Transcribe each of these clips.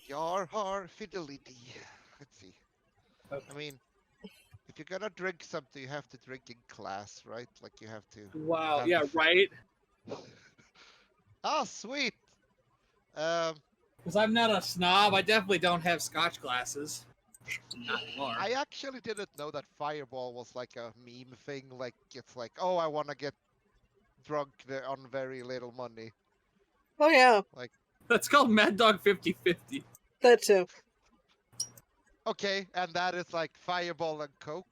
Yar har fidelity. Let's see. Okay. I mean, if you're gonna drink something, you have to drink in class, right? Like you have to. Wow, have yeah, the right? Oh, sweet. Because I'm not a snob, I definitely don't have scotch glasses. Not anymore. I actually didn't know that Fireball was like a meme thing. Like it's like, oh, I want to get drunk on very little money. Oh yeah, Like, That's called Mad Dog 50/50. that too. okay, and that is like Fireball and Coke,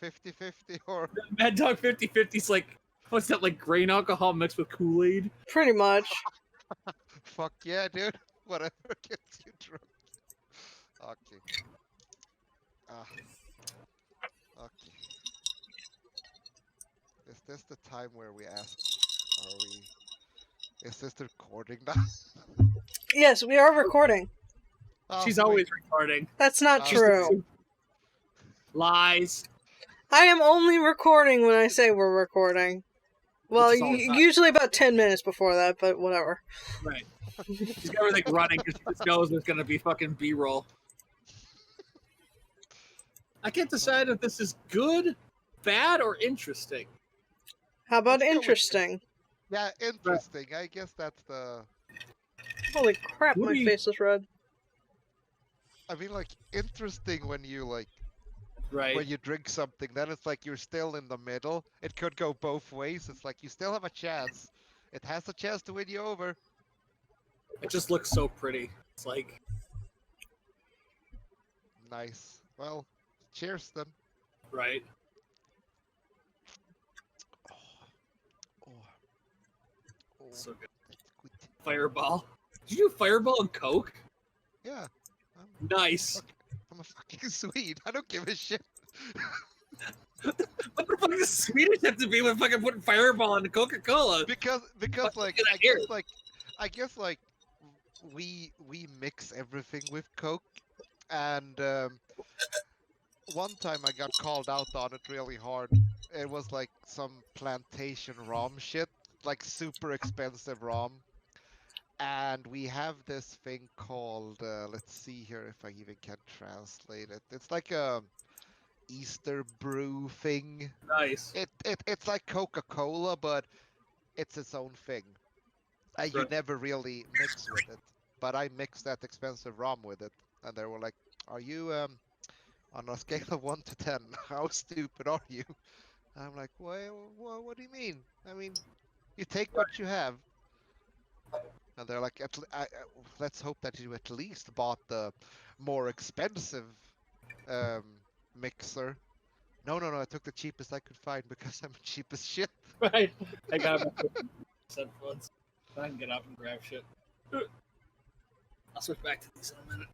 50/50, or Mad Dog 50/50 is like, what's that, like grain alcohol mixed with Kool-Aid? Pretty much. fuck yeah, dude. Whatever gets you drunk. Okay. Okay. Is this the time where we ask? Are we? Is this the recording now? Yes, we are recording. Oh, She's sweet. always recording. That's not She's true. Lies. I am only recording when I say we're recording. Well, Which is all the time. usually about 10 minutes before that, but whatever. Right. She's got everything running because she just knows there's going to be fucking B-roll. I can't decide if this is good, bad, or interesting. How about Let's go with- interesting? Yeah, interesting. I guess that's the. Holy crap, What my do you- face is red. I mean, like interesting when you like Right. when you drink something. Then it's like you're still in the middle. It could go both ways. It's like you still have a chance. It has a chance to win you over. It just looks so pretty. It's like, Nice. Well, cheers then. right. Oh, So good. that's good. Fireball. Did you do Fireball and Coke? Yeah, Nice. I'm a fucking Swede. I don't give a shit. What the fuck does Swedish have to be with fucking putting Fireball into Coca-Cola? Because Fuck, like get out I here. guess like we mix everything with Coke, and one time I got called out on it really hard. It was like some plantation rum shit, like super expensive rum. And we have this thing called, let's see here if I even can translate it. It's like a Easter brew thing. Nice. It's like Coca-Cola, but it's its own thing. And you Right. never really mix with it. But I mixed that expensive rum with it. And they were like, are you, on a scale of 1 to 10, how stupid are you? I'm like, what do you mean? I mean, you take what you have. And they're like, let's hope that you at least bought the more expensive mixer. No, I took the cheapest I could find because I'm cheap as shit. Right. I got my headphones. I can get up and grab shit. I'll switch back to these in a minute.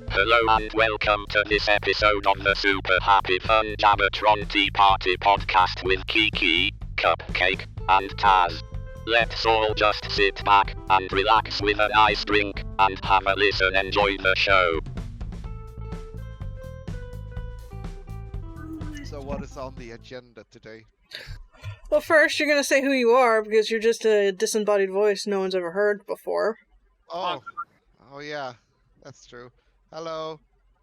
Hello and welcome to this episode of the Super Happy Fun Jabbertron Tea Party podcast with Kiki, Cupcake, and Tazz. Let's all just sit back and relax with a nice drink and have a listen. Enjoy the show. So what is on the agenda today? Well, first, you're going to say who you are because you're just a disembodied voice no one's ever heard before. Oh yeah, that's true. Hello,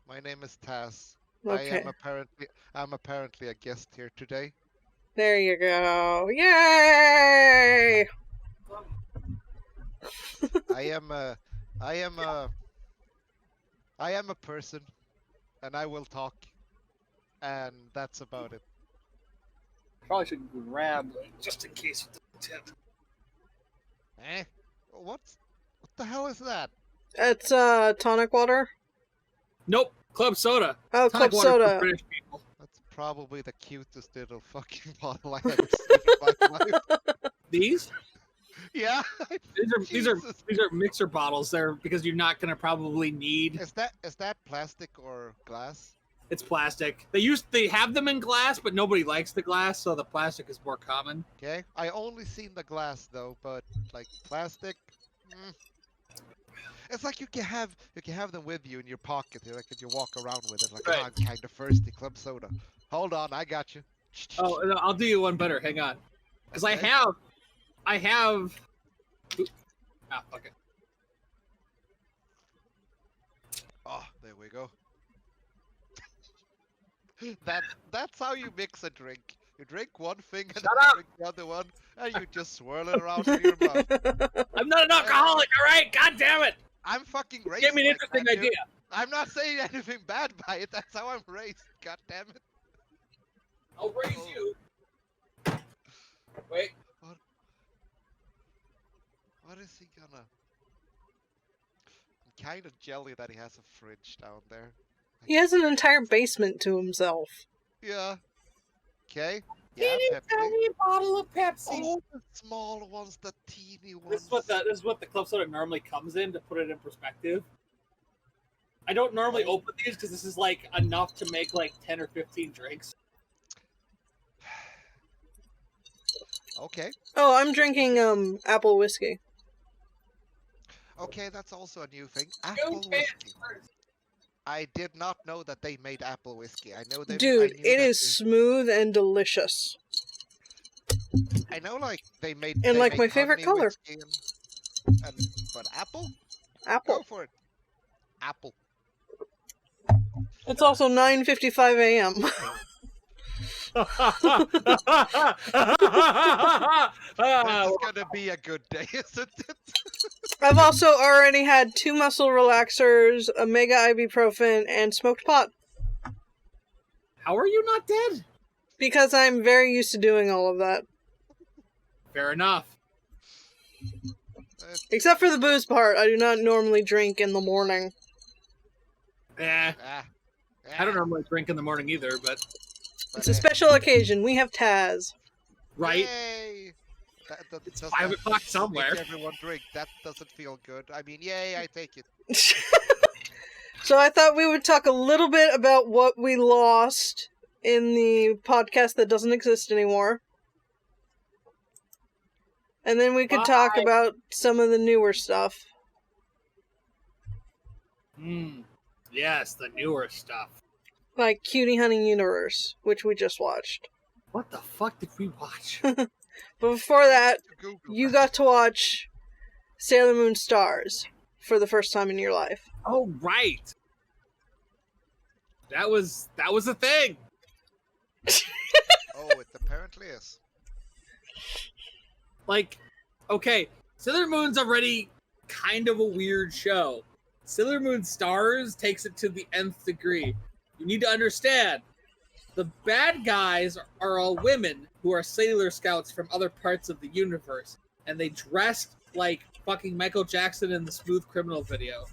my name is Tazz. Okay. I'm apparently a guest here today. There you go. Yay! I am a person, and I will talk, and that's about it. Probably should grab just in case with the tip. Eh? What the hell is that? It's tonic water. Nope. Club soda. Oh, Tonic club water for soda. British people. That's probably the cutest little fucking bottle I ever seen in my life. These? Yeah. These are Jesus. mixer bottles. They're because you're not gonna probably need. Is that plastic or glass? It's plastic. They have them in glass, but nobody likes the glass, so the plastic is more common. Okay, I only seen the glass though, but like plastic. It's like you can have them with you in your pocket, like and you walk around with it, like Right. oh, I'm kind of thirsty, club soda. Hold on, I got you. Oh, no, I'll do you one better. Hang on, because Okay. I have. Ah, fuck it. Oh, there we go. That's how you mix a drink. You drink one thing and Shut then up! you drink the other one, and you just swirl it around in your mouth. I'm not an alcoholic, all right? God damn it! I'm fucking raised. Give me an like interesting that, dude. idea. I'm not saying anything bad by it. That's how I'm raised. God damn it. I'll raise Oh. you. Wait. What is he gonna? I'm kind of jelly that he has a fridge down there. He has an entire basement to himself. Yeah. Okay. Yeah, Pepsi. me a bottle of Pepsi. Oh, the small ones, the teeny ones. This is what the club soda normally comes in, to put it in perspective. I don't normally open these because this is like enough to make like 10 or 15 drinks. Okay. Oh, I'm drinking apple whiskey. Okay, that's also a new thing. Apple whiskey. I did not know that they made apple whiskey. I know they. Dude, it is smooth and delicious. I know, like they made. And they like make my favorite honey color. whiskey but apple. Apple. Go for it. Apple. It's also 9:55 a.m. This is gonna be a good day, isn't it? I've also already had 2 muscle relaxers, a mega ibuprofen, and smoked pot. How are you not dead? Because I'm very used to doing all of that. Fair enough. Except for the booze part, I do not normally drink in the morning. I don't normally drink in the morning either, but It's a special occasion. We have Tazz. right? Yay! That It's does 5 not o'clock somewhere. make everyone drink. That doesn't feel good. I mean, yay! I take it. So I thought we would talk a little bit about what we lost in the podcast that doesn't exist anymore. And then we could talk Bye. about some of the newer stuff. Yes, the newer stuff. Like Cutie Honey Universe, which we just watched. What the fuck did we watch? But before that, Google. you got to watch Sailor Moon Stars for the first time in your life. Oh, right. That was a thing. Oh, it apparently is. Like, okay, Sailor Moon's already kind of a weird show. Sailor Moon Stars takes it to the nth degree. You need to understand, the bad guys are all women who are Sailor Scouts from other parts of the universe, and they dressed like fucking Michael Jackson in the Smooth Criminal video.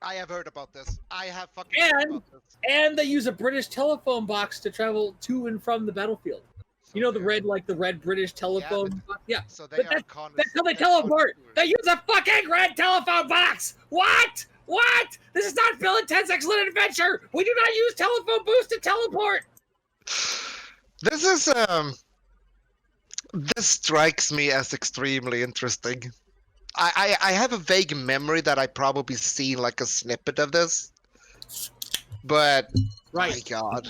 I have heard about this. I have fucking heard about this. And they use a British telephone box to travel to and from the battlefield. So You know the they're- red British telephone box? Yeah. So they But are that's how they teleport. They use a fucking red telephone box. What? What? This is not Bill and Ted's Excellent Adventure. We do not use telephone booths to teleport. This is this strikes me as extremely interesting. I have a vague memory that I probably seen like a snippet of this, but my Right. God,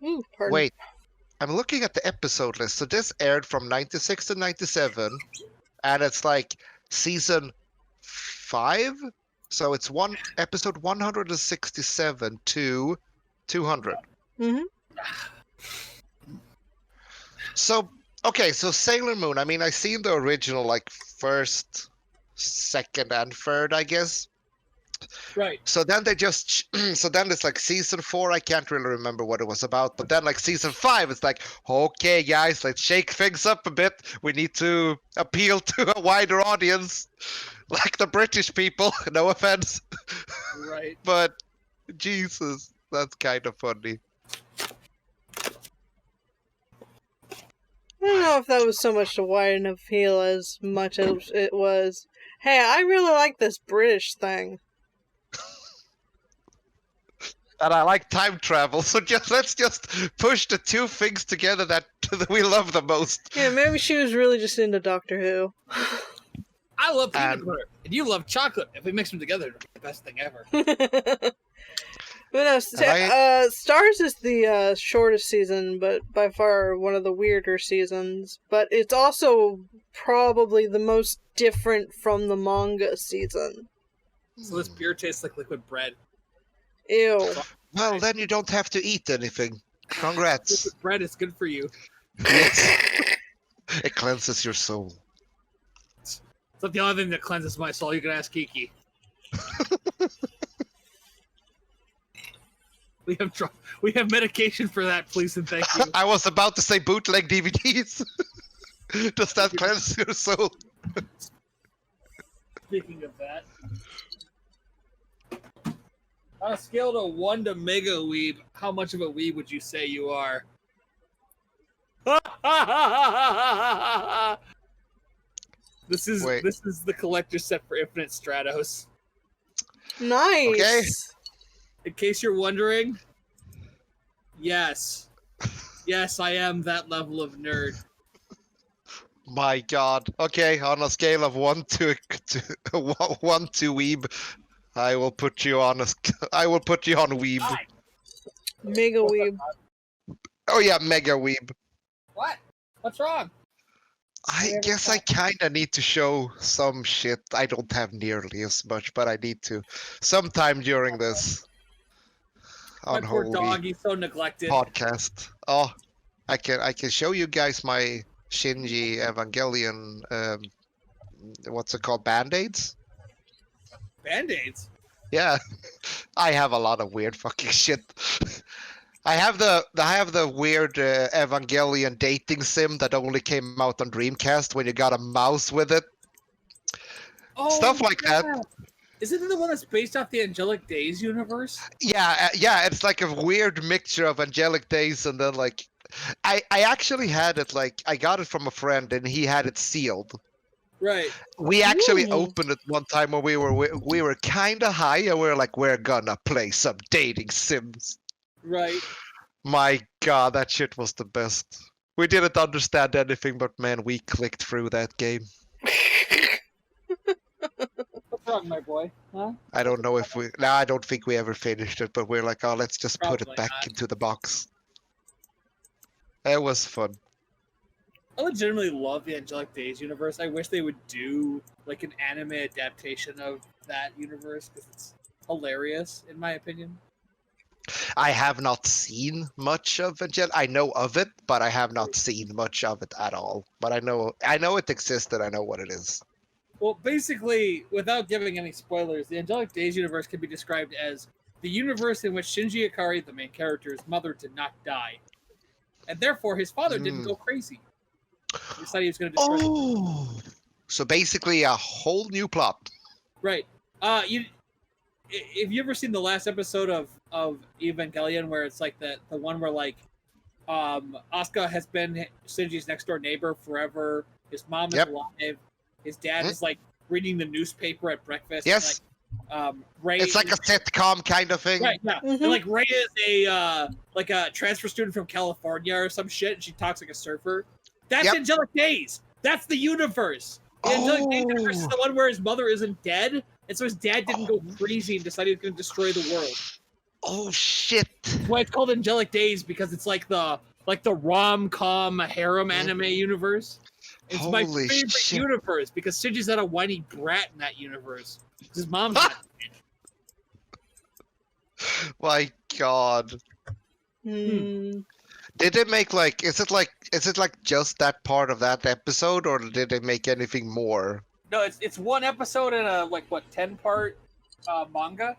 Ooh, pardon. wait, I'm looking at the episode list. So this aired from 96 to 97, and it's like season 5. So it's episode 167 to 200. Mm-hmm. So, okay, so Sailor Moon, I mean, I seen the original, like, first, second, and third, I guess. Right. So then they just, so then it's like season 4, I can't really remember what it was about, but then like season 5, it's like, okay, guys, let's shake things up a bit. We need to appeal to a wider audience, like the British people, no offense. Right. But, Jesus, that's kind of funny. I don't know if that was so much to widen appeal as much as it was, hey, I really like this British thing. And I like time travel, so let's just push the two things together that we love the most. Yeah, maybe she was really just into Doctor Who. I love peanut butter, and you love chocolate. If we mix them together, it'll be the best thing ever. But no, Stars is the shortest season, but by far one of the weirder seasons. But it's also probably the most different from the manga season. So this beer tastes like liquid bread. Ew. Well, then you don't have to eat anything. Congrats. Liquid bread is good for you. Yes. It cleanses your soul. It's not the only thing that cleanses my soul. You can ask Kiki. We have medication for that, please and thank you. I was about to say bootleg DVDs. Does that cleanse your soul? Speaking of that, on a scale to 1 to mega weeb, how much of a weeb would you say you are? This is the collector set for Infinite Stratos. Nice. Okay. In case you're wondering, yes, I am that level of nerd. My God. Okay, on a scale of 1 to 1 to weeb, I will put you on weeb. Mega weeb. Oh yeah, mega weeb. What? What's wrong? I guess I kinda need to show some shit. I don't have nearly as much, but I need to sometime during this My poor dog, he's so neglected. podcast. Oh, I can show you guys my Shinji Evangelion. What's it called? Band-aids? Band-aids? Yeah, I have a lot of weird fucking shit. I have the weird Evangelion dating sim that only came out on Dreamcast when you got a mouse with it. Oh, Stuff like that. Isn't it the one that's based off the Angelic Days universe? Yeah, it's like a weird mixture of Angelic Days and then like I actually had it like I got it from a friend and he had it sealed. Right. We actually opened it one time when we were kind of high and we were like, we're gonna play some dating sims. Right. My God, that shit was the best. We didn't understand anything, but man, we clicked through that game. What's wrong, my boy? Huh? I don't know if I don't think we ever finished it, but we're like, oh, let's just put it Probably back not. into the box. It was fun. I legitimately love the Angelic Days universe. I wish they would do like an anime adaptation of that universe because it's hilarious, in my opinion. I have not seen much of Angel. I know of it, but I have not seen much of it at all. But I know it existed. I know what it is. Well, basically, without giving any spoilers, the Angelic Days universe can be described as the universe in which Shinji Ikari, the main character's mother, did not die. And therefore, his father didn't go crazy. He decided he was going to destroy the world. So basically a whole new plot. Right. If you ever seen the last episode of Evangelion where it's like the one where like Asuka has been Shinji's next door neighbor forever. His mom is alive. His dad is like reading the newspaper at breakfast. Yes. And, Ray. It's like a sitcom kind of thing. Right. Yeah. And like Ray is a transfer student from California or some shit, and she talks like a surfer. That's Angelic Days. That's the universe. The Angelic Days universe is the one where his mother isn't dead, and so his dad didn't go crazy and decided he was going to destroy the world. Oh shit! That's why it's called Angelic Days, because it's like the rom-com harem anime universe. It's my favorite universe because Shinji's not a whiny brat in that universe. His mom's not. My God. Did they make like? Is it like just that part of that episode, or did they make anything more? No, it's one episode in a 10-part manga.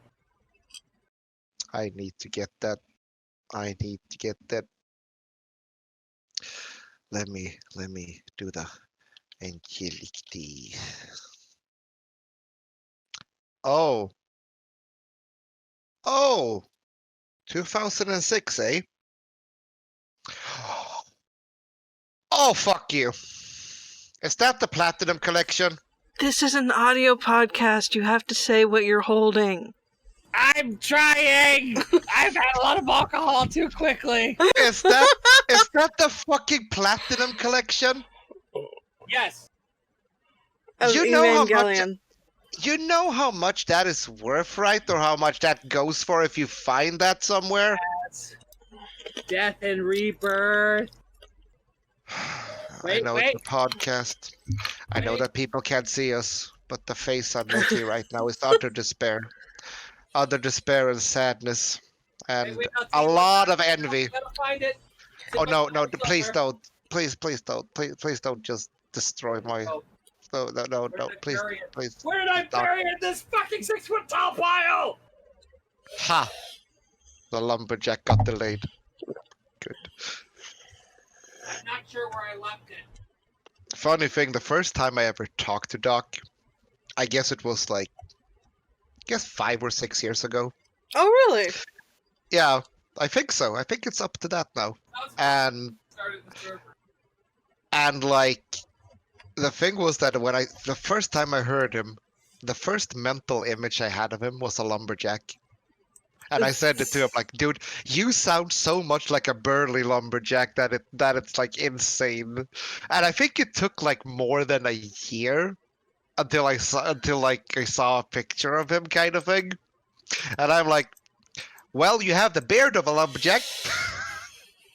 I need to get that. Let me do the Angelic Days. Oh, 2006, eh? Oh, fuck you. Is that the Platinum Collection? This is an audio podcast. You have to say what you're holding. I'm trying! I've had a lot of alcohol too quickly. Is that the fucking platinum collection? Yes. Of You know how much Evangelion. you know how much that is worth, right? Or how much that goes for if you find that somewhere? Yes. Death and rebirth. I know Wait. it's a podcast. I know that people can't see us, but the face I'm making right now is utter despair. Utter despair and sadness. And Wait, I'll a tell you lot what, of envy. I'm gonna find it. It's in Oh my no, phone please somewhere. don't. Please don't just destroy my Oh, no, where did I please, bury it? please. Where did I don't. bury it in this fucking 6-foot tall pile? Ha! The lumberjack got delayed. Good. I'm not sure where I left it. Funny thing, the first time I ever talked to Doc, I guess it was like, 5 or 6 years ago. Oh, really? Yeah, I think so. I think it's up to that now. And Started the server. and like, the thing was that the first time I heard him, the first mental image I had of him was a lumberjack. And I said it to him like, dude, you sound so much like a burly lumberjack that it's like insane. And I think it took like more than a year until I saw a picture of him, kind of thing. And I'm like, well, you have the beard of a lumberjack,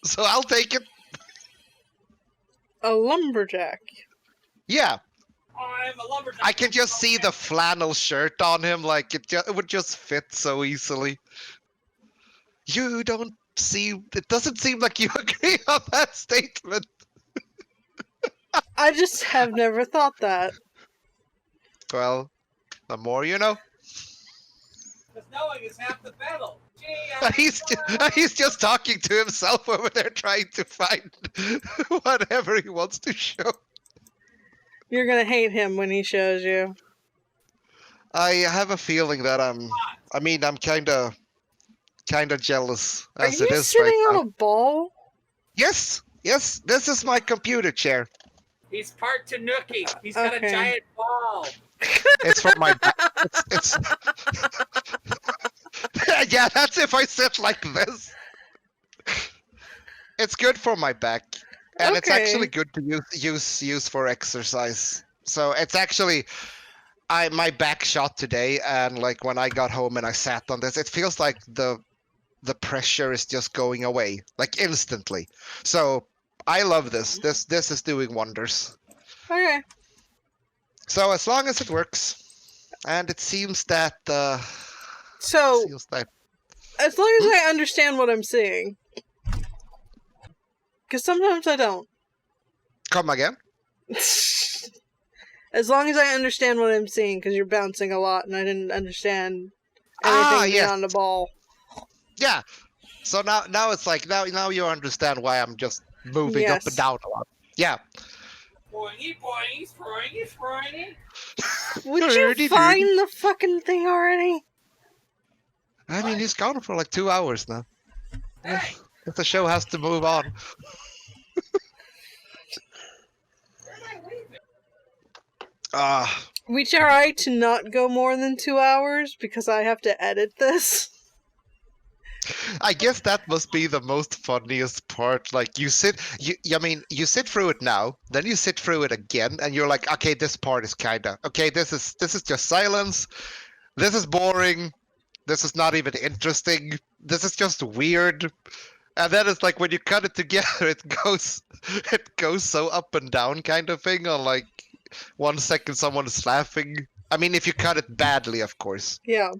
so I'll take it. A lumberjack. Yeah, I'm a lumberjack. I can just see the flannel shirt on him, like it would just fit so easily. You don't seem. It doesn't seem like you agree on that statement. I just have never thought that. Well, the more you know. Because knowing is half the battle. Gee, He's just talking to himself over there, trying to find whatever he wants to show. You're gonna hate him when he shows you. I have a feeling that I'm kind of jealous Are as you it is sitting right on now. a ball? Yes, this is my computer chair. he's part Tanuki. He's got Okay. a giant ball. It's for my back. It's yeah, that's if I sit like this. It's good for my back, and it's Okay. actually good to use for exercise. So it's actually my back shot today, and like when I got home and I sat on this, it feels like the pressure is just going away like instantly. So I love this. This is doing wonders. Okay. So as long as it works, and it seems that So, as long as I understand what I'm seeing. Because sometimes I don't. Come again. As long as I understand what I'm seeing, because you're bouncing a lot and I didn't understand anything yes. beyond the ball. Yeah. So now it's like now you understand why I'm just moving up Yes. and down a lot. Yeah. Boingy, boingy, sproingy, sproingy. Would you find the fucking thing already? I mean, he's gone for like 2 hours now. Hey, If the show has to move on. where did I leave it? We try to not go more than 2 hours because I have to edit this. I guess that must be the most funniest part. Like you sit through it now, then you sit through it again, and you're like, okay, this part is kinda okay. This is just silence. This is boring. This is not even interesting. This is just weird. And then it's like when you cut it together, it goes so up and down kind of thing. On like 1 second, someone is laughing. I mean, if you cut it badly, of course. Yeah.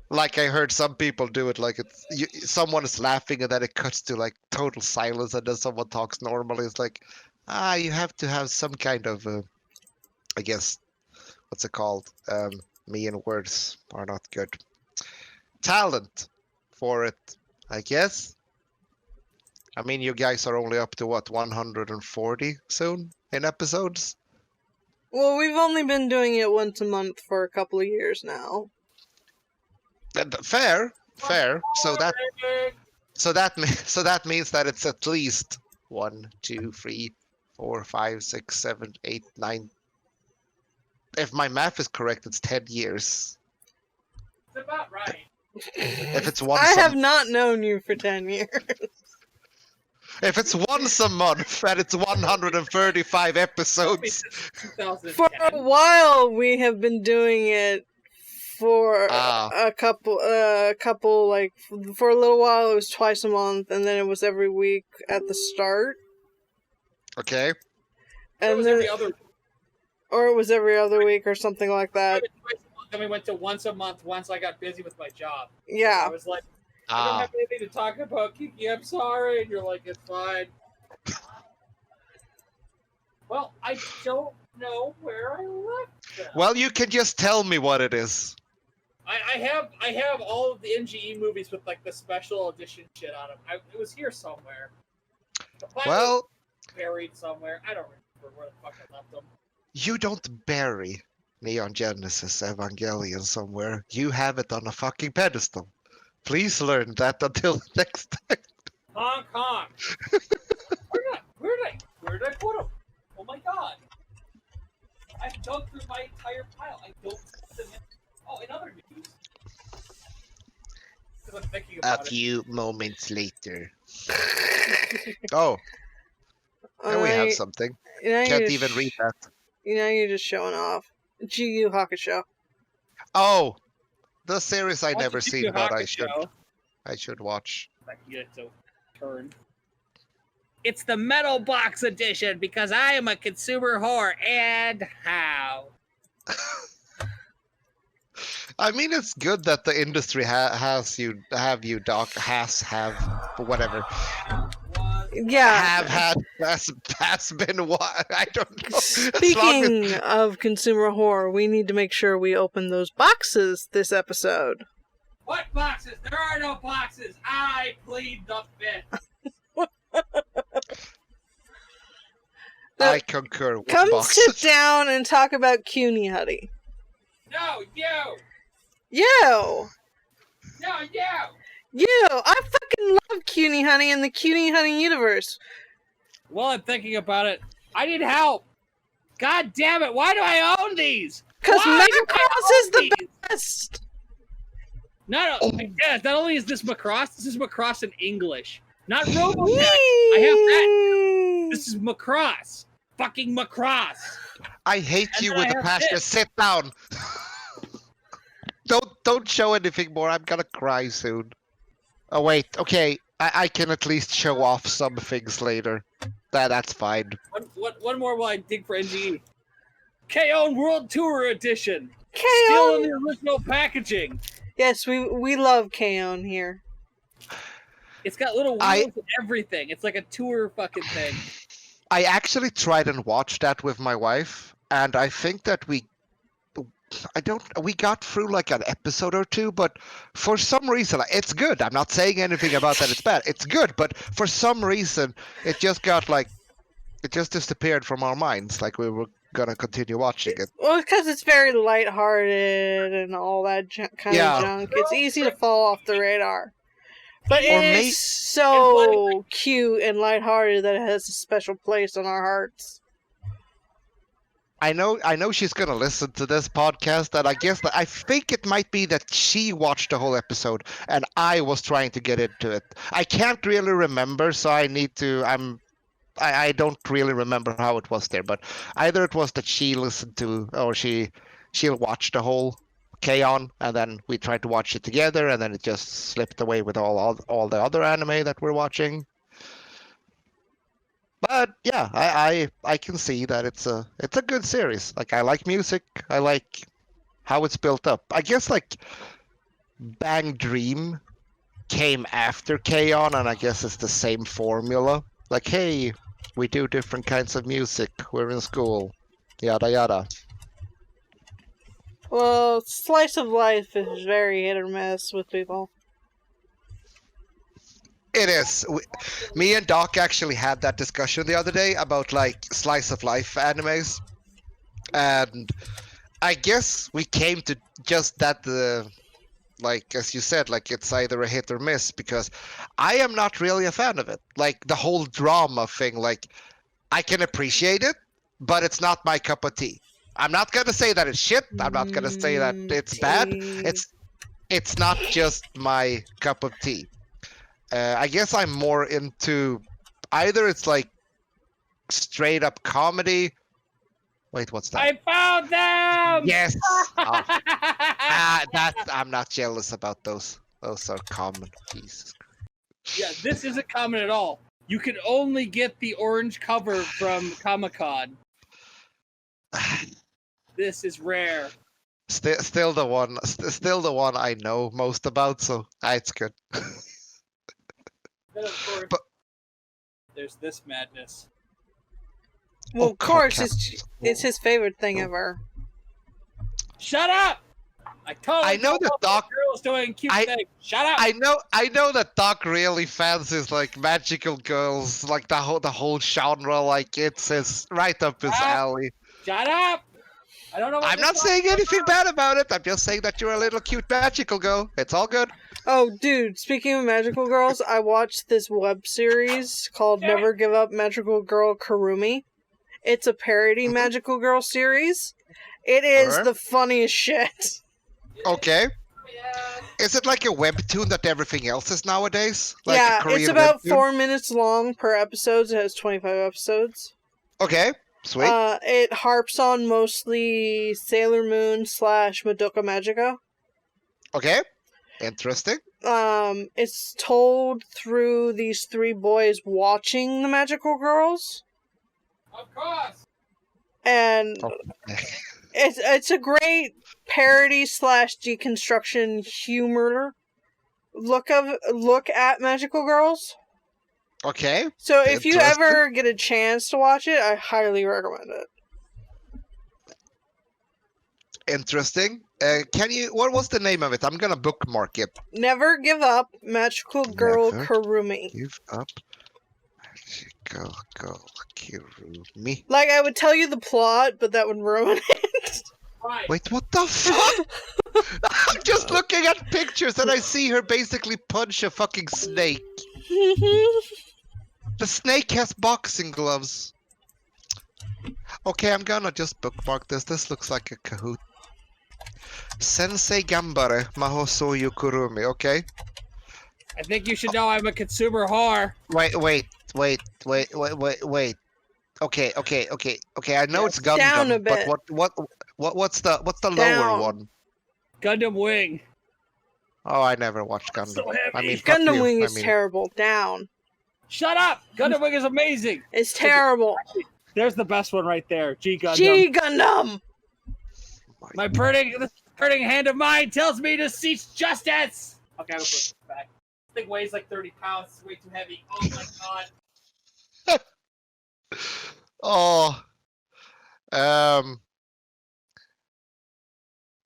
Like I heard some people do it, like someone is laughing and then it cuts to like total silence, and then someone talks normally. It's like, you have to have some kind of, I guess, what's it called? Me and words are not good. Talent for it, I guess. I mean, you guys are only up to what, 140 soon in episodes? Well, we've only been doing it once a month for a couple of years now. Fair. So that means that it's at least 1, 2, 3, 4, 5, 6, 7, 8, 9. If my math is correct, it's 10 years. It's about right. If it's once I a have not known you for 10 years. If it's once a month and it's 135 episodes. For a while, we have been doing it for a couple, like, for a little while it was twice a month, and then it was every week at the start. Okay. And it was every other. Or it was every other week or something like that. Then we went to once a month once I got busy with my job. Yeah. I was like, I don't have anything to talk about, Kiki, I'm sorry. And you're like, it's fine. Well, I don't know where I left them. Well, you can just tell me what it is. I have all of the NGE movies with like the special edition shit on them. It was here somewhere. Well, buried somewhere. I don't remember where the fuck I left them. You don't bury Neon Genesis Evangelion somewhere. You have it on a fucking pedestal. Please learn that until next time. Hong Kong. Where did I put them? Oh my god. I've dug through my entire pile. I don't see them. Oh, in other news. Because I'm thinking about it. A few moments later. Oh. Now we have something. Can't even read that. You're just showing off. Yu Yu Hakusho. Oh, the series I never seen, but I should watch. It's the metal box edition because I am a consumer whore, and how? I mean, it's good that the industry has whatever. Yeah. Has been what? I don't know. Speaking of consumer horror, we need to make sure we open those boxes this episode. What boxes? There are no boxes. I plead the fifth. I concur with Come boxes. sit down and talk about Cutie, honey. No, you. You. No, you. You. I fucking love Cutie, honey, in the Cutie, honey universe. Well, I'm thinking about it. I need help. God damn it! Why do I own these? Because Macross is the best. Not only is this Macross, this is Macross in English. Not Robotech. I have that. This is Macross. Fucking Macross. I hate you with a passion. Sit down. Don't show anything more. I'm gonna cry soon. Oh wait, okay. I can at least show off some things later. That's fine. One more while I dig for NGE. K-On! World Tour Edition. K-On! Still in the original packaging. Yes, we love K-On! Here. It's got little wheels and everything. It's like a tour fucking thing. I actually tried and watched that with my wife, and I think that we got through like an episode or two, but for some reason, it's good. I'm not saying anything about that it's bad. It's good, but for some reason, it just disappeared from our minds. Like we were gonna continue watching it. Well, because it's very lighthearted and all that kind of junk. It's easy to fall off the radar. But it's so cute and lighthearted that it has a special place in our hearts. I know she's gonna listen to this podcast, and I think it might be that she watched the whole episode, and I was trying to get into it. I can't really remember, so I don't really remember how it was there, but either it was that she listened to, or she'll watch the whole K-On! And then we tried to watch it together, and then it just slipped away with all the other anime that we're watching. But yeah, I can see that it's a good series. Like I like music, I like how it's built up. I guess like Bang Dream came after K-On! And I guess it's the same formula. Like, hey, we do different kinds of music. We're in school, yada yada. Well, slice of life is very hit or miss with people. It is. Me and Doc actually had that discussion the other day about like slice of life animes, and I guess we came to just that like as you said, like it's either a hit or miss, because I am not really a fan of it. Like the whole drama thing, like I can appreciate it, but it's not my cup of tea. I'm not gonna say that it's shit. I'm not gonna say that it's bad. it's not just my cup of tea. I guess I'm more into either it's like straight up comedy. Wait, what's that? I found them. Yes. Oh. I'm not jealous about those. Those are common. Jesus. Yeah, this isn't common at all. You can only get the orange cover from Comic-Con. This is rare. Still the one I know most about, so it's good. Then of course, But- there's this madness. Well, Oh, of course, Cupcake. it's his favorite thing ever. Shut up! I know that Doc. girl's doing cute things. Shut up! I know that Doc really fancies like magical girls, like the whole genre. Like it's right up his alley. Shut up! I don't know. What I'm not saying anything bad about it. I'm just saying that you're a little cute magical girl. It's all good. Oh, dude, speaking of magical girls, I watched this web series called Never Give Up Magical Girl Kurumi. It's a parody magical girl series. It is the funniest shit. Okay. Is it like a webtoon that everything else is nowadays? Like yeah, a Korean it's about webtoon? 4 minutes long per episode. It has 25 episodes. Okay, sweet. It harps on mostly Sailor Moon / Madoka Magica. Okay, interesting. It's told through these 3 boys watching the magical girls. Of course. And Okay. it's a great parody / deconstruction humor look at magical girls. Okay. So if you Interesting. ever get a chance to watch it, I highly recommend it. Interesting. Can you? What was the name of it? I'm gonna bookmark it. Never Give Up Magical Girl Never Kurumi. Give up. Magical girl Kirumi. Like, I would tell you the plot, but that would ruin it. Right. Wait, what the fuck? I'm just looking at pictures and I see her basically punch a fucking snake. The snake has boxing gloves. Okay, I'm gonna just bookmark this. This looks like a Kahoot. Sensei Gambare Mahosoyu Kurumi. Okay. I think you should know I'm a consumer whore. Wait. Okay. I know it's Gundam, down a bit. but what's the lower Down. one? Gundam Wing. Oh, I never watched Gundam. So heavy. I mean, fuck Gundam you. Wing I is mean, terrible. Down. Shut up! Gundam Wing is amazing. It's terrible. There's the best one right there. G Gundam. G Gundam. My burning hand of mine tells me to cease justice. Okay, I'm gonna put this back. This thing weighs like 30 pounds. It's way too heavy. Oh my god. Oh,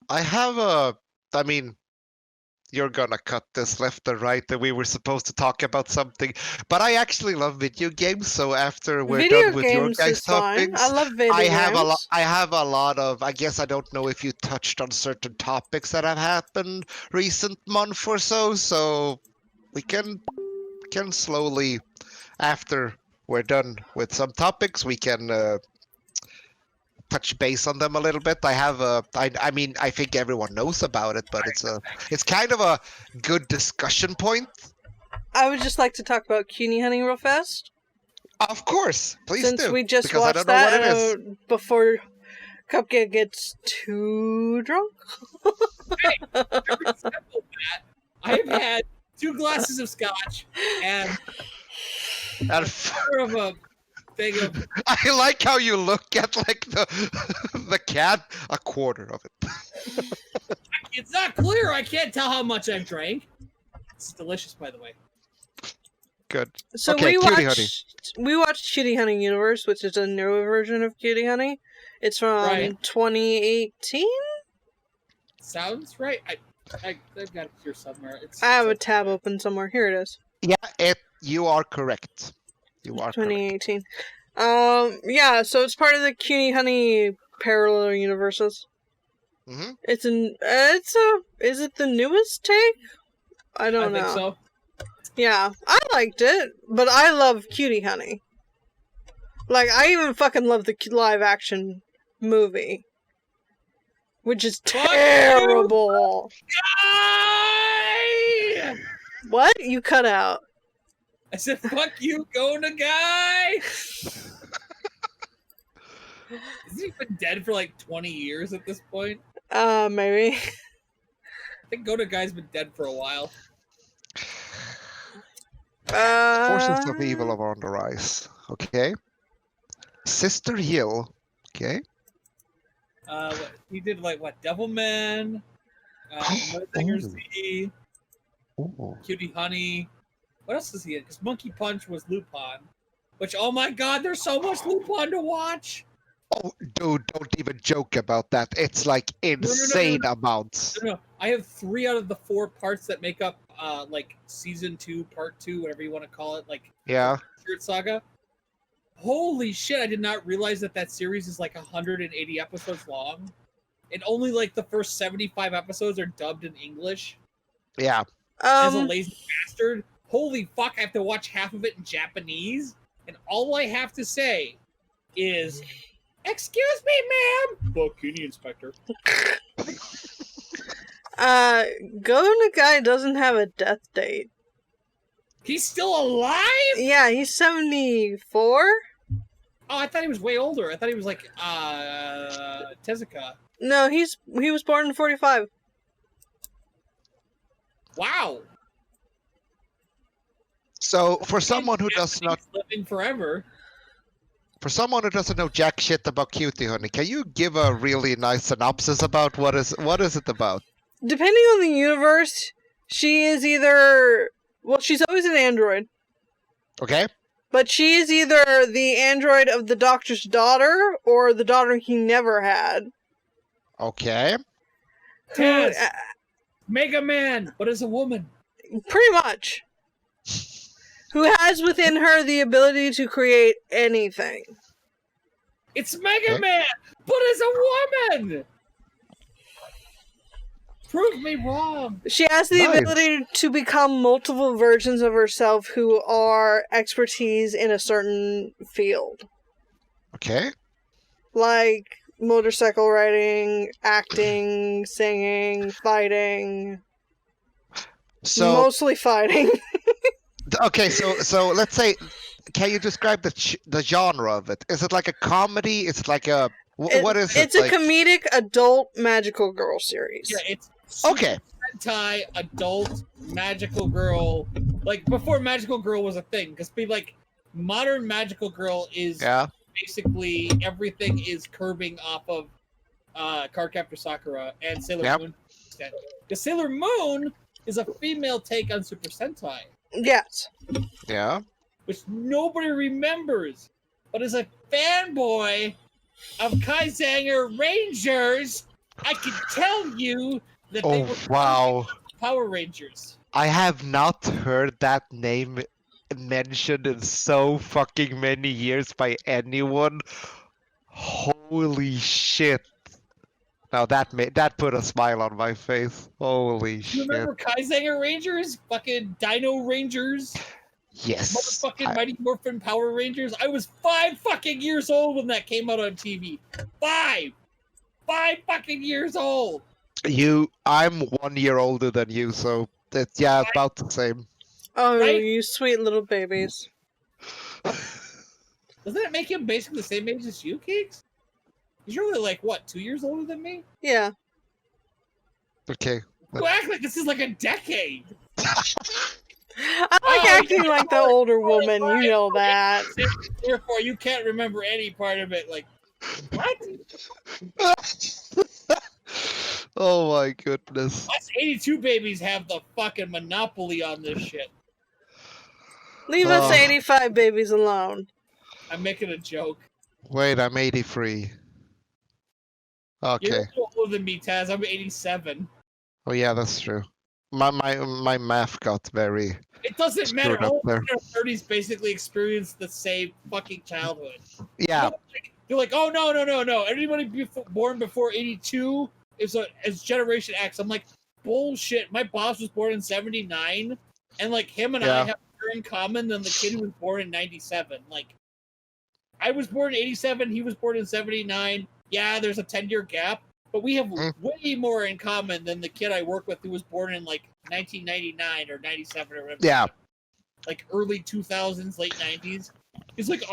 I have a. I mean, you're gonna cut this left or right, that we were supposed to talk about something, but I actually love video games. So after we're Video done with your games guys' is fine. topics, I love video I games. have a lot of. I guess I don't know if you touched on certain topics that have happened recent month or so. So we can slowly, after we're done with some topics, we can touch base on them a little bit. I have a. I mean, I think everyone knows about it, but it's kind of a good discussion point. I would just like to talk about Cutie Honey real fast. Of course, please Since do. we just because I watched don't know what that it is. before Cupcake gets too drunk. I have had 2 glasses of scotch and And more of a thing of. I like how you look at like the can, a quarter of it. It's not clear. I can't tell how much I've drank. It's delicious, by the way. Good. So Okay, Cutie Honey. we watched Cutie Honey Universe, which is a newer version of Cutie Honey. It's from Right. 2018. Sounds right. I've got it here somewhere. I have a tab open somewhere. Here it is. Yeah, you are correct. You are correct. 2018. Yeah. So it's part of the Cutie Honey parallel universes. Mm-hmm. Is it the newest take? I don't know. think so. Yeah, I liked it, but I love Cutie Honey. Like, I even fucking love the live action movie. which is terrible. Guy! What? You cut out. I said, fuck you, Go Nagai! Has he been dead for like 20 years at this point? Maybe. I think Go Nagai's been dead for a while. Forces of evil are on the rise. Okay. Sister Hill. Okay. He did like what? Devilman, Mothersinger Z, Ooh. Cutie Honey. What else is he in? Because Monkey Punch was Lupin. Which, oh my god, there's so much Lupin to watch! Oh, dude, don't even joke about that. It's like insane amounts. No, I have 3 out of the 4 parts that make up, like, Season 2, Part 2, whatever you want to call it. Like, Yeah. Spirit Saga. Holy shit, I did not realize that series is like 180 episodes long. And only like the first 75 episodes are dubbed in English. Yeah. As a lazy bastard. Holy fuck, I have to watch half of it in Japanese. And all I have to say is, excuse me, ma'am. Bikini Inspector. Go Nagai doesn't have a death date. He's still alive? Yeah, he's 74. Oh, I thought he was way older. I thought he was like, Tezuka. No, he was born in 45. Wow. So for someone who does not, living forever. for someone who doesn't know jack shit about Cutie Honey, can you give a really nice synopsis about what is it about? Depending on the universe, she is either, well, she's always an android. Okay. But she is either the android of the doctor's daughter or the daughter he never had. Okay. Tazz, Mega Man, but as a woman. Pretty much. Who has within her the ability to create anything. It's Mega Man, but as a woman! Prove me wrong. She has the ability to become multiple versions of herself who are expertise in a certain field. Okay. Like motorcycle riding, acting, singing, fighting. So mostly fighting. Okay, so let's say, can you describe the genre of it? Is it like a comedy? Is it like a what is it? It's a comedic adult magical girl series. Yeah, it's okay. Hentai adult magical girl, like before magical girl was a thing. Because like modern magical girl is basically everything is curbing off of Cardcaptor Sakura and Sailor Moon. Because Sailor Moon is a female take on Super Sentai. Yes. Yeah. Which nobody remembers. But as a fanboy of Kaizanger Rangers, I can tell you that they were Power Rangers. I have not heard that name mentioned in so fucking many years by anyone. Holy shit. Now that put a smile on my face. Holy shit. You remember Kaizanger Rangers? Fucking Dino Rangers? Yes. Motherfucking Mighty Morphin Power Rangers? I was 5 fucking years old when that came out on TV. 5 fucking years old! I'm 1 year older than you, so it's about the same. Oh, right? You sweet little babies. Doesn't that make him basically the same age as you, Cakes? He's really like, what, 2 years older than me? Yeah. Okay. You act like this is like a decade. I like acting like the older woman, you know that. Therefore, you can't remember any part of it. Like, what? Oh my goodness. Us 82 babies have the fucking monopoly on this shit. Leave us 85 babies alone. I'm making a joke. Wait, I'm 83. Okay. You're a little older than me, Tazz. I'm 87. Oh yeah, that's true. My math got very. It doesn't matter. up All there. in their 30s basically experienced the same fucking childhood. Yeah. You're like, oh no. Everybody born before 82 is Generation X. I'm like, bullshit. My boss was born in 79, and like him and I have more in common than the kid who was born in 97. Like, I was born in 87. He was born in 79. Yeah, there's a 10-year gap, but we have way more in common than the kid I work with who was born in like 1999 or 97 or whatever. Yeah. Like early 2000s, late 90s. He's like,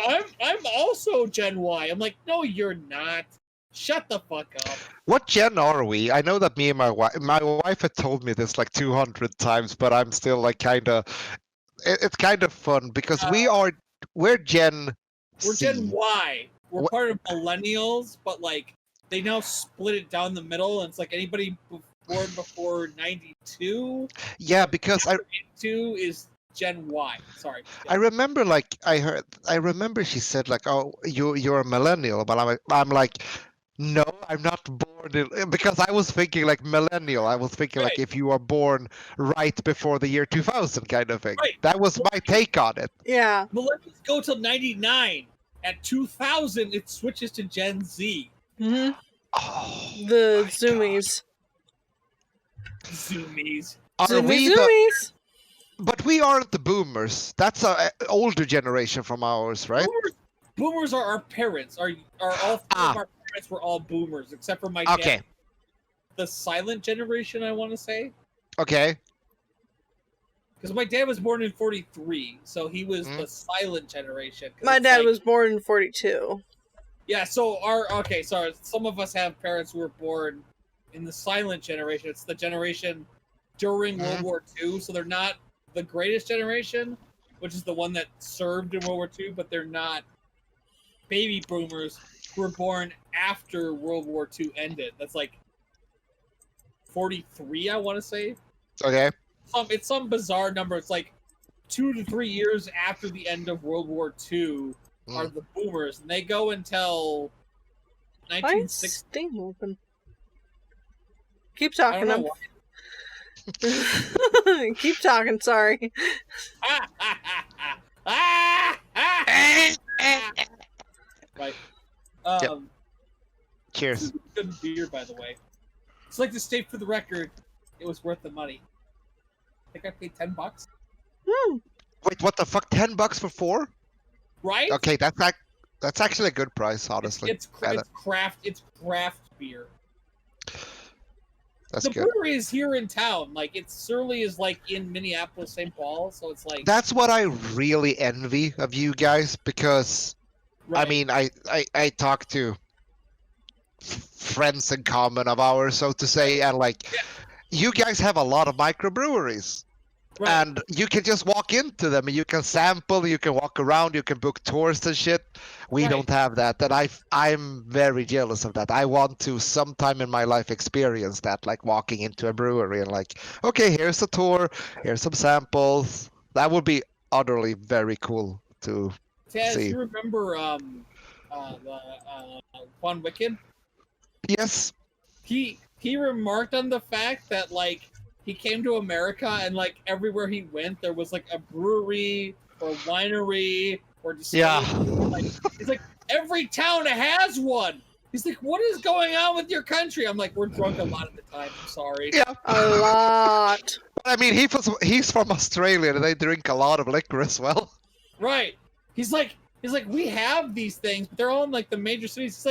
I'm also Gen Y. I'm like, no, you're not. Shut the fuck up. What gen are we? I know that me and my wife had told me this like 200 times, but I'm still like kind of. It's kind of fun because we're Gen. We're C. Gen Y. We're part of millennials, but like they now split it down the middle, and it's like anybody born before 92. Yeah, because 92 is Gen Y. Sorry. I remember like I remember she said like, oh, you're a millennial, but I'm like, no, I'm not born in, because I was thinking like millennial. I was thinking like if you are born right before the year 2000 kind of thing. Right. That was my take on it. Yeah. Millennials go till 99. At 2000, it switches to Gen Z. Mm-hmm. Oh, The Zoomies. Zoomies. Are we Zoomies? But we aren't the boomers. That's an older generation from ours, right? Boomers are our parents. All three of our parents were all boomers, except for my dad. Okay. The silent generation, I want to say. Okay. Because my dad was born in 43, so he was the silent generation. My dad was born in 42. Yeah, so some of us have parents who were born in the silent generation. It's the generation during World War II, so they're not the greatest generation, which is the one that served in World War II, but they're not baby boomers who were born after World War II ended. That's like 43, I want to say. Okay. It's some bizarre number. It's like 2 to 3 years after the end of World War II are the boomers, and they go until 1960. Steam open. Keep talking. Keep talking. Sorry. Right. Yep. Cheers. This is good beer, by the way. It's like to state for the record, it was worth the money. I think I paid $10. Wait, what the fuck? $10 for 4? Right? Okay, that's actually a good price, honestly. It's craft beer. That's the good. brewery is here in town. Like it certainly is like in Minneapolis, St. Paul. So it's like that's what I really envy of you guys because I mean I talk to friends in common of ours, so to say, and like you guys have a lot of microbreweries. Right. And you can just walk into them and you can sample, you can walk around, you can book tours and shit. We don't have that. And I'm very jealous of that. I want to sometime in my life experience that, like walking into a brewery and like, okay, here's a tour, here's some samples. That would be utterly very cool to Tazz, see. you remember Juan Wicked? Yes. He remarked on the fact that like he came to America and like everywhere he went there was like a brewery or a winery or distillery. Like, he's like, every town has one. He's like, what is going on with your country? I'm like, we're drunk a lot of the time. I'm sorry. Yeah. A lot. I mean, he's from Australia and they drink a lot of liquor as well. Right. He's like, we have these things, but they're all in like the major cities. He's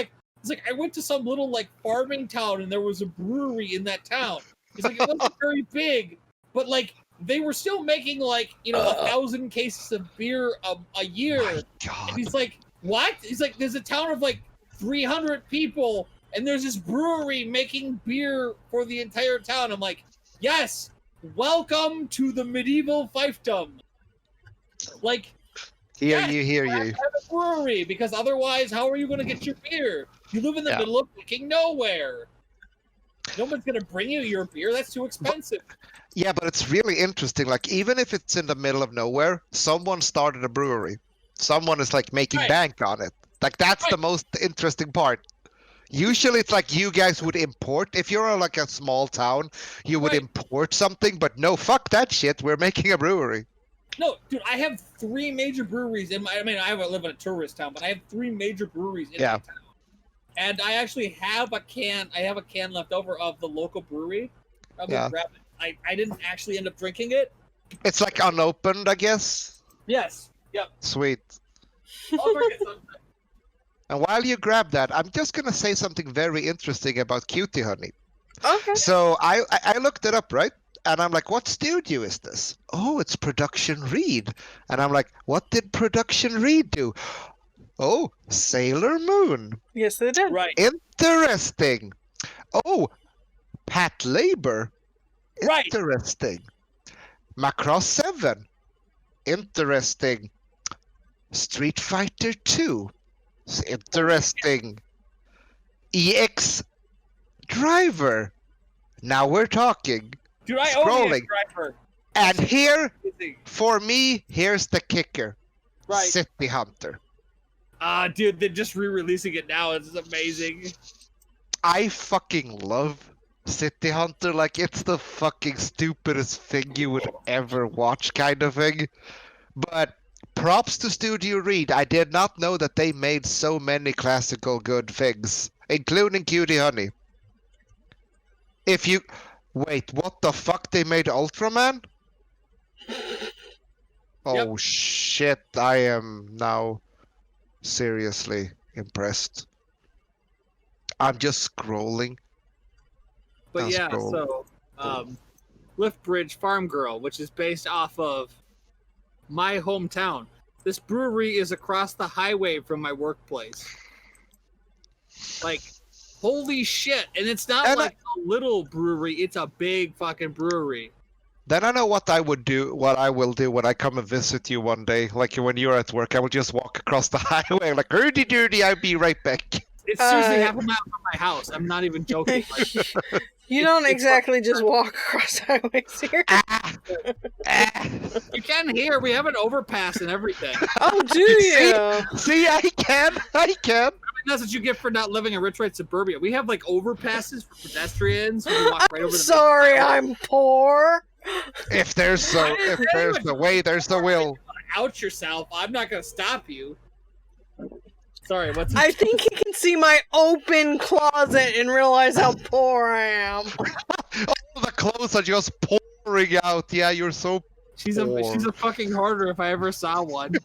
like, I went to some little like farming town and there was a brewery in that town. He's like, it wasn't very big, but like they were still making like 1,000 cases of beer a year. My God. And he's like, what? He's like, there's a town of like 300 people, and there's this brewery making beer for the entire town. I'm like, yes, welcome to the medieval fiefdom. Like, hear you. Have a brewery, because otherwise, how are you going to get your beer? You live in the middle of fucking nowhere. No one's going to bring you your beer. That's too expensive. Yeah, but it's really interesting. Like, even if it's in the middle of nowhere, someone started a brewery. Someone is, like, making bank on it. Like, that's the most interesting part. Usually, it's like you guys would import. If you're, like, a small town, you would import something. But no, fuck that shit. We're making a brewery. No, dude, I have 3 major breweries in my... I mean, I live in a tourist town, but I have 3 major breweries in my town. And I actually have a can. I have a can left over of the local brewery. I'm gonna grab it. I didn't actually end up drinking it. It's like unopened, I guess. Yes. Yep. Sweet. I'll drink it sometime. And while you grab that, I'm just gonna say something very interesting about Cutie, honey. Okay. So I looked it up, right? And I'm like, what studio is this? Oh, it's Production Reed. And I'm like, what did Production Reed do? Oh, Sailor Moon. Yes, they did. Right. Interesting. Oh, Pat Labor. Right. Interesting. Macross 7. Interesting. Street Fighter 2. Interesting. EX Driver. Now we're talking. Dude, I own Scrolling. the driver. And here, for me, here's the kicker. Right. City Hunter. Dude, they're just re-releasing it now. It's amazing. I fucking love City Hunter. Like, it's the fucking stupidest thing you would ever watch kind of thing. But props to Studio Reed. I did not know that they made so many classical good things, including Cutie Honey. If you... Wait, what the fuck? They made Ultraman? Oh shit, I am now seriously impressed. I'm just scrolling. But I'll yeah, scroll. so Lift Bridge Farm Girl, which is based off of my hometown. This brewery is across the highway from my workplace. Like, holy shit. And it's not And like a little brewery, it's a big fucking brewery. Then I know what I will do when I come and visit you one day. Like when you're at work, I will just walk across the highway like, hurdy doody, I'll be right back. It's seriously half a mile from my house. I'm not even joking. Like, You don't exactly just walk across highways here. you can hear, we have an overpass and everything. Oh, do you? See, I can. That's what you get for not living in rich white suburbia. We have like overpasses for pedestrians. You can walk right over the Sorry, I'm poor. If there's a way, there's the will. Out yourself. I'm not gonna stop you. Sorry, what's I think he can see my open closet and realize how poor I am. All the clothes are just pouring out. Yeah, you're so she's a fucking hoarder if I ever saw one.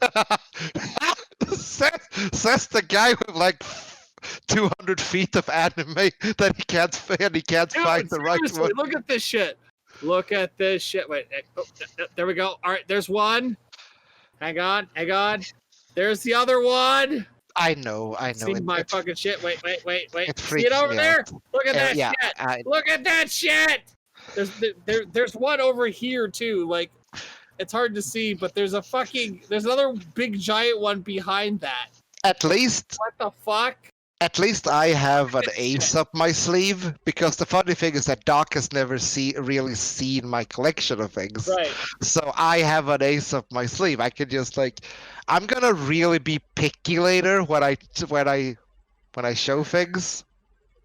says the guy with like 200 feet of anime that he can't find the right one. Look at this shit. Look at this shit. Wait, there we go. All right, there's one. Hang on. There's the other one. I know. See my fucking shit. Wait. It See it over there? Look at that shit. Look at that shit. There's one over here too. Like, it's hard to see, but there's another big giant one behind that. At least. What the fuck? At least I have an ace up my sleeve, because the funny thing is that Doc has never really seen my collection of things. Right. So I have an ace up my sleeve. I can just I'm gonna really be picky later when I show things,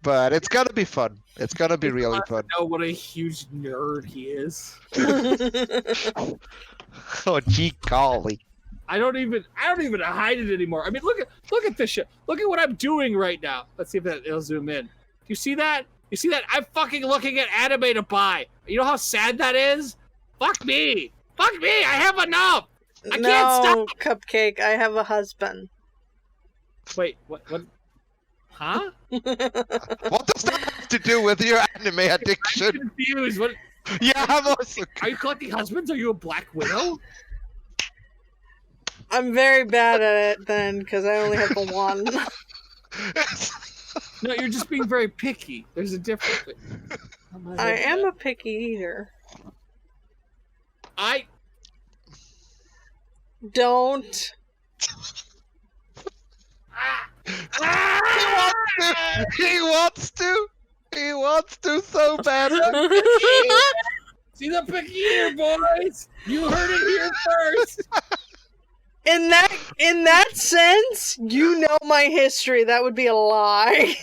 but it's gonna be fun. It's gonna be really fun. I know what a huge nerd he is. Oh gee golly. I don't even hide it anymore. I mean, look at this shit. Look at what I'm doing right now. Let's see if it'll zoom in. You see that? I'm fucking looking at anime to buy. You know how sad that is? Fuck me. I have enough. I can't stop. Cupcake, I have a husband. Wait, what? Huh? What does that have to do with your anime addiction? I'm confused. What? Yeah, I'm also. Are you collecting husbands? Are you a Black Widow? I'm very bad at it then, because I only have the one. No, you're just being very picky. There's a difference. I am a picky eater. Don't. He wants to so bad. See the picky eater, boys. You heard it here first. In that sense, you know my history. That would be a lie.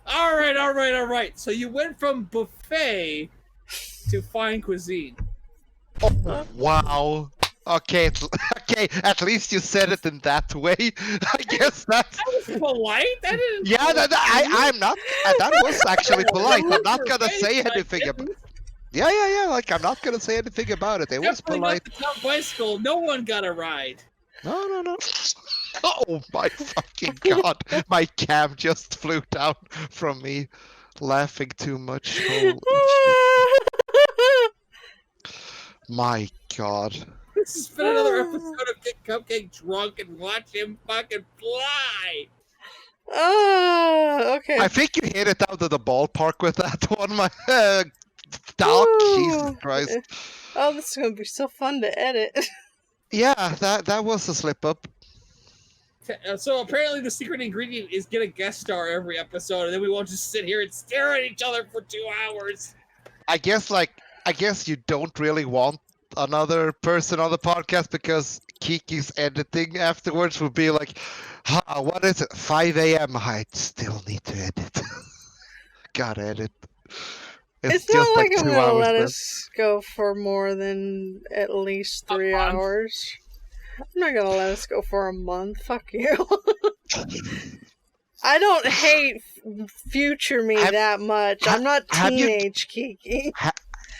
All right. So you went from buffet to fine cuisine. Oh, wow. Okay, at least you said it in that way. I guess that's... That was polite? That didn't... Yeah, I'm not... That was actually polite. I'm not gonna say anything about it. Yeah, like, I'm not gonna say anything about it. It was polite. Not the top bicycle. No one got a ride. No. Oh my fucking god! My cam just flew down from me laughing too much. Holy shit! My god! This has been another episode of Get Cupcake Drunk and watch him fucking fly. Okay. I think you hit it out of the ballpark with that one, my Doc. Jesus Christ! Oh, this is gonna be so fun to edit. Yeah, that was a slip up. So apparently the secret ingredient is get a guest star every episode, and then we won't just sit here and stare at each other for 2 hours. I guess you don't really want another person on the podcast because Kiki's editing afterwards would be like, what is it? 5 a.m. I still need to edit. Gotta edit. It's just not like I'm 2 gonna hours let left. us go for more than at least 3 hours. I'm not gonna let us go for a month. Fuck you. I don't hate future me that much. I'm not teenage Kiki.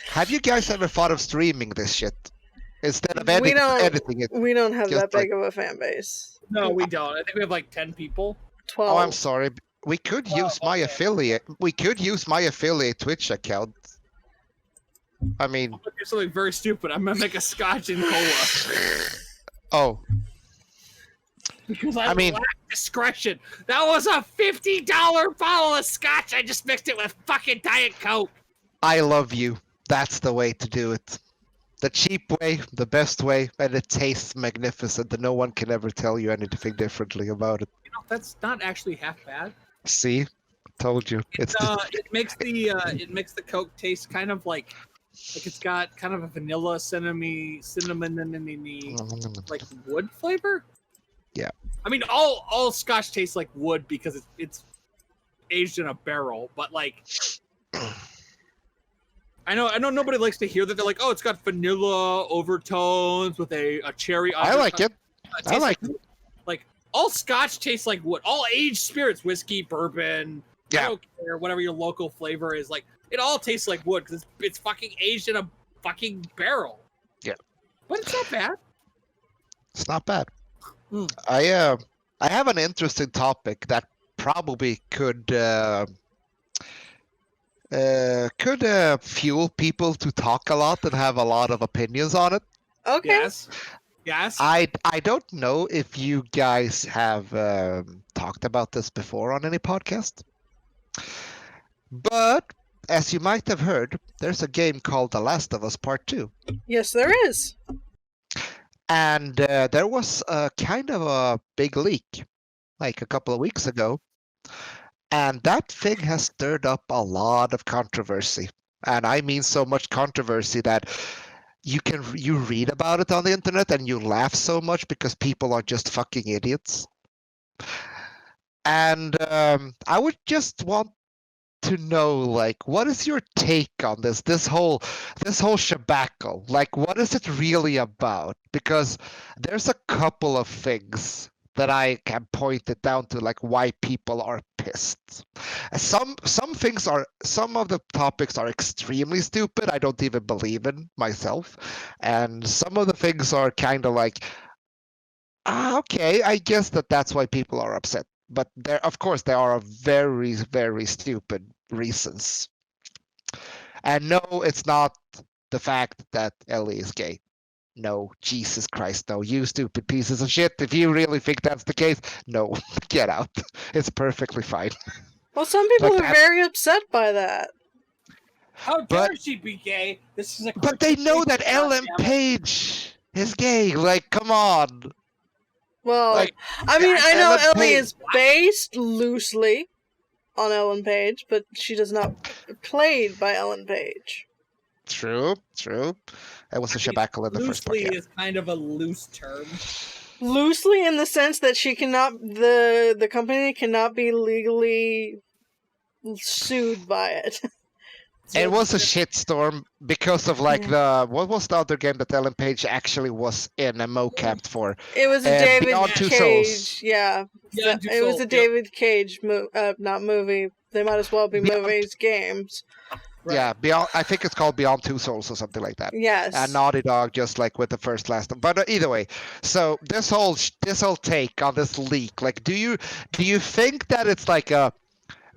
Have you guys ever thought of streaming this shit instead of editing it? We don't have just that big of a fan base. No, we don't. I think we have like 10 people. 12. Oh, I'm sorry. We could use my affiliate. We could use my affiliate Twitch account. I mean, I'm gonna do something very stupid. I'm gonna make a scotch and cola. Oh. Because I mean, lack discretion. That was a $50 bottle of scotch. I just mixed it with fucking Diet Coke. I love you. That's the way to do it. The cheap way, the best way, and it tastes magnificent, and no one can ever tell you anything differently about it. You know, that's not actually half bad. See? Told you. It makes the Coke taste kind of like it's got kind of a vanilla cinnamon like wood flavor. Yeah. I mean, all scotch tastes like wood because it's aged in a barrel, but like I know nobody likes to hear that. They're like, oh, it's got vanilla overtones with a cherry. I like it. I like it. Like all scotch tastes like wood. All aged spirits, whiskey, bourbon, I don't care, whatever your local flavor is, like it all tastes like wood because it's fucking aged in a fucking barrel. Yeah. But it's not bad. It's not bad. I have an interesting topic that probably could fuel people to talk a lot and have a lot of opinions on it. Okay. Yes. I don't know if you guys have talked about this before on any podcast, but as you might have heard, there's a game called The Last of Us Part 2. Yes, there is. And there was a kind of a big leak, like a couple of weeks ago. And that thing has stirred up a lot of controversy. And I mean so much controversy that you read about it on the internet and you laugh so much because people are just fucking idiots. And I would just want to know, like, what is your take on this whole shabackle? Like, what is it really about? Because there's a couple of things that I can point it down to, like why people are pissed. Some of the topics are extremely stupid. I don't even believe in myself, and some of the things are kind of like, okay, I guess that's why people are upset. But there are very, very stupid reasons. And no, it's not the fact that Ellie is gay. No, Jesus Christ, no. You stupid pieces of shit. If you really think that's the case, no, get out. It's perfectly fine. Well, some people are very upset by that. How dare she be gay? This is but they know that Ellen Page is gay. Like, come on. Well, like, I mean, I know Ellen Ellie Page. is based loosely on Ellen Page, but she does not played by Ellen Page. True. It was a shabackle in the first part. Loosely is kind of a loose term. Loosely in the sense that she cannot, the company cannot be legally sued by it. It was a shitstorm because of like what was the other game that Ellen Page actually was in a mocap for? It was a David Beyond Two Cage, Souls. yeah. Beyond Two It was Souls, a David Cage not movie. They might as well be movies, games. Right. Yeah, Beyond. I think it's called Beyond Two Souls or something like that. Yes. And Naughty Dog just like with the first last. But either way, so this whole take on this leak, like, do you think that it's like a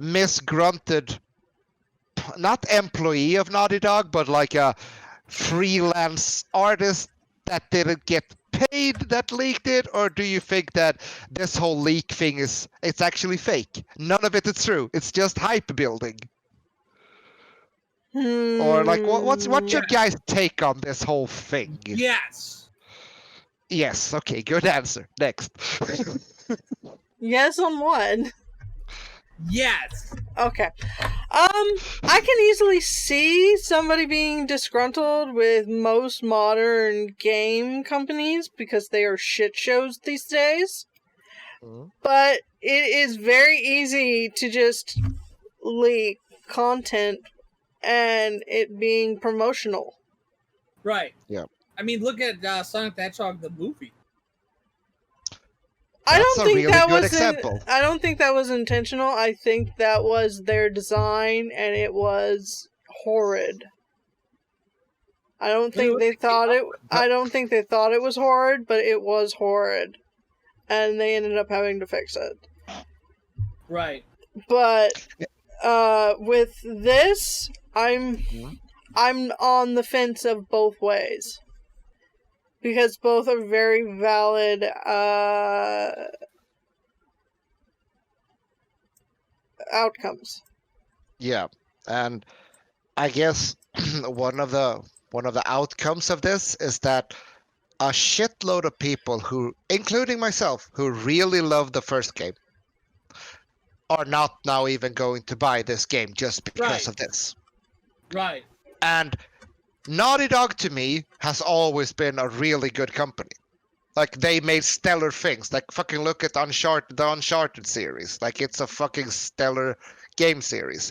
misgrunted, not employee of Naughty Dog, but like a freelance artist that didn't get paid that leaked it, or do you think that this whole leak thing it's actually fake? None of it is true. It's just hype building. Or like, what's your guys' take on this whole thing? Yes. Yes. Okay. Good answer. Next. Yes on what? Yes. Okay. I can easily see somebody being disgruntled with most modern game companies because they are shit shows these days. But it is very easy to just leak content and it being promotional. Right. Yeah. I mean, look at Sonic the Hedgehog the movie. I don't think really that good was example. I don't think that was intentional. I think that was their design, and it was horrid. I don't think they thought it. I don't think they thought it was horrid, but it was horrid, and they ended up having to fix it. Right. But with this, I'm on the fence of both ways. Because both are very valid outcomes. Yeah, and I guess one of the outcomes of this is that a shitload of people who, including myself, who really love the first game, are not now even going to buy this game just because of this. Right. And Naughty Dog to me has always been a really good company. Like, they made stellar things. Like, fucking look at the Uncharted series. Like, it's a fucking stellar game series.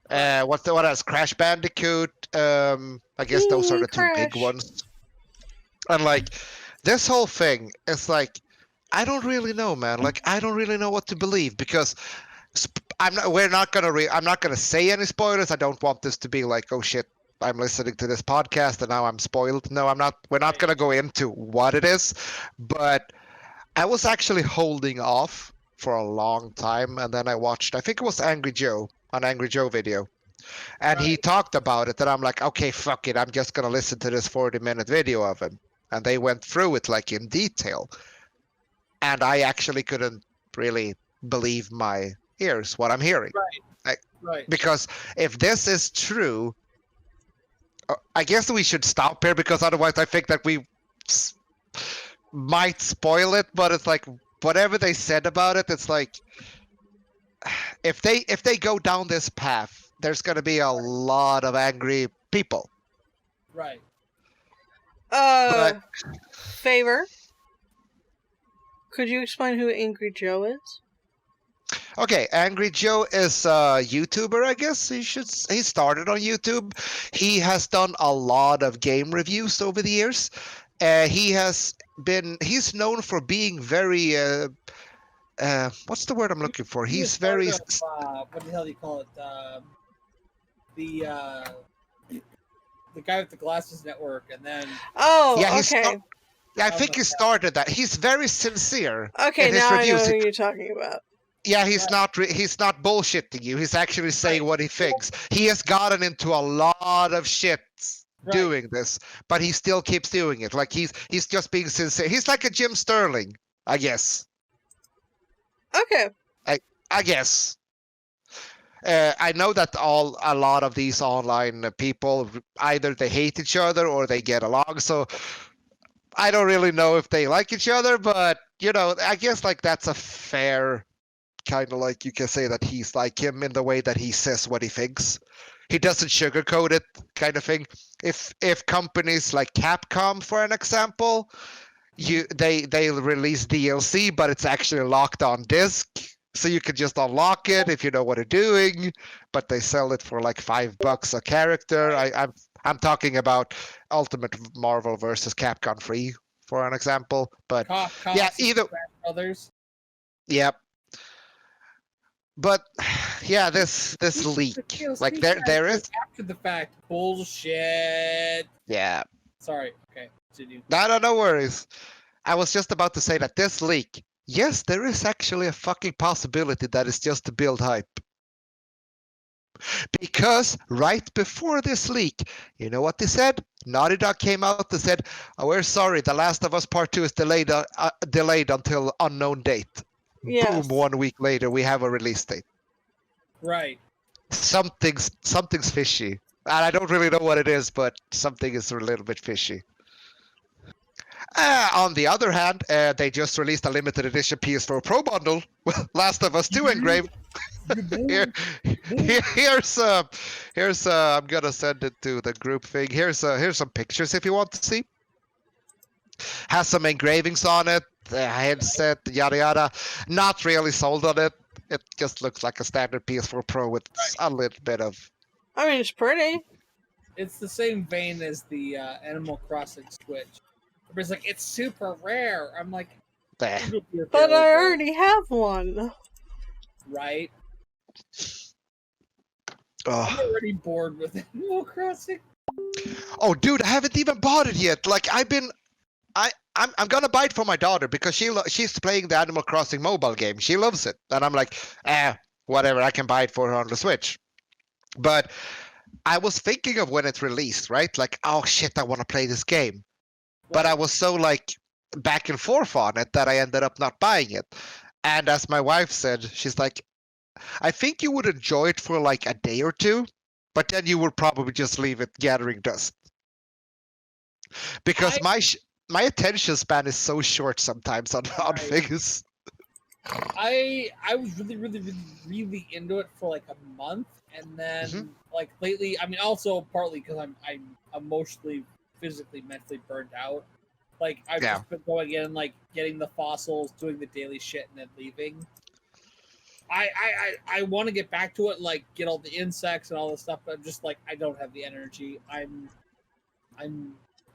What else? Crash Bandicoot. I guess those are the two big ones. And like, this whole thing is like, I don't really know, man. Like, I don't really know what to believe because I'm not gonna say any spoilers. I don't want this to be like, oh shit, I'm listening to this podcast and now I'm spoiled. No, I'm not. We're not going to go into what it is, but I was actually holding off for a long time, and then I watched, I think it was an Angry Joe video, and he talked about it, and I'm like, okay, fuck it, I'm just going to listen to this 40-minute video of him, and they went through it like in detail, and I actually couldn't really believe my ears, what I'm hearing. Right. Because if this is true, I guess we should stop here because otherwise I think that we might spoil it. But it's like whatever they said about it, it's like if they go down this path, there's gonna be a lot of angry people. Right. Favor. Could you explain who Angry Joe is? Okay, Angry Joe is a YouTuber, I guess. He started on YouTube. He has done a lot of game reviews over the years. He's known for being very what's the word I'm looking for? He's very what the hell do you call it? The guy with the glasses network, and then okay. I think he started that. He's very sincere. Okay, in his now reviews. I know who you're talking about. Yeah, he's not bullshitting you. He's actually saying what he thinks. He has gotten into a lot of shit doing this, but he still keeps doing it. Like he's just being sincere. He's like a Jim Sterling, I guess. Okay. I guess. I know that a lot of these online people, either they hate each other or they get along. So I don't really know if they like each other, but I guess like that's a fair kind of, like, you can say that he's like him in the way that he says what he thinks. He doesn't sugarcoat it, kind of thing. If companies like Capcom, for an example, they release DLC, but it's actually locked on disc, so you can just unlock it if you know what they're doing. But they sell it for like $5 a character. I'm talking about Ultimate Marvel versus Capcom 3, for an example. But yeah, either others. Yep. But yeah, this leak, like there is. After the fact, bullshit. Yeah. Sorry. Okay, continue. No worries. I was just about to say that this leak. Yes, there is actually a fucking possibility that it's just to build hype. Because right before this leak, you know what they said? Naughty Dog came out and said, "Oh, we're sorry, The Last of Us Part 2 is delayed until unknown date." Yes. Boom, 1 week later, we have a release date. Right. Something's fishy. And I don't really know what it is, but something is a little bit fishy. On the other hand, they just released a limited edition PS4 Pro bundle with Last of Us 2 engraved. Here's I'm gonna send it to the group thing. Here's some pictures if you want to see. Has some engravings on it, headset, yada yada. Not really sold on it. It just looks like a standard PS4 Pro with a little bit of. I mean, it's pretty. It's the same vein as the Animal Crossing Switch. Everybody's like, it's super rare. I'm like, Bleh. But I already have one. Right? Oh. I'm already bored with Animal Crossing. Oh, dude, I haven't even bought it yet. Like I'm gonna buy it for my daughter because she's playing the Animal Crossing mobile game. She loves it, and I'm like, whatever. I can buy it for her on the Switch. But I was thinking of when it's released, right? Like, oh shit, I want to play this game. But I was so like back and forth on it that I ended up not buying it. And as my wife said, she's like, I think you would enjoy it for like a day or two, but then you would probably just leave it gathering dust. Because my attention span is so short sometimes on things. I was really into it for like a month, and then like lately, I mean, also partly because I'm emotionally, physically, mentally burned out. Like I've just been going in, like getting the fossils, doing the daily shit, and then leaving. I want to get back to it, like get all the insects and all this stuff, but I'm just like I don't have the energy. I'm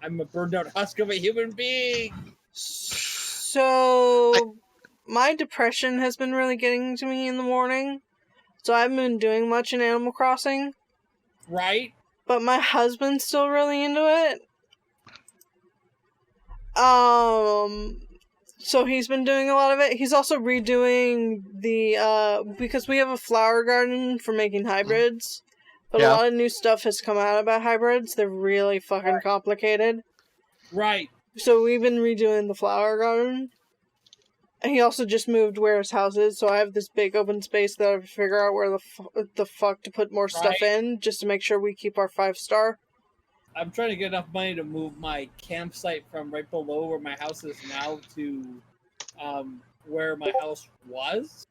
a burned out husk of a human being. So my depression has been really getting to me in the morning. So I haven't been doing much in Animal Crossing. Right. But my husband's still really into it. So he's been doing a lot of it. He's also redoing the, because we have a flower garden for making hybrids. But a lot of new stuff has come out about hybrids. They're really fucking complicated. Right. So we've been redoing the flower garden. And he also just moved where his house is, so I have this big open space that I have to figure out where the fuck to put more stuff in, just to make sure we keep our 5-star. I'm trying to get enough money to move my campsite from right below where my house is now to where my house was.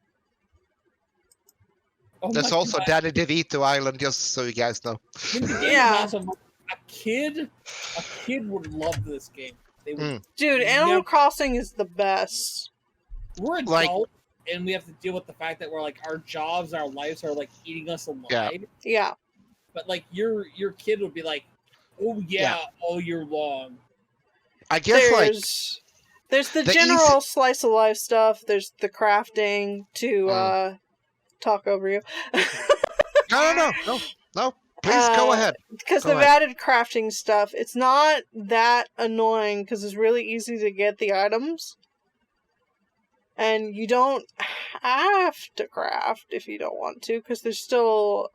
Oh, there's also Danny DeVito Island, just so you guys know. Awesome. A kid would love this game. They would. Dude, Animal Crossing is the best. We're adults, and we have to deal with the fact that we're like our jobs, our lives are like eating us alive. Yeah. But like your kid would be like, oh yeah, all year long. I guess there's the general slice of life stuff. There's the crafting to talk over you. No. Please go ahead. Because they've added crafting stuff. It's not that annoying because it's really easy to get the items. And you don't have to craft if you don't want to, because there's still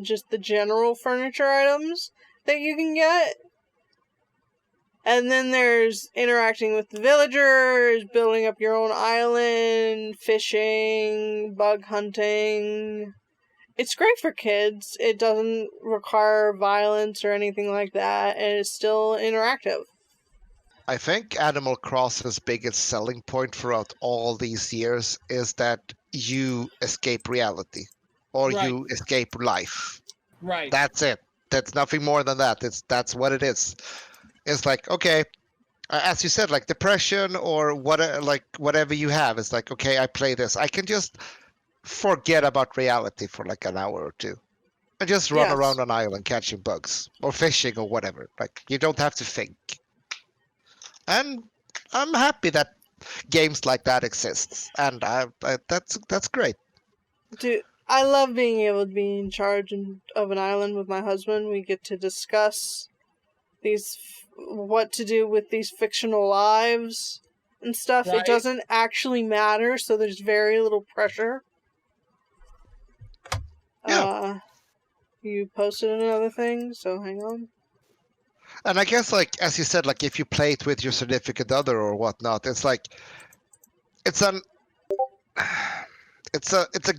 just the general furniture items that you can get. And then there's interacting with the villagers, building up your own island, fishing, bug hunting. It's great for kids. It doesn't require violence or anything like that, and it's still interactive. I think Animal Crossing's biggest selling point throughout all these years is that you escape reality, or you escape life. Right. That's it. That's nothing more than that. That's what it is. It's like, okay, as you said, like depression or whatever you have. It's like, okay, I play this. I can just forget about reality for like an hour or two, and just run around an island catching bugs or fishing or whatever. Like you don't have to think. And I'm happy that games like that exists, and that's great. Dude, I love being able to be in charge of an island with my husband. We get to discuss what to do with these fictional lives and stuff. Right. It doesn't actually matter, so there's very little pressure. Yeah. You posted another thing, so hang on. And I guess, like, as you said, like, if you play it with your significant other or whatnot, it's like, it's a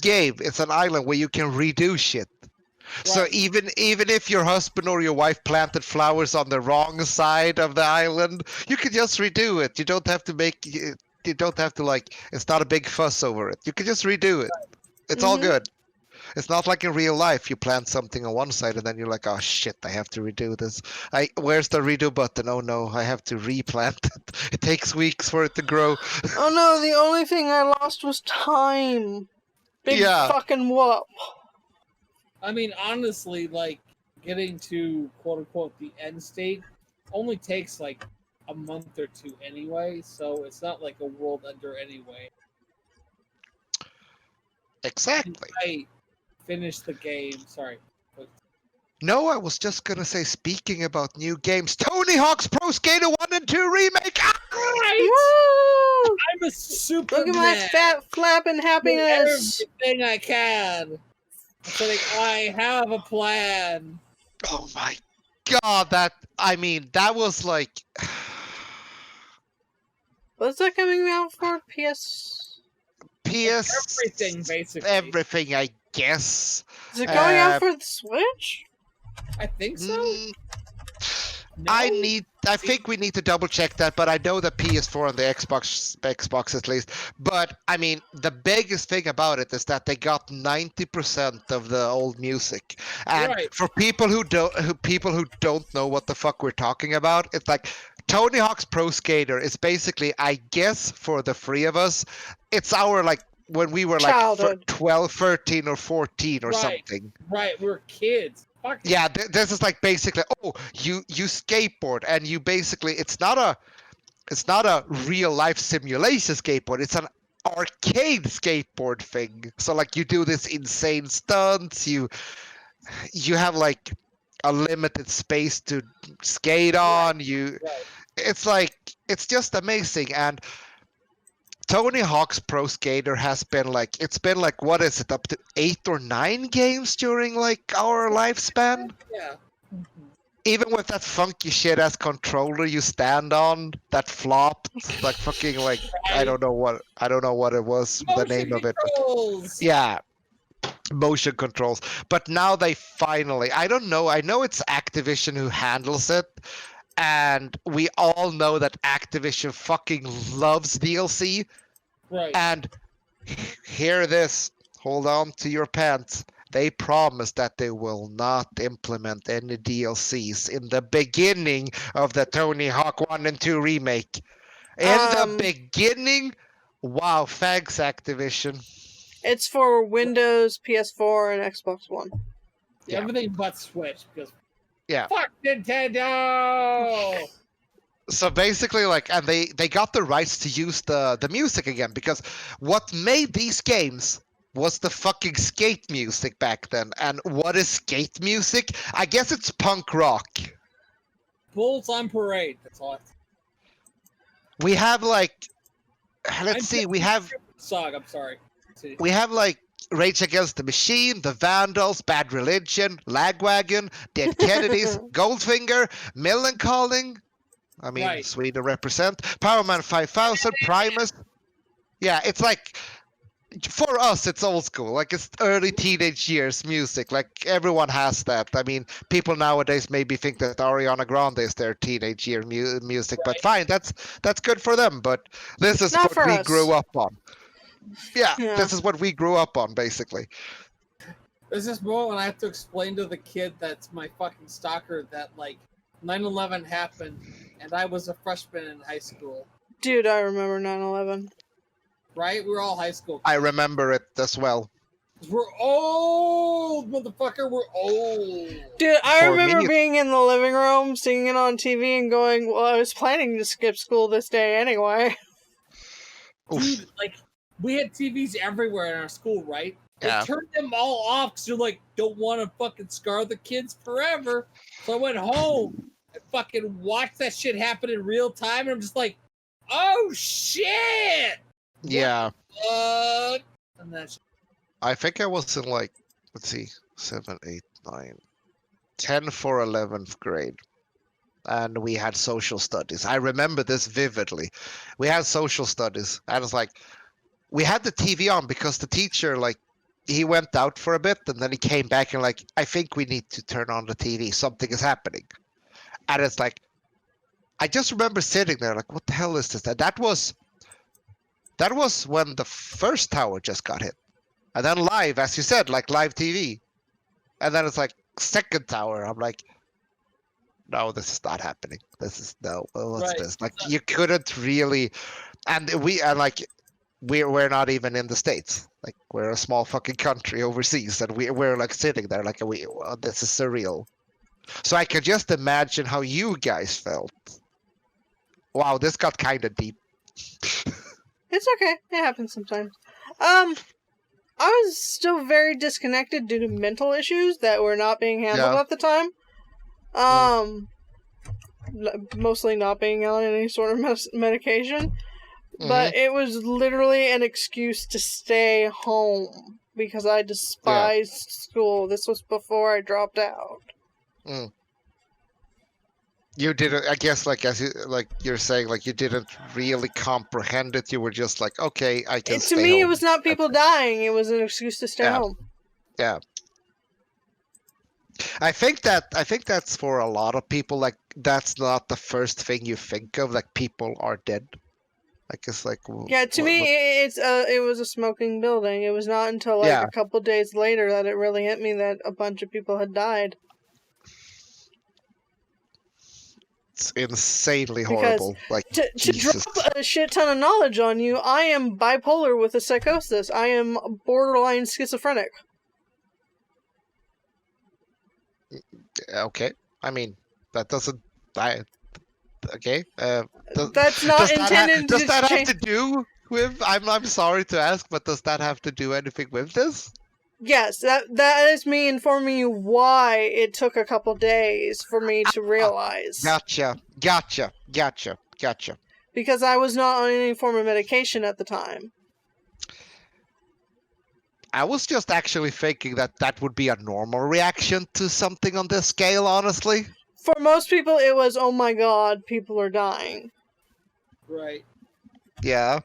game. It's an island where you can redo shit. So Right. even if your husband or your wife planted flowers on the wrong side of the island, you can just redo it. You don't have to like, it's not a big fuss over it. You can just redo it. It's all good. It's not like in real life. You plant something on one side and then you're like, oh shit, I have to redo this. Where's the redo button? Oh no, I have to replant it. It takes weeks for it to grow. Oh no, the only thing I lost was time. Big fucking whoop. I mean, honestly, like, getting to, quote-unquote, the end state only takes, like, a month or two anyway, so it's not like a world ender anyway. Exactly. I finished the game, sorry. No, I was just gonna say, speaking about new games, Tony Hawk's Pro Skater 1 and 2 Remake! Right! Woo! I'm a super Look at my fat flapping happiness! Everything I can! I have a plan. Oh my god, that was like... What's that coming out for? PS... Everything, basically. Everything, I guess. Is it going out for the Switch? I think so. No? I think we need to double check that, but I know the PS4 and the Xbox at least. But I mean, the biggest thing about it is that they got 90% of the old music. And for people who don't know what the fuck we're talking about, it's like Tony Hawk's Pro Skater is basically, I guess, for the three of us, it's our, like, when we were like 12, 13, or 14 or something. Right, we were kids. Fuck yeah, this is like basically, you skateboard, and you basically, it's not a real life simulation skateboard, it's an arcade skateboard thing. So like, you do this insane stunts, you have like a limited space to skate on, it's like, it's just amazing. And Tony Hawk's Pro Skater has been like, what is it, up to 8 or 9 games during like our lifespan? Yeah. Even with that funky shit ass controller you stand on that flopped, like fucking like, I don't know what it was, the name of it. But, yeah, motion controls. But now they finally, I don't know, I know it's Activision who handles it. And we all know that Activision fucking loves DLC. Right. And hear this. Hold on to your pants. They promised that they will not implement any DLCs in the beginning of the Tony Hawk 1 and 2 remake. In the beginning? Wow, thanks, Activision. It's for Windows, PS4, and Xbox One. Yeah. Everything but Switch, because yeah. Fuck Nintendo! So basically, like, and they got the rights to use the music again, because what made these games was the fucking skate music back then. And what is skate music? I guess it's punk rock. Bulls on Parade, that's all. We have like, let's see, we have... Song, I'm sorry. We have like Rage Against the Machine, The Vandals, Bad Religion, Lagwagon, Dead Kennedys, Goldfinger, Millencolin. I mean, Sweden represent. Power Man 5000, Primus. Yeah, it's like, for us, it's old school. Like, it's early teenage years music. Like, everyone has that. I mean, people nowadays maybe think that Ariana Grande is their teenage year music, but fine, that's good for them. But this is what we grew up on. Yeah, this is what we grew up on, basically. There's this moment when I have to explain to the kid that's my fucking stalker that, like, 9/11 happened, and I was a freshman in high school. Dude, I remember 9/11. Right? We were all high school kids. I remember it as well. We're old, motherfucker. We're old. Dude, I remember being in the living room, seeing it on TV, and going, well, I was planning to skip school this day anyway. Dude, like, we had TVs everywhere in our school, right? They Yeah. turned them all off because they're like, don't want to fucking scar the kids forever. So I went home and fucking watched that shit happen in real time, and I'm just like, oh shit! Yeah. And that's I think I was in like, let's see, 7, 8, 9, 10 for 11th grade. And we had social studies. I remember this vividly. We had social studies. And it's like, we had the TV on because the teacher, like, he went out for a bit and then he came back and like, I think we need to turn on the TV. Something is happening. And it's like, I just remember sitting there like, what the hell is this? And that was when the first tower just got hit. And then live, as you said, like live TV. And then it's like, second tower. I'm like, no, this is not happening. This is what's this? Like you couldn't really, and we're not even in the States. Like we're a small fucking country overseas, and we're like sitting there like this is surreal. So I could just imagine how you guys felt. Wow, this got kind of deep. It's okay. It happens sometimes. I was still very disconnected due to mental issues that were not being handled at the time. Mostly not being on any sort of medication. But it was literally an excuse to stay home because I despised school. This was before I dropped out. You didn't, I guess, like as you you're saying, like you didn't really comprehend it. You were just like, okay, I can. To me, it was not people dying. It was an excuse to stay home. Yeah. I think that's for a lot of people. Like that's not the first thing you think of. Like people are dead. Like it's like. Yeah, to me, it was a smoking building. It was not until like a couple days later that it really hit me that a bunch of people had died. It's insanely horrible. Like to drop a shit ton of knowledge on you, I am bipolar with a psychosis. I am borderline schizophrenic. Okay, I mean that doesn't. Okay. That's not intended. Does that have to do with? I'm sorry to ask, but does that have to do anything with this? Yes, that is me informing you why it took a couple days for me to realize. Gotcha. Because I was not on any form of medication at the time. I was just actually thinking that would be a normal reaction to something on this scale, honestly. For most people, it was, oh my god, people are dying. Right. Yeah.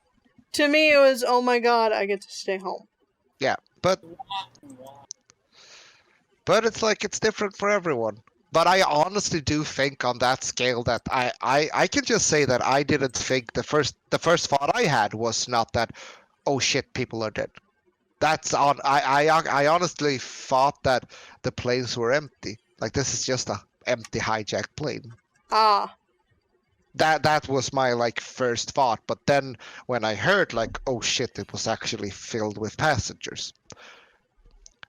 To me, it was, oh my god, I get to stay home. Yeah, but it's like it's different for everyone. But I honestly do think on that scale that I can just say that I didn't think the first thought I had was not that, oh shit, people are dead. That's on. I honestly thought that the planes were empty. Like this is just a empty hijacked plane. That was my like first thought, but then when I heard like, oh shit, it was actually filled with passengers.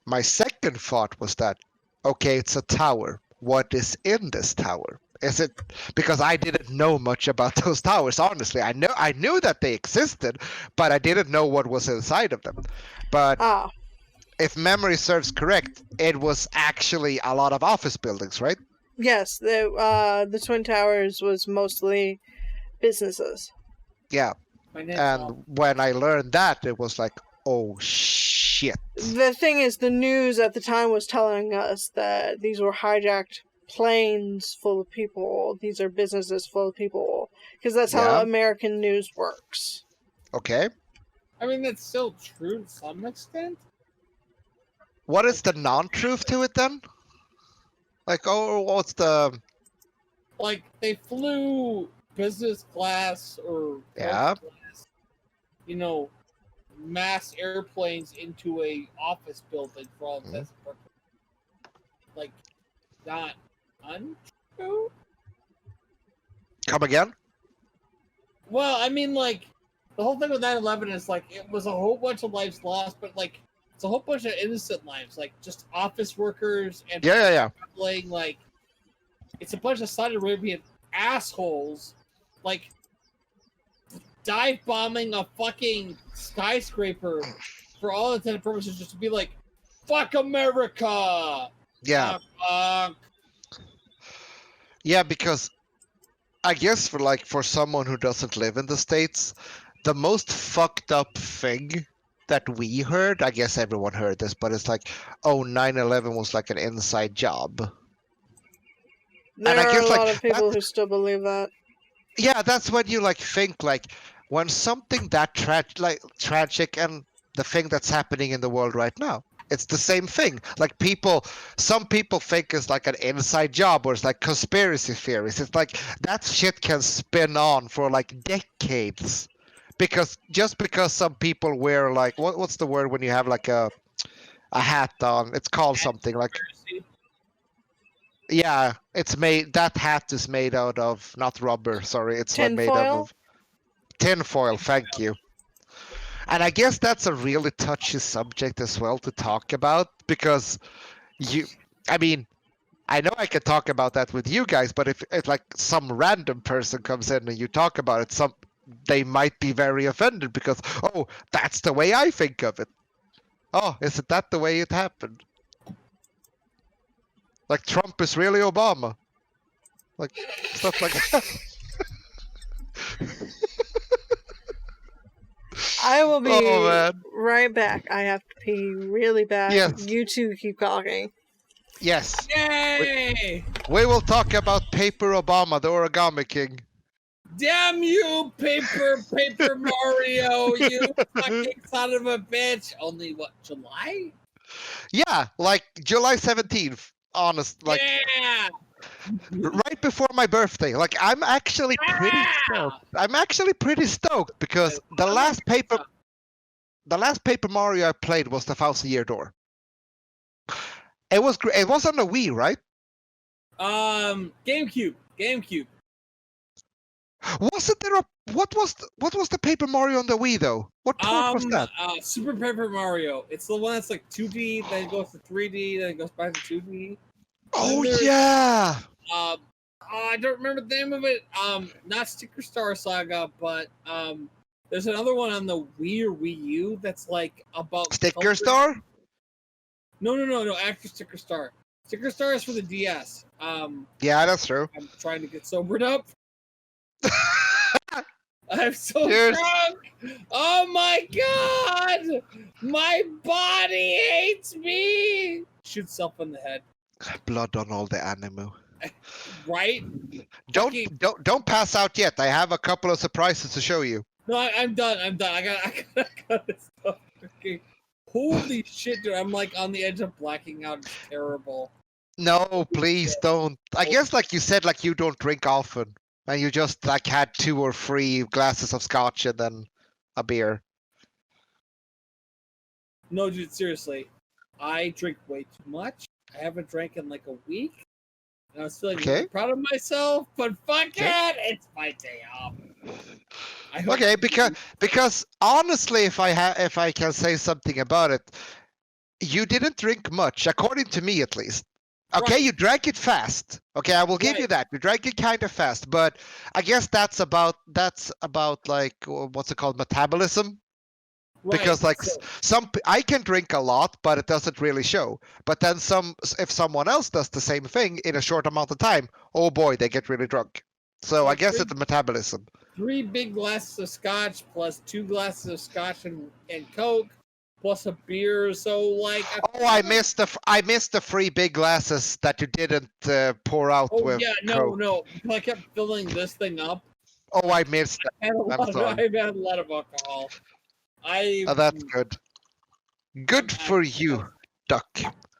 My second thought was that, okay, it's a tower. What is in this tower? Is it because I didn't know much about those towers? Honestly, I knew that they existed, but I didn't know what was inside of them. But if memory serves correct, it was actually a lot of office buildings, right? Yes, the Twin Towers was mostly businesses. Yeah. And when I learned that, it was like, oh shit. The thing is, the news at the time was telling us that these were hijacked planes full of people. These are businesses full of people. Because that's how American news works. Okay. I mean, that's still true to some extent. What is the non-truth to it then? Like, oh, what's the... Like, they flew business class or class, you know, mass airplanes into a office building for all intents and purposes. Like, not untrue? Come again? Well, I mean, like, the whole thing with 9/11 is, like, it was a whole bunch of lives lost, but, like, it's a whole bunch of innocent lives, like just office workers and traveling, like it's a bunch of Saudi Arabian assholes, like dive bombing a fucking skyscraper for all intents and purposes, just to be like, fuck America! Yeah. Yeah, because I guess for someone who doesn't live in the States, the most fucked up thing that we heard, I guess everyone heard this, but it's like, oh, 9/11 was like an inside job. There are a lot of people who still believe that. Yeah, that's when you think when something that tragic and the thing that's happening in the world right now. It's the same thing. Some people think it's like an inside job or it's like conspiracy theories. It's like that shit can spin on for like decades. Because some people wear what's the word when you have like a hat on? It's called something like. Yeah, that hat is made out of not rubber, sorry, it's made out of tinfoil, thank you. And I guess that's a really touchy subject as well to talk about because I know I can talk about that with you guys, but if like some random person comes in and you talk about it, they might be very offended because, oh, that's the way I think of it. Oh, isn't that the way it happened? Like Trump is really Obama. Like stuff like that. I will be right back. I have to pee really bad. Yes. You two keep talking. Yes. Yay! We will talk about Paper Obama, the Origami King. Damn you, Paper Mario, you fucking son of a bitch. Only what, July? Yeah, like July 17th. Honest, yeah! Right before my birthday. Like I'm actually pretty stoked. I'm actually pretty stoked because the last Paper Mario I played was the 1,000-Year Door. It was great. It was on the Wii, right? GameCube. Wasn't there what was the Paper Mario on the Wii though? What port was that? Super Paper Mario. It's the one that's like 2D, then it goes to 3D, then it goes back to 2D. Oh yeah. I don't remember the name of it. Not Sticker Star Saga, but there's another one on the Wii or Wii U that's like about Sticker Star? No. After Sticker Star. Sticker Star is for the DS. Yeah, that's true. I'm trying to get sobered up. I'm so Cheers. drunk. Oh my god! My body hates me. Shoot self in the head. Blood on all the anime. Right? Don't pass out yet. I have a couple of surprises to show you. No, I'm done. I got this stuff. Okay. Holy shit, dude! I'm like on the edge of blacking out. It's terrible. No, please don't. I guess like you said, like you don't drink often, and you just like had 2 or 3 glasses of scotch and then a beer. No, dude, seriously. I drink way too much. I haven't drank in like a week. And I was feeling really proud of myself, but fuck it, it's my day off. Okay, because honestly, if I can say something about it, you didn't drink much, according to me at least. Okay, Right. you drank it fast. Okay, I will give you that. You drank it kind of fast, but I guess that's about like what's it called, metabolism. Right. Because like I can drink a lot, but it doesn't really show. But then if someone else does the same thing in a short amount of time, oh boy, they get really drunk. So I guess it's metabolism. 3 big glasses of scotch plus 2 glasses of scotch and Coke plus a beer. So like. I missed the 3 big glasses that you didn't pour out with. Oh yeah, Coke. no. I kept filling this thing up. Oh, I missed it. I had a lot of alcohol. That's good. Good for you, Duck.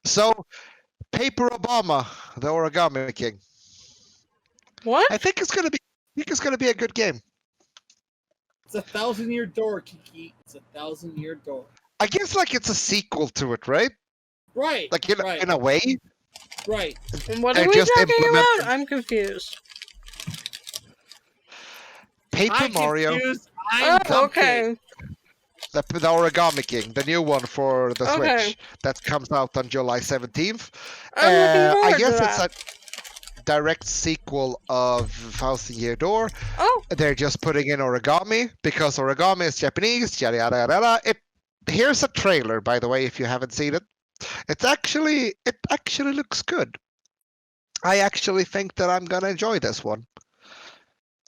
So, Paper Obama, the Origami King. What? I think it's gonna be a good game. It's a 1,000-Year Door, Kiki. It's a 1,000-Year Door. I guess like it's a sequel to it, right? Right. Like in a way. Right. And what are we talking about? I'm confused. Paper Mario. Confused. Okay. The Origami King, the new one for the Switch that comes out on July 17th. I guess it's a direct sequel of 1,000-Year Door. Oh. They're just putting in origami because origami is Japanese. Yada yada yada. here's a trailer, by the way, if you haven't seen it. It actually looks good. I actually think that I'm gonna enjoy this one.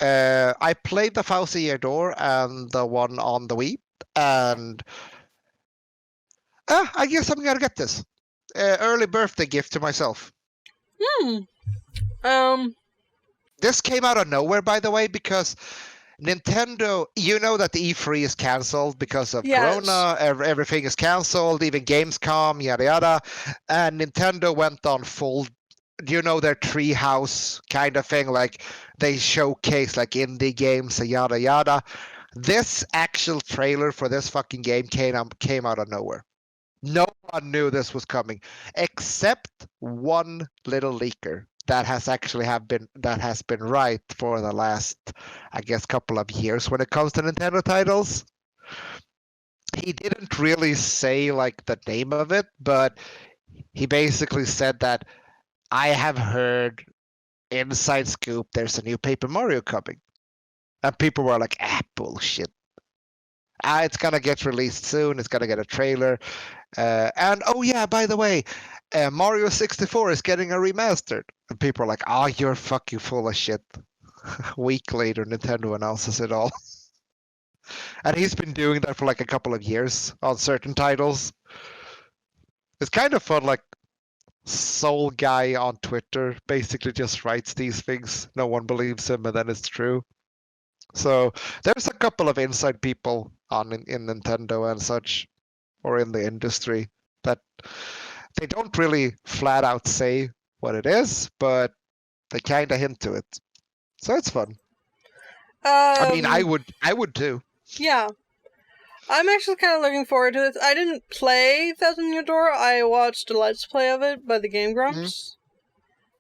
I played the 1000-Year Door and the one on the Wii, and I guess I'm gonna get this early birthday gift to myself. This came out of nowhere, by the way, because Nintendo, you know that the E3 is cancelled because of Corona. Everything is cancelled, even Gamescom, yada yada. And Nintendo went on full, you know, their treehouse kind of thing, like they showcase like indie games and yada yada. This actual trailer for this fucking game came out of nowhere. No one knew this was coming, except one little leaker that has been right for the last, I guess, couple of years when it comes to Nintendo titles. He didn't really say like the name of it, but he basically said that I have heard inside scoop there's a new Paper Mario coming. And people were like, bullshit. It's gonna get released soon, it's gonna get a trailer. And oh yeah, by the way, Mario 64 is getting a remastered. And people are like, you're fucking full of shit. A week later, Nintendo announces it all. And he's been doing that for like a couple of years on certain titles. It's kind of fun, like Soul Guy on Twitter basically just writes these things. No one believes him, and then it's true. So there's a couple of inside people in Nintendo and such, or in the industry, that they don't really flat out say what it is, but they kind of hint to it. So it's fun. I mean, I would too. Yeah. I'm actually kind of looking forward to it. I didn't play 1000-Year Door. I watched a Let's Play of it by the Game Grumps.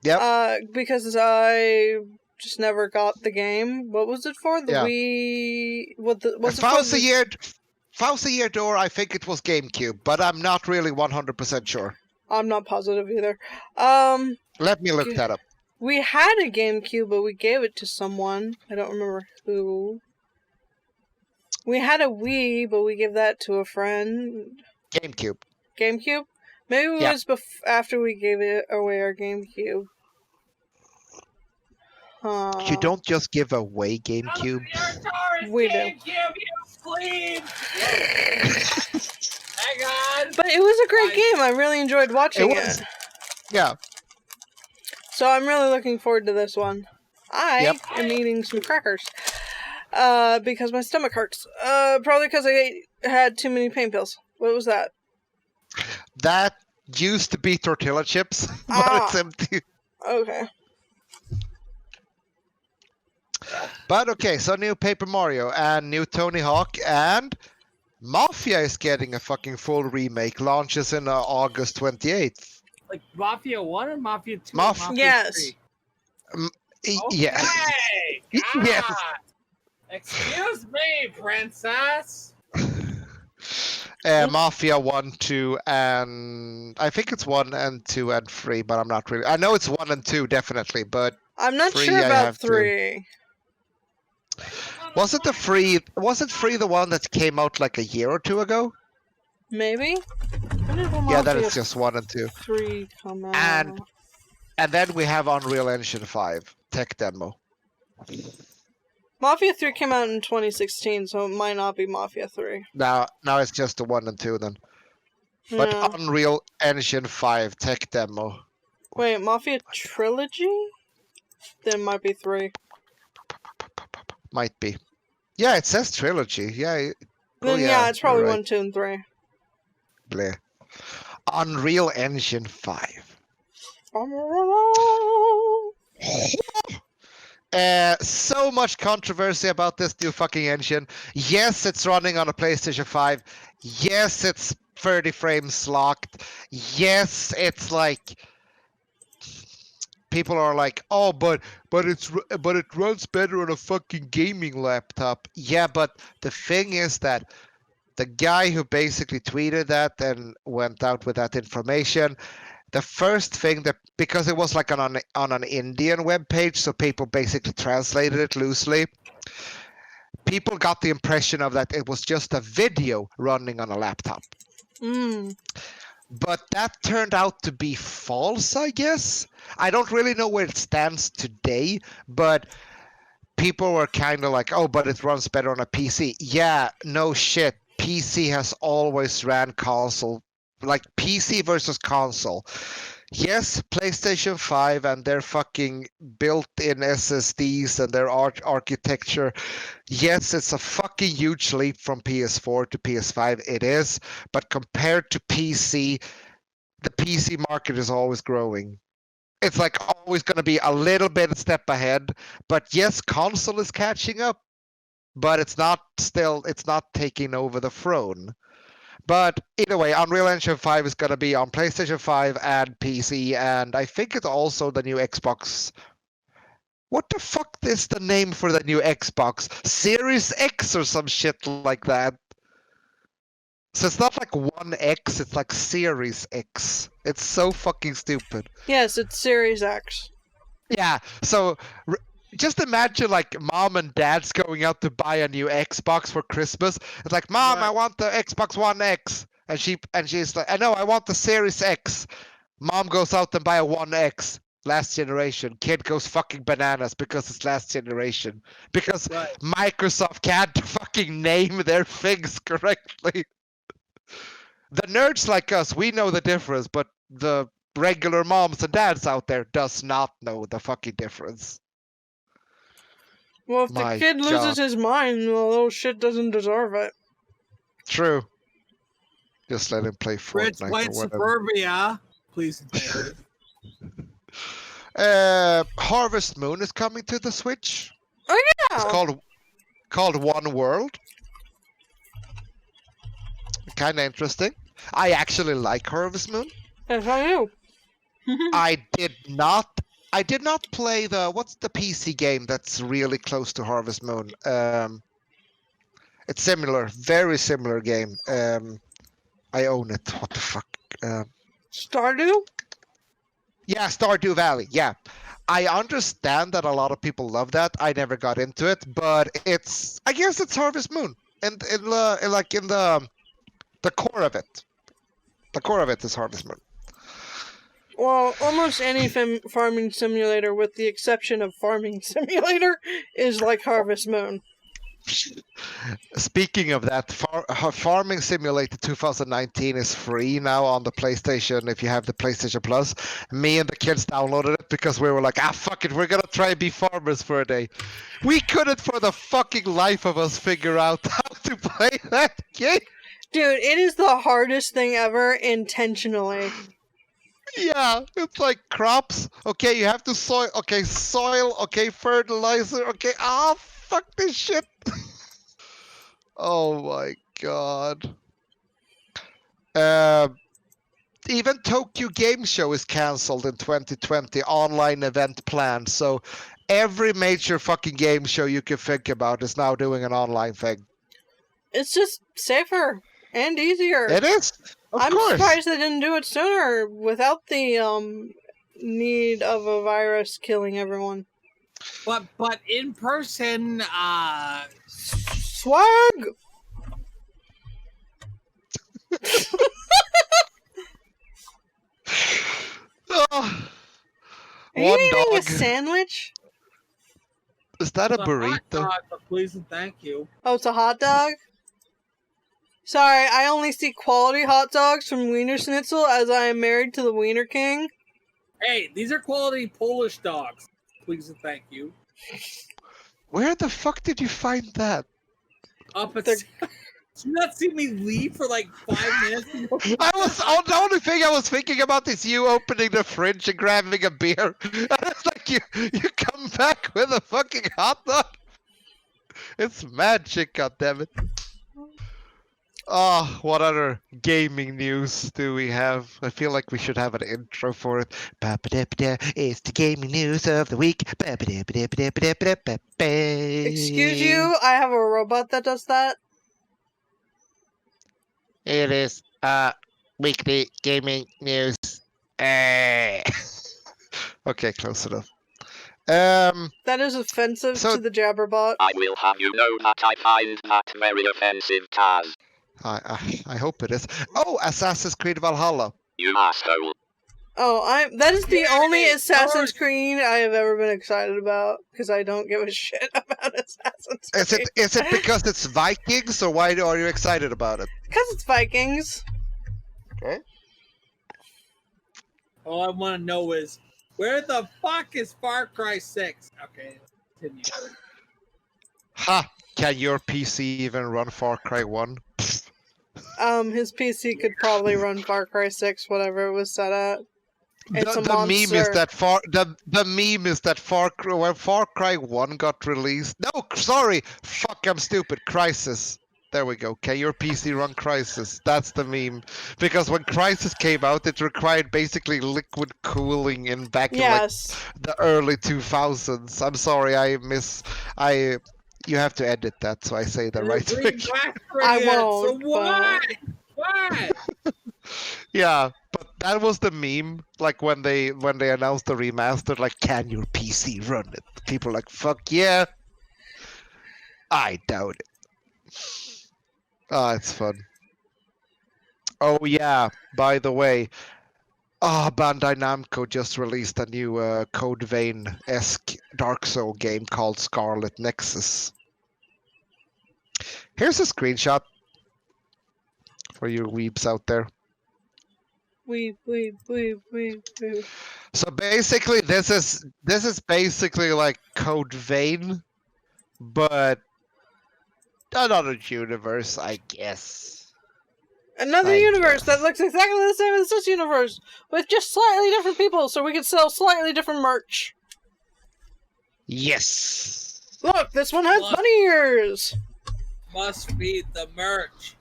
Yep. Because I just never got the game. What was it for? The Wii? Was it for the... 1000-Year Door, I think it was GameCube, but I'm not really 100% sure. I'm not positive either. Let me look that up. We had a GameCube, but we gave it to someone. I don't remember who. We had a Wii, but we gave that to a friend. GameCube? Maybe it was after we gave it away our GameCube. You don't just give away GameCube. We do. GameCube, you plebe! Hang on. But it was a great game. I really enjoyed watching it. Yeah. So I'm really looking forward to this one. I am eating some crackers. Because my stomach hurts. Probably because I had too many pain pills. What was that? That used to be tortilla chips, but it's empty. Okay. But okay, so new Paper Mario and new Tony Hawk, and Mafia is getting a fucking full remake. Launches in August 28th. Like Mafia 1 or Mafia 2? Mafia yes. 3? Yeah. Yes. Excuse me, princess. Mafia 1, 2, and I think it's 1 and 2 and 3, but I'm not really. I know it's 1 and 2 definitely, but I'm not sure about 3. Was it the 3? Was it 3 the one that came out like a year or two ago? Maybe. Yeah, that is just 1 and 2. 3 come out. And then we have Unreal Engine 5 tech demo. Mafia 3 came out in 2016, so it might not be Mafia 3. Now it's just the 1 and 2 then. But Unreal Engine 5 tech demo. Wait, Mafia Trilogy? Then it might be 3. Might be. Yeah, it says Trilogy. Yeah. Then it's probably 1, 2, and 3. Bleh. Unreal Engine 5. So much controversy about this new fucking engine. Yes, it's running on a PlayStation 5. Yes, it's 30 frames locked. Yes, it's like people are like, oh, but it runs better on a fucking gaming laptop. Yeah, but the thing is that the guy who basically tweeted that and went out with that information, the first thing that, because it was like on an Indian webpage, so people basically translated it loosely. people got the impression of that it was just a video running on a laptop. But that turned out to be false, I guess. I don't really know where it stands today, but people were kind of like, oh, but it runs better on a PC. Yeah, no shit. PC has always ran console, like PC versus console. Yes, PlayStation 5 and their fucking built-in SSDs and their architecture. Yes, it's a fucking huge leap from PS4 to PS5. It is, but compared to PC, the PC market is always growing. It's like always going to be a little bit a step ahead. But yes, console is catching up, but it's not taking over the throne. But either way, Unreal Engine 5 is going to be on PlayStation 5 and PC, and I think it's also the new Xbox. What the fuck is the name for the new Xbox? Series X or some shit like that. So it's not like 1X, it's like Series X. It's so fucking stupid. Yes, it's Series X. Yeah, so just imagine like mom and dad's going out to buy a new Xbox for Christmas. It's like, Mom, I want the Xbox One X. And she's like, I know, I want the Series X. Mom goes out and buy a One X. Last generation. Kid goes fucking bananas because it's last generation. Because Microsoft can't fucking name their things correctly. The nerds like us, we know the difference, but the regular moms and dads out there does not know the fucking difference. Well, if the kid loses his mind, the little shit doesn't deserve it. True. Just let him play Fortnite. Rich White Suburbia. Please. Harvest Moon is coming to the Switch. Oh yeah. It's called One World. Kind of interesting. I actually like Harvest Moon. Yes, I do. I did not play what's the PC game that's really close to Harvest Moon? It's similar, very similar game. I own it. What the fuck? Stardew? Yeah, Stardew Valley. Yeah. I understand that a lot of people love that. I never got into it, but I guess it's Harvest Moon. And in the core of it. The core of it is Harvest Moon. Well, almost any farming simulator, with the exception of Farming Simulator, is like Harvest Moon. Speaking of that, Farming Simulator 2019 is free now on the PlayStation if you have the PlayStation Plus. Me and the kids downloaded it because we were like, fuck it, we're gonna try and be farmers for a day. We couldn't for the fucking life of us figure out how to play that game. Dude, it is the hardest thing ever intentionally. Yeah, it's like crops. Okay, you have to soil. Okay, soil. Okay, fertilizer. Okay, fuck this shit. Oh my god. Even Tokyo Game Show is cancelled in 2020. Online event planned. So every major fucking game show you can think about is now doing an online thing. It's just safer and easier. It is. I'm surprised they didn't do it sooner without the need of a virus killing everyone. But in person, swag. Are you eating a sandwich? Is that a burrito? Hot dog, but please and thank you. Oh, it's a hot dog? Sorry, I only see quality hot dogs from Wiener Schnitzel as I am married to the Wiener King. Hey, these are quality Polish dogs. Please and thank you. Where the fuck did you find that? Up at... Did you not see me leave for like 5 minutes? The only thing I was thinking about is you opening the fridge and grabbing a beer. And it's like you come back with a fucking hot dog. It's magic, goddammit. Oh, what other gaming news do we have? I feel like we should have an intro for it. It's the gaming news of the week. Excuse you, I have a robot that does that. It is weekly gaming news. Okay, close enough. That is offensive So- to the Jabberbot. I will have you know that I find that very offensive, Tazz. I hope it is. Oh, Assassin's Creed Valhalla. You asshole. Oh, that is the only Yay! Assassin's Creed I have ever been excited about, because I don't give a shit about Assassin's Creed. Is it because it's Vikings, or why are you excited about it? Because it's Vikings. Okay. All I want to know is, where the fuck is Far Cry 6? Okay, continue. Ha! Can your PC even run Far Cry 1? His PC could probably run Far Cry 6, whatever it was set at. It's a The meme is monster. that the meme is that when Far Cry 1 got released. No, sorry, fuck, I'm stupid. Crysis. There we go. Can your PC run Crysis? That's the meme. Because when Crysis came out, it required basically liquid cooling back in like the early 2000s. I'm sorry, you have to edit that so I say the right thing. I won't. So why? Why? Yeah, but that was the meme. Like when they announced the remaster, like, can your PC run it? People are like, fuck yeah. I doubt it. Ah, it's fun. Oh yeah, by the way, Bandai Namco just released a new Code Vein-esque Dark Soul game called Scarlet Nexus. Here's a screenshot for you weebs out there. Weeb. So basically, this is basically like Code Vein, but another universe, I guess. Another universe that looks exactly the same as this universe, with just slightly different people, so we can sell slightly different merch. Yes. Look, this one has bunny ears. Must be the merch.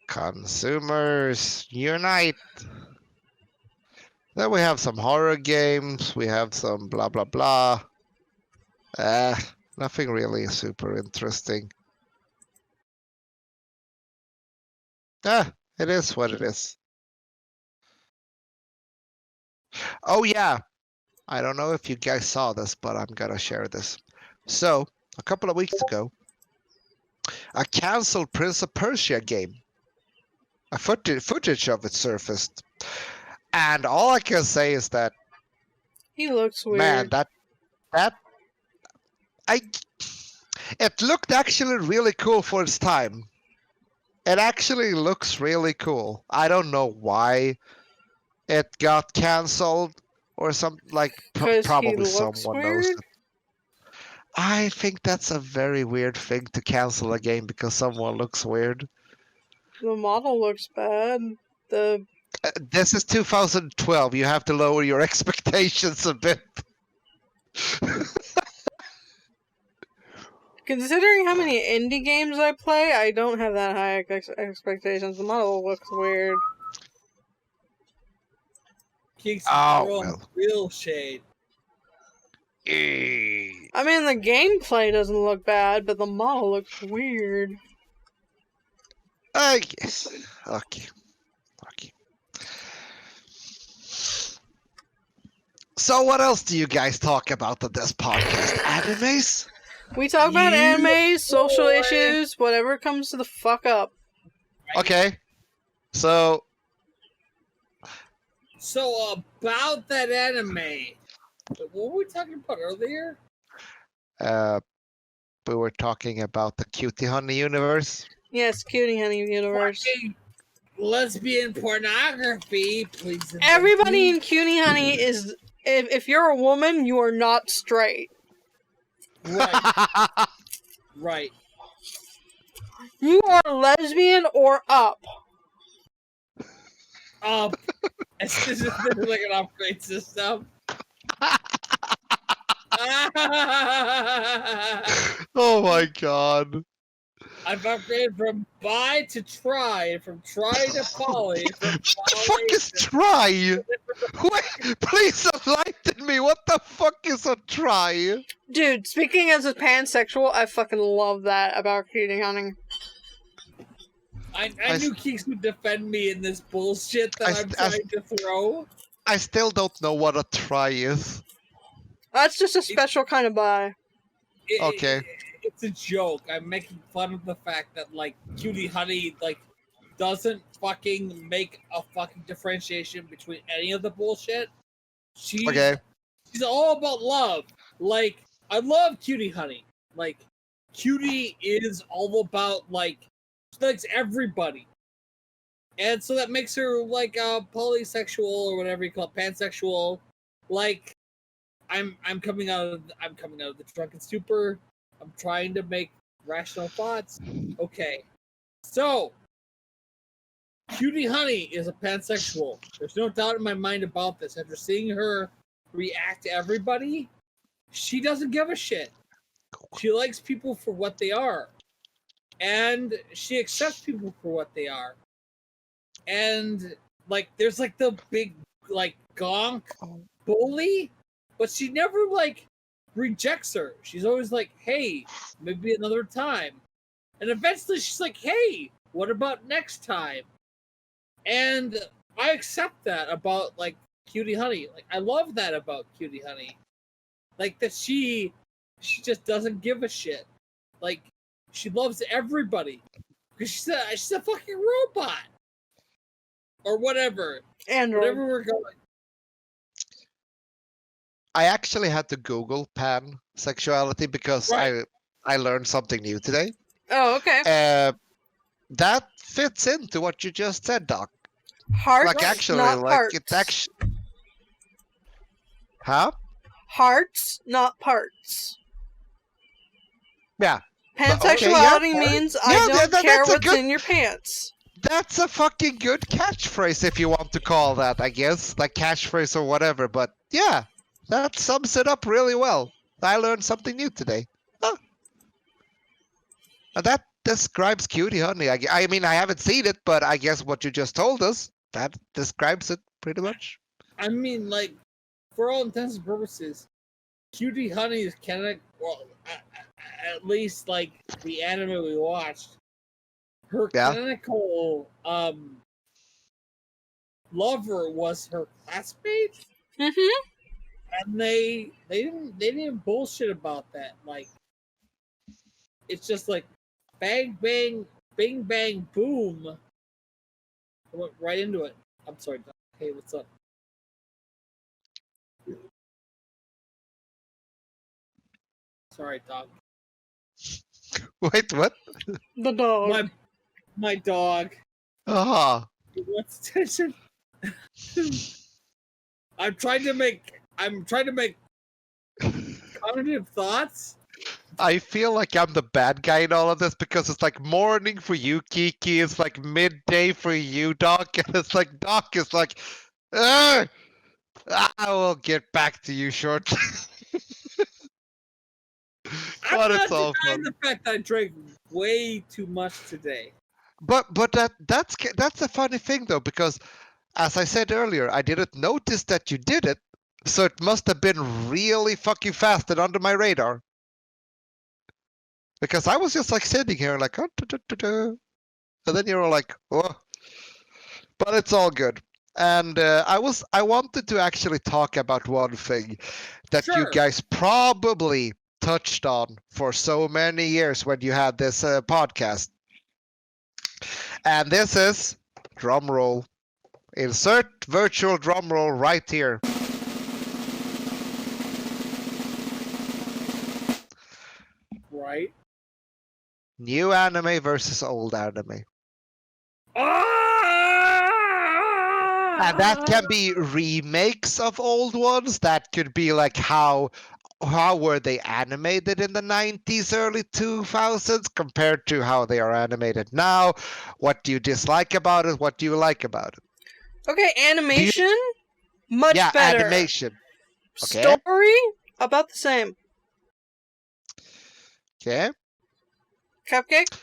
Consumers unite. Then we have some horror games. We have some blah blah blah. Nothing really super interesting. It is what it is. Oh yeah. I don't know if you guys saw this, but I'm gonna share this. So, a couple of weeks ago, a canceled Prince of Persia game. A footage of it surfaced. And all I can say is that he looks weird. Man, it looked actually really cool for its time. It actually looks really cool. I don't know why it got canceled or something, like probably someone knows it. I think that's a very weird thing to cancel a game because someone looks weird. The model looks bad. This is 2012. You have to lower your expectations a bit. Considering how many indie games I play, I don't have that high expectations. The model looks weird. Keeks well. real shade. I mean, the gameplay doesn't look bad, but the model looks weird. I guess. Okay. So what else do you guys talk about on this podcast? Animes? We talk about anime, social issues, whatever comes to the fuck up. Okay. So about that anime, what were we talking about earlier? we were talking about the Cutie Honey universe. Yes, Cutie Honey universe. Fucking lesbian pornography, please. Everybody in Cutie Honey is... If you're a woman, you are not straight. Right. Right. You are lesbian or up. It's just like an upgrade system. Oh my god. I've upgraded from bi to tri, from tri to poly. What the fuck is try? Wait, please enlighten me. What the fuck is a try? Dude, speaking as a pansexual, I fucking love that about Cutie Honey. I knew Keeks would defend me in this bullshit that I'm trying to throw. I still don't know what a try is. That's just a special kind of buy. Okay. It's a joke. I'm making fun of the fact that like Cutie Honey like doesn't fucking make a fucking differentiation between any of the bullshit. She's all about love. Like I love Cutie Honey. Like Cutie is all about like she likes everybody. And so that makes her like polysexual or whatever you call it, pansexual. Like I'm coming out of the drunken stupor. I'm trying to make rational thoughts. Okay. So Cutie Honey is a pansexual. There's no doubt in my mind about this. After seeing her react to everybody, she doesn't give a shit. She likes people for what they are. And she accepts people for what they are. And like there's like the big like gonk bully, but she never like rejects her. She's always like, hey, maybe another time. And eventually she's like, hey, what about next time? And I accept that about like Cutie Honey. Like I love that about Cutie Honey. Like that she just doesn't give a shit. Like she loves everybody. Because she's a fucking robot. Or whatever. Android. Whatever we're going. I actually had to Google pansexuality because I learned something new today. Oh, okay. That fits into what you just said, Doc. Hearts, like actually, not like parts. it's actually. Huh? Hearts, not parts. Yeah. Pansexuality means I don't care what's in your pants. That's a fucking good catchphrase if you want to call that, I guess. Like catchphrase or whatever, but yeah. That sums it up really well. I learned something new today. Huh. And that describes Cutie Honey. I mean, I haven't seen it, but I guess what you just told us, that describes it pretty much. I mean, like, for all intents and purposes, Cutie Honey is kind of, well, at least, like, the anime we watched, her canonical lover was her classmate. Mm-hmm. And they didn't bullshit about that. Like, it's just like bang bang bing bang boom. I went right into it. I'm sorry, Doc. Hey, what's up? Sorry, Doc. Wait, what? The dog. My dog. Ah. He wants attention. I'm trying to make cognitive thoughts. I feel like I'm the bad guy in all of this because it's like morning for you, Kiki. It's like midday for you, Doc. And it's like Doc is like, I will get back to you shortly. But it's all fun. The fact that I drank way too much today. But that's a funny thing though, because as I said earlier, I didn't notice that you did it, so it must have been really fucking fast and under my radar. Because I was just like sitting here like, oh, and then you were like, oh. But it's all good. And I wanted to actually talk about one thing that you guys probably touched on for so many years when you had this podcast. And this is, drum roll, insert virtual drum roll right here. Right. New anime versus old anime. And that can be remakes of old ones. That could be like how were they animated in the 90s, early 2000s compared to how they are animated now? What do you dislike about it? What do you like about it? Okay, animation, much better. Yeah, animation. Okay. Story, about the same. Okay. Cupcake?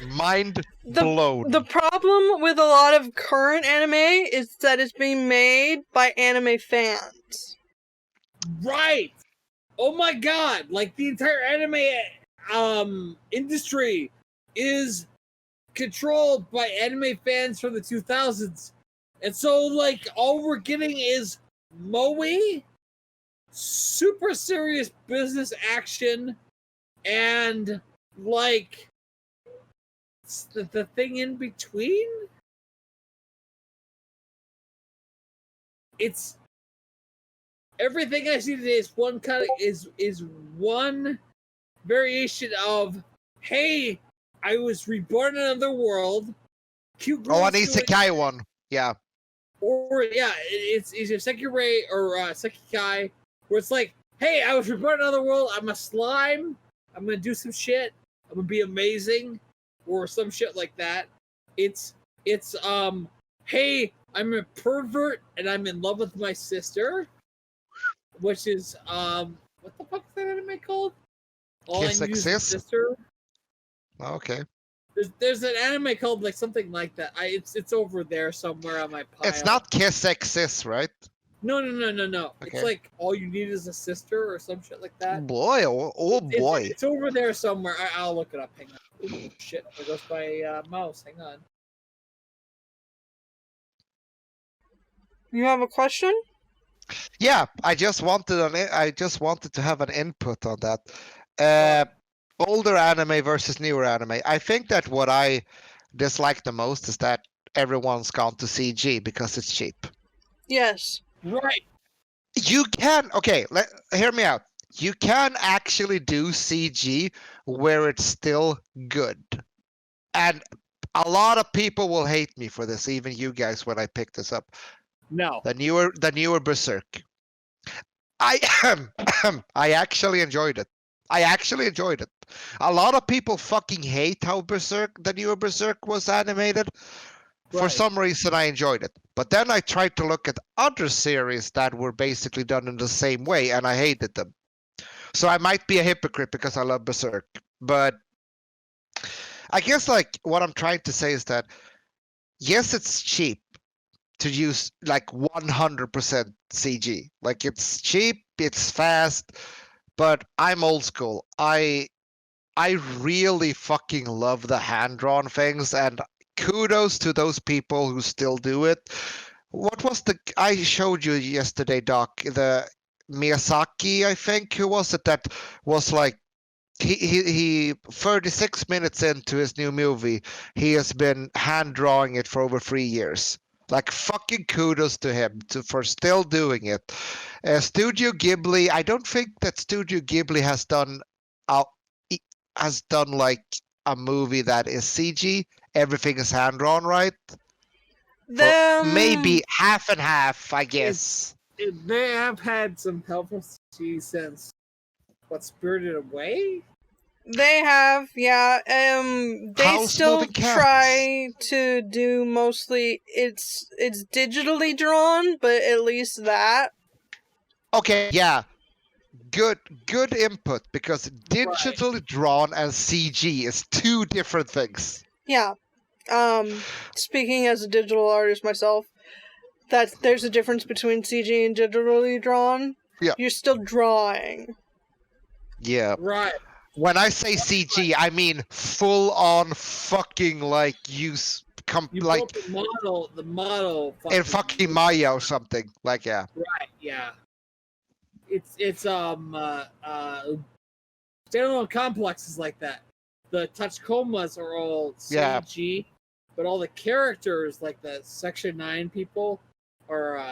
Mind blown. The problem with a lot of current anime is that it's being made by anime fans. Right. Oh my god! Like the entire anime industry is controlled by anime fans from the 2000s. And so, like, all we're getting is moe, super serious business action, and, like, the thing in between? It's... Everything I see today is one kind of... is one variation of, hey, I was reborn in another world. Cute girl. Oh, an isekai one. Yeah. Or yeah, it's a Sekirei or Sekikai, where it's like, hey, I was reborn in another world. I'm a slime. I'm gonna do some shit. I'm gonna be amazing, or some shit like that. It's hey, I'm a pervert and I'm in love with my sister, which is what the fuck is that anime called? All Kiss I Need Is a Exist? Sister. Okay. There's an anime called like something like that. It's over there somewhere on my pile. It's not Kiss Exist, right? No. Okay. It's like All You Need Is a Sister or some shit like that. Boy, oh boy. It's over there somewhere. I'll look it up. Hang on. Ooh, shit, there goes my mouse. Hang on. You have a question? Yeah, I just wanted to have an input on that. Older anime versus newer anime. I think that what I dislike the most is that everyone's gone to CG because it's cheap. Yes. Right. You can hear me out. You can actually do CG where it's still good, and a lot of people will hate me for this, even you guys, when I pick this up. No. The newer Berserk. I actually enjoyed it. A lot of people fucking hate how the newer Berserk was animated. For Right. some reason, I enjoyed it. But then I tried to look at other series that were basically done in the same way, and I hated them. So I might be a hypocrite because I love Berserk. But I guess, like, what I'm trying to say is that, yes, it's cheap to use, like, 100% CG. Like, it's cheap, it's fast, but I'm old school. I really fucking love the hand-drawn things, and kudos to those people who still do it. What was I showed you yesterday, Doc, the Miyazaki, I think, who was it that was like, he 36 minutes into his new movie, he has been hand drawing it for over 3 years. Like, fucking kudos to him for still doing it. Studio Ghibli, I don't think that Studio Ghibli has done like a movie that is CG. Everything is hand drawn, right? Maybe half and half, I guess. They have had some helpful CG since Spirited Away? They have, yeah. They House still Moving Cats. try to do mostly it's digitally drawn, but at least that. Okay, yeah. Good input, because digitally drawn and CG is two different things. Yeah. Speaking as a digital artist myself, there's a difference between CG and digitally drawn. Yeah. You're still drawing. Yeah. Right. When I say CG, I mean full on fucking, like, use like built the model in fucking Maya or something. Like, yeah. Right, yeah. It's standalone complexes like that. The Tachikomas are all CG, but all the characters, like the Section 9 people or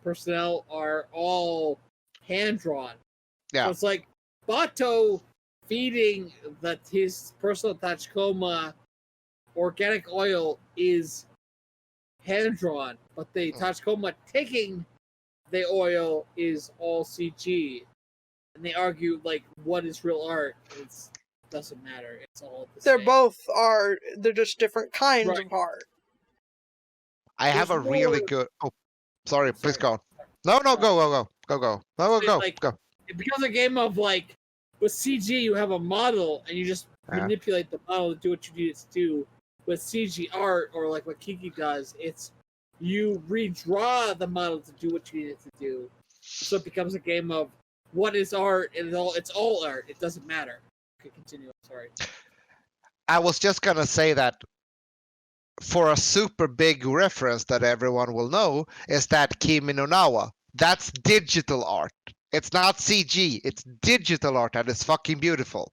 personnel, are all hand drawn. Yeah. So it's like Bato feeding his personal Tachikoma organic oil is hand drawn, but the Tachikoma taking the oil is all CG, and they argue, like, what is real art? It doesn't matter. It's all the They're same. both art. They're just different kinds of art. I have a really good. Oh, sorry. Please go. No, go. Go. It becomes a game of, like, with CG, you have a model and you just manipulate the model to do what you need it to do. With CG art, or like what Kiki does, it's you redraw the model to do what you need it to do. So it becomes a game of what is art, and it's all art. It doesn't matter. Okay, continue. I'm sorry. I was just gonna say that for a super big reference that everyone will know, is that Kimi no Nawa. That's digital art. It's not CG. It's digital art, and it's fucking beautiful.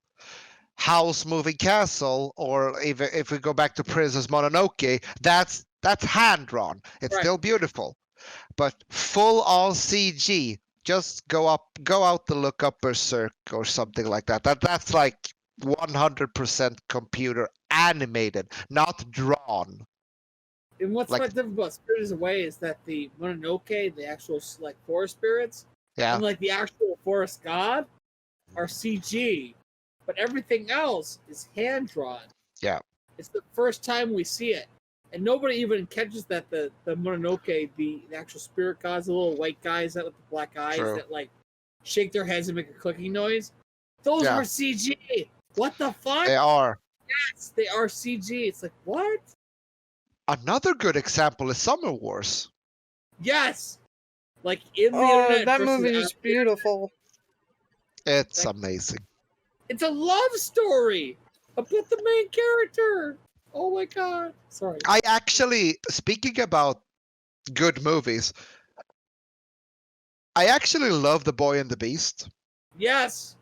House Moving Castle, or if we go back to Princess Mononoke, that's hand drawn. It's Right. still beautiful, but full on CG. Just go out to look up Berserk or something like that. That's like 100% computer animated, not drawn. And what's Like, quite different about Spirited Away is that the Mononoke, the actual like forest spirits, yeah, and like the actual forest god, are CG, but everything else is hand drawn. yeah. It's the first time we see it, and nobody even catches that the Mononoke, the actual spirit gods, the little white guys that with the black eyes True. that like shake their heads and make a clicking noise. Those Yeah. were CG. What the fuck? They are. Yes, they are CG. It's like what? Another good example is Summer Wars. Yes. Like in the Oh, internet. that versus movie is out there. beautiful. It's amazing. It's a love story about the main character. Oh my god. Sorry. I actually, speaking about good movies, I actually love The Boy and the Beast. Yes.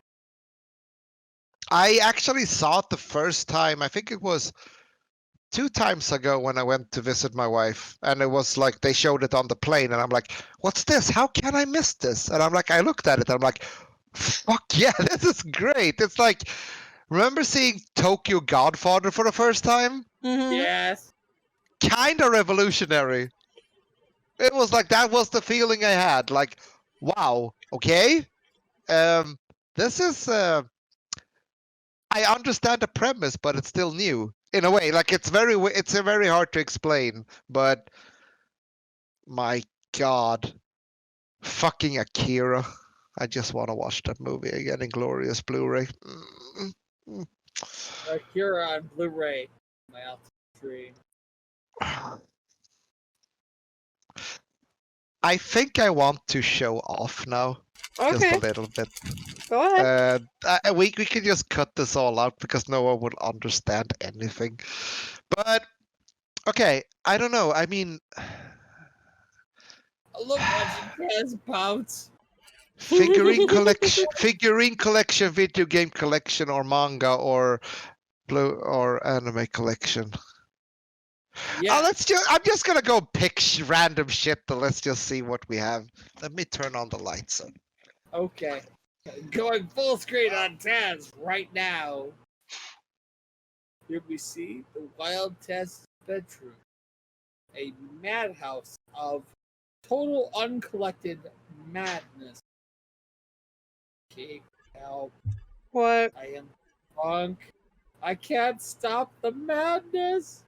I actually saw it the first time, I think it was 2 times ago when I went to visit my wife, and it was like they showed it on the plane, and I'm like, what's this? How can I miss this? And I'm like, I looked at it, and I'm like, fuck yeah, this is great. It's like, remember seeing Tokyo Godfather for the first time? Mm-hmm. Yes. Kind of revolutionary. It was like, that was the feeling I had. Like, wow, okay. This is, I understand the premise, but it's still new in a way. Like, it's very hard to explain, but my God, fucking Akira. I just want to watch that movie again in glorious Blu-ray. Akira on Blu-ray. My dream. I think I want to show off now, just Okay, a little bit. go ahead. We can just cut this all out because no one will understand anything. But okay, I don't know. I mean, I love watching Tazz bounce. figurine collection, video game collection, or manga, or anime collection. Yeah. I'm just gonna go pick random shit, and let's just see what we have. Let me turn on the lights. Okay. Going full screen on Tazz right now. Here we see the wild Tazz bedroom. A madhouse of total uncollected madness. Okay, help. What? I am drunk. I can't stop the madness.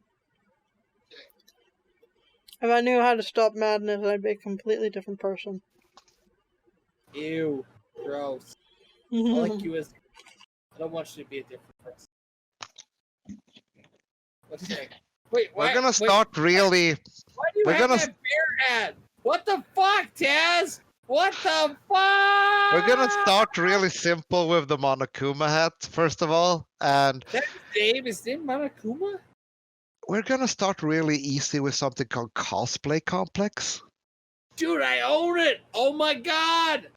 If I knew how to stop madness, I'd be a completely different person. Ew. Gross. I like you as. I don't want you to be a different person. What's that? Wait, why? We're gonna start really. Why do you have that bear hat? What the fuck, Tazz? What the fuck? We're gonna start really simple with the Monokuma hat, first of all, and That's his name Monokuma? we're gonna start really easy with something called Cosplay Complex. Dude, I own it! Oh my god!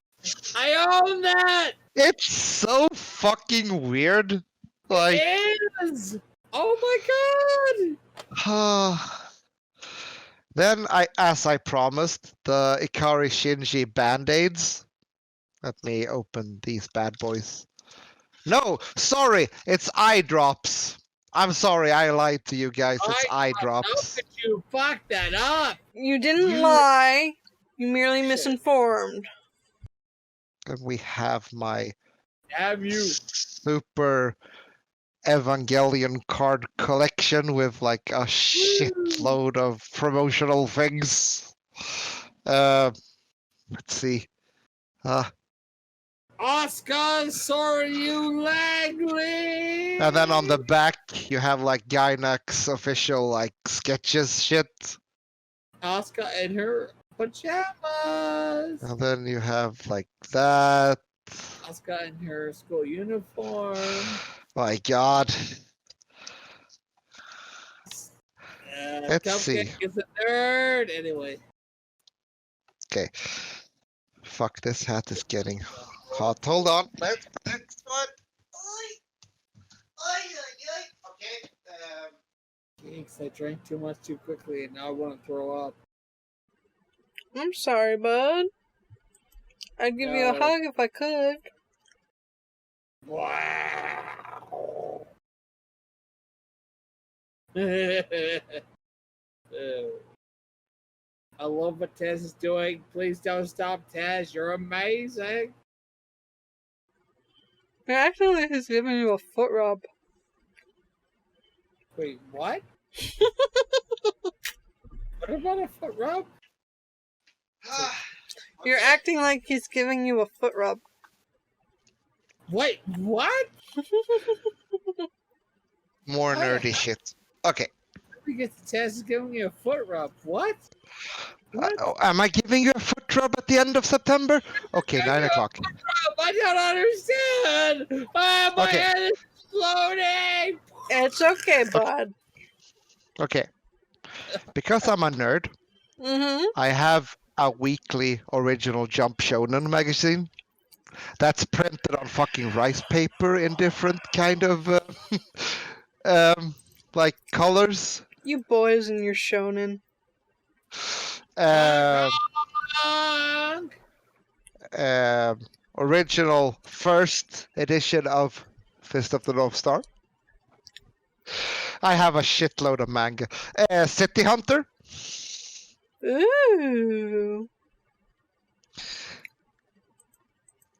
I own that! It's so fucking weird. Like, It is! Oh my god! then as I promised, the Ikari Shinji Band-Aids. Let me open these bad boys. No, sorry, it's eye drops. I'm sorry, I lied to you guys. It's eye drops. How could you fuck that up? You didn't lie. You merely misinformed. And we have my Damn you. super Evangelion card collection with like a shitload of promotional things. Let's see. Oscar Soryu Langley! And then on the back, you have like Gainax official like sketches shit. Oscar in her pajamas! And then you have like that. Oscar in her school uniform. My God. Let's Cupcake see. is a nerd. Anyway. Okay. Fuck, this hat is getting hot. Hold on. Next one. Okay. Thanks, I drank too much too quickly and now I want to throw up. I'm sorry, bud. I'd give you a hug if I could. Wow. I love what Tazz is doing. Please don't stop, Tazz. You're amazing. It acting like he's giving you a foot rub. Wait, what? What about a foot rub? You're acting like he's giving you a foot rub. Wait, what? More nerdy shit. Okay. We get the Tazz is giving you a foot rub. What? What? Am I giving you a foot rub at the end of September? Okay, 9 o'clock. I don't understand. Ah, my Okay. head is exploding. It's okay, bud. Okay. Because I'm a nerd, Mm-hmm. I have a weekly original Jump Shonen magazine that's printed on fucking rice paper in different kind of like colors. You boys and your shonen. Original first edition of Fist of the North Star. I have a shitload of manga. City Hunter. Ooh.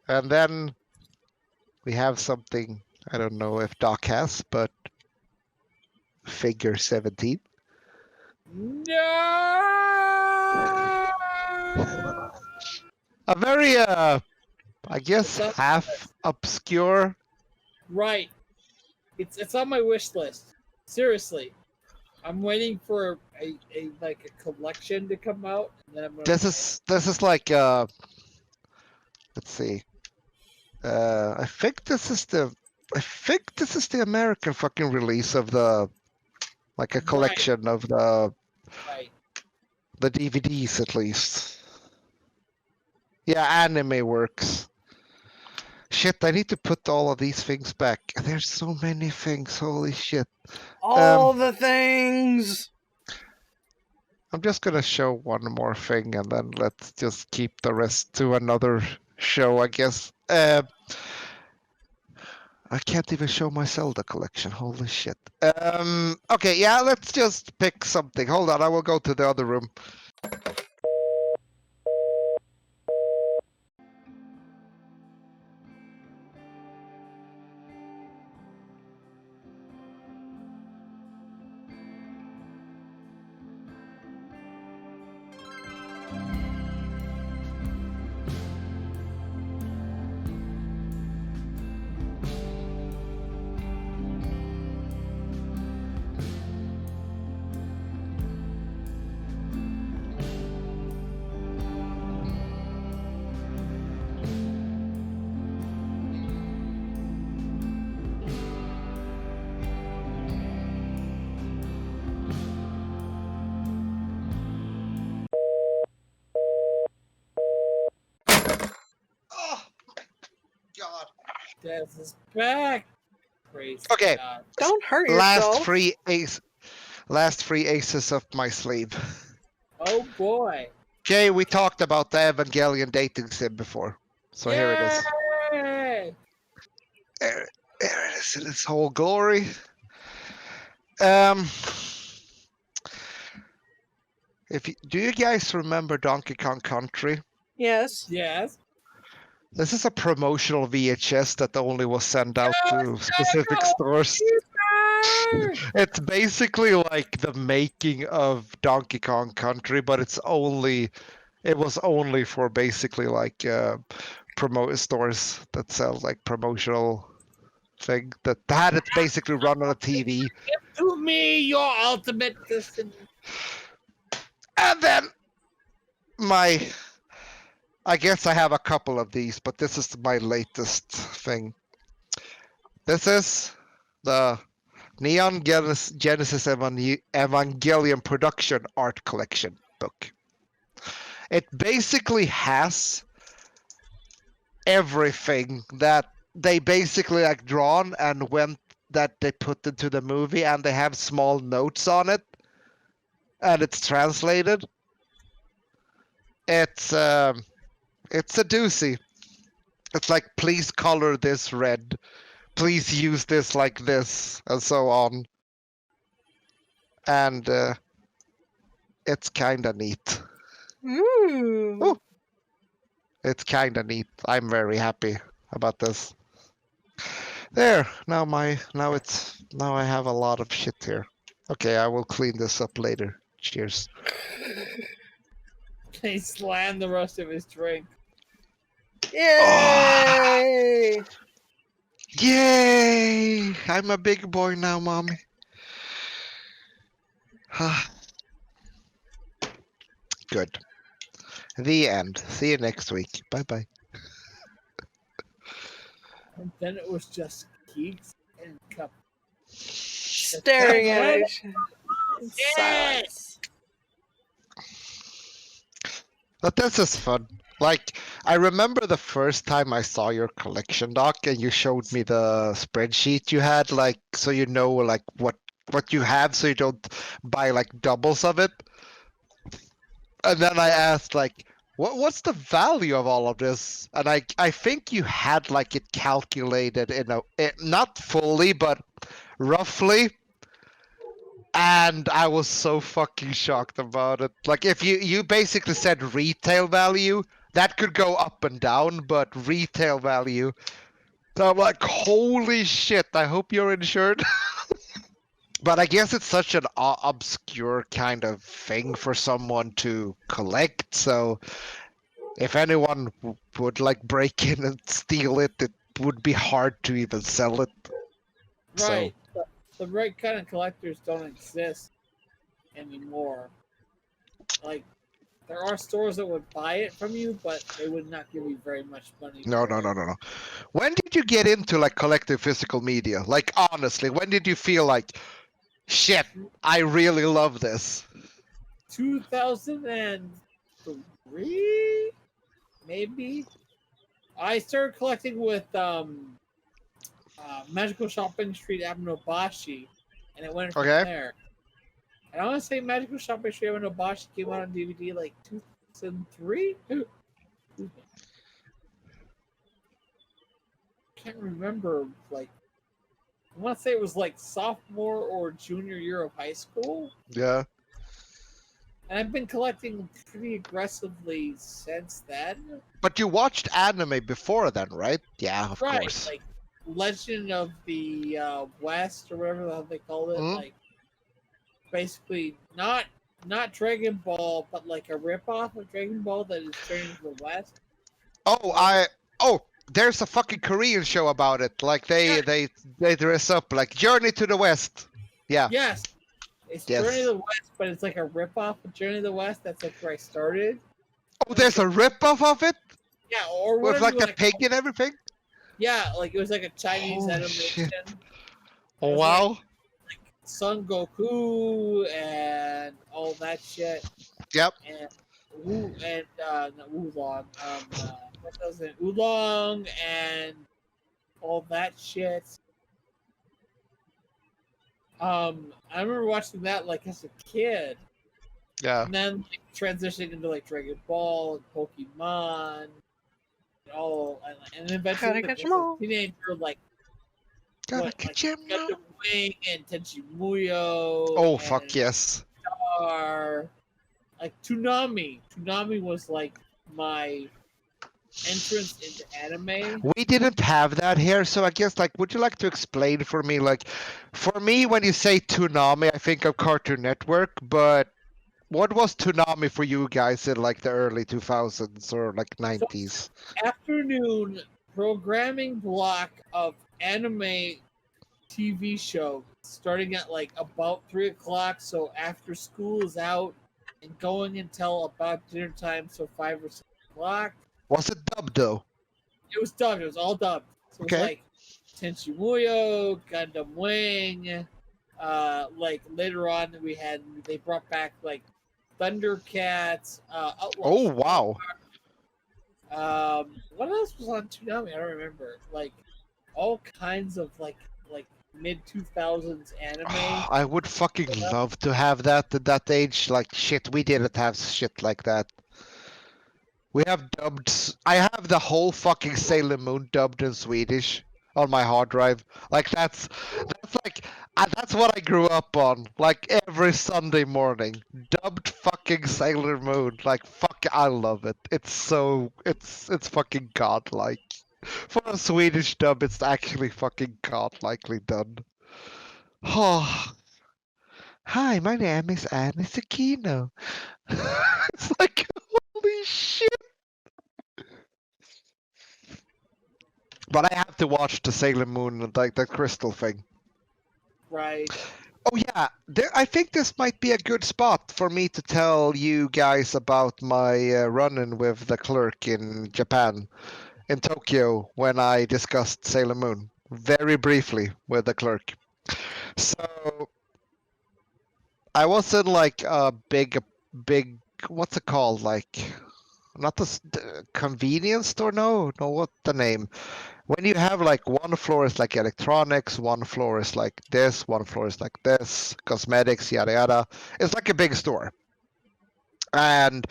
And then we have something, I don't know if Doc has, but Figure 17. No. A very, I guess, It's half obscure. Right. It's on my wish list. Seriously. I'm waiting for a like a collection to come out. And then I'm gonna This is like, let's see. I think this is the American fucking release of the, like a collection of the right. DVDs at least. Yeah, Anime Works. Shit, I need to put all of these things back. There's so many things, holy shit. All the things. I'm just gonna show one more thing and then let's just keep the rest to another show, I guess. I can't even show my Zelda collection, holy shit. Okay, yeah, let's just pick something. Hold on, I will go to the other room. God. Tazz is back. Praise Okay. God. Don't hurt yourself. Last three aces up my sleeve. Oh boy. Jay, we talked about the Evangelion dating sim before. So here it is. Yay! There it is in its whole glory. Do you guys remember Donkey Kong Country? Yes. Yes. This is a promotional VHS that only was sent out to specific stores. It's basically like the making of Donkey Kong Country, but it was only for basically like stores that sell like promotional thing that had it basically run on a TV. Give to me your ultimate destiny. And then I guess I have a couple of these, but this is my latest thing. This is the Neon Genesis Evangelion Production Art Collection book. It basically has everything that they basically like drawn and went that they put into the movie, and they have small notes on it, and it's translated. It's a doozy. It's like, please color this red, please use this like this, and so on. And it's kind of neat. Ooh. It's kind of neat. I'm very happy about this. There, now I have a lot of shit here. Okay, I will clean this up later. Cheers. He slammed the rest of his drink. Yay! Yay! I'm a big boy now, mommy. Good. The end. See you next week. Bye-bye. And then it was just Keeks and Cup. Staring at each other in silence. But this is fun. Like, I remember the first time I saw your collection, Doc, and you showed me the spreadsheet you had, like, so you know, like, what you have, so you don't buy, like, doubles of it. And then I asked, like, what's the value of all of this? And I think you had, like, it calculated not fully, but roughly. And I was so fucking shocked about it. Like, if you basically said retail value, that could go up and down, but retail value. So I'm like, holy shit, I hope you're insured. But I guess it's such an obscure kind of thing for someone to collect. So if anyone would like break in and steal it, it would be hard to even sell it. Right. So, the right kind of collectors don't exist anymore. Like, there are stores that would buy it from you, but they would not give you very much money. No. When did you get into like collecting physical media? Like, honestly, when did you feel like, shit, I really love this? 2003, maybe. I started collecting with Magical Shopping Street Abenobashi, and it went from there. And I want to say Magical Shopping Street Abenobashi came out on DVD like 2003. Can't remember. Like, I want to say it was like sophomore or junior year of high school. Yeah. And I've been collecting pretty aggressively since then. But you watched anime before then, right? Yeah, of right, course. Like Legend of the West or whatever the hell they call it. Like, basically not Dragon Ball, but like a ripoff of Dragon Ball that is turning to the West. There's a fucking Korean show about it. Like they dress up like Journey to the West. Yeah. Yes. It's Journey to the West, but it's like a ripoff of Journey to the West. That's like where I started. Oh, there's a ripoff of it? Yeah, or with like a pig and everything? Yeah, like it was like a Chinese animation. Oh, wow. Like Son Goku and all that shit. Yep. And not Oolong. What was it? Oolong and all that shit. I remember watching that like as a kid. Yeah. And then like, transitioning into like Dragon Ball and Pokemon and all, and eventually like, as a teenager, like Gundam Wing and Tenchi Muyo. Oh fuck yes. Star, like Toonami. Toonami was like my entrance into anime. We didn't have that here, so I guess like, would you like to explain for me? Like, for me, when you say Toonami, I think of Cartoon Network, but what was Toonami for you guys in like the early 2000s or like 90s? So, afternoon programming block of anime TV show starting at like about 3 o'clock, so after school is out and going until about dinner time, so 5 or 6 o'clock. Was it dubbed though? It was dubbed. It was all dubbed. So it was like Tenchi Muyo, Gundam Wing, Like later on, they brought back like Thundercats, Outlaw Oh, Squad. wow. What else was on Toonami? I don't remember. Like all kinds of like mid 2000s anime. I would fucking love to have that at that age. Like, shit, we didn't have shit like that. We have dubbed. I have the whole fucking Sailor Moon dubbed in Swedish on my hard drive. Like that's like that's what I grew up on. Like every Sunday morning, dubbed fucking Sailor Moon. Like fuck, I love it. It's fucking godlike. For a Swedish dub, it's actually fucking godlikely done. Oh, hi, my name is Annie Sakino. It's like holy shit. But I have to watch the Sailor Moon, like the crystal thing. Right. Oh yeah, I think this might be a good spot for me to tell you guys about my run-in with the clerk in Japan, in Tokyo, when I discussed Sailor Moon very briefly with the clerk. So I was in like a big, what's it called? Like, not the convenience store? No, what the name? When you have like one floor is like electronics, one floor is like this, one floor is like this, cosmetics, yada yada. It's like a big store. And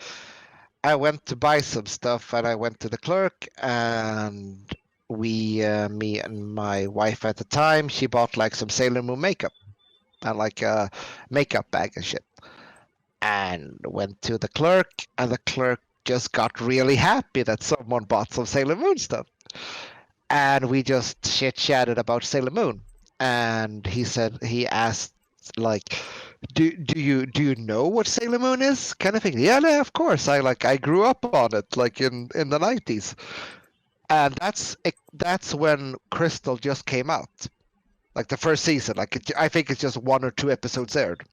I went to buy some stuff, and I went to the clerk, and me and my wife at the time, she bought like some Sailor Moon makeup and like a makeup bag and shit. And went to the clerk, and the clerk just got really happy that someone bought some Sailor Moon stuff. And we just chit-chatted about Sailor Moon. And he asked, like, do you know what Sailor Moon is? Kind of thing. Yeah, of course. I grew up on it, like in the 90s. And that's when Crystal just came out, like the first season. I think it's just 1 or 2 episodes aired.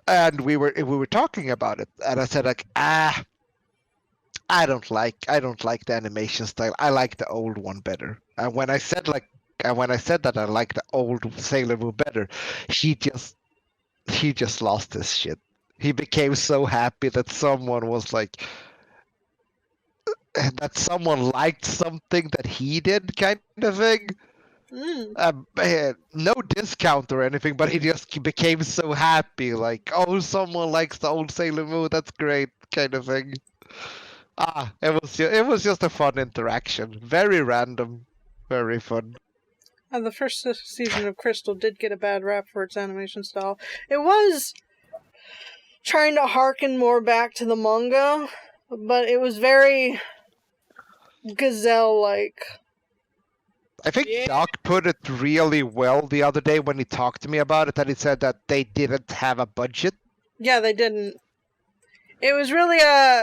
And we were talking about it, and I said like, I don't like the animation style. I like the old one better. And when I said that I like the old Sailor Moon better, he just lost his shit. He became so happy that someone was like that someone liked something that he did, kind of thing. No discount or anything, but he just became so happy, like, oh, someone likes the old Sailor Moon. That's great, kind of thing. It was just a fun interaction. Very random, very fun. The first season of Crystal did get a bad rap for its animation style. It was trying to harken more back to the manga, but it was very gazelle-like. I think Doc put it really well the other day when he talked to me about it, and he said that they didn't have a budget. Yeah, they didn't. It was really,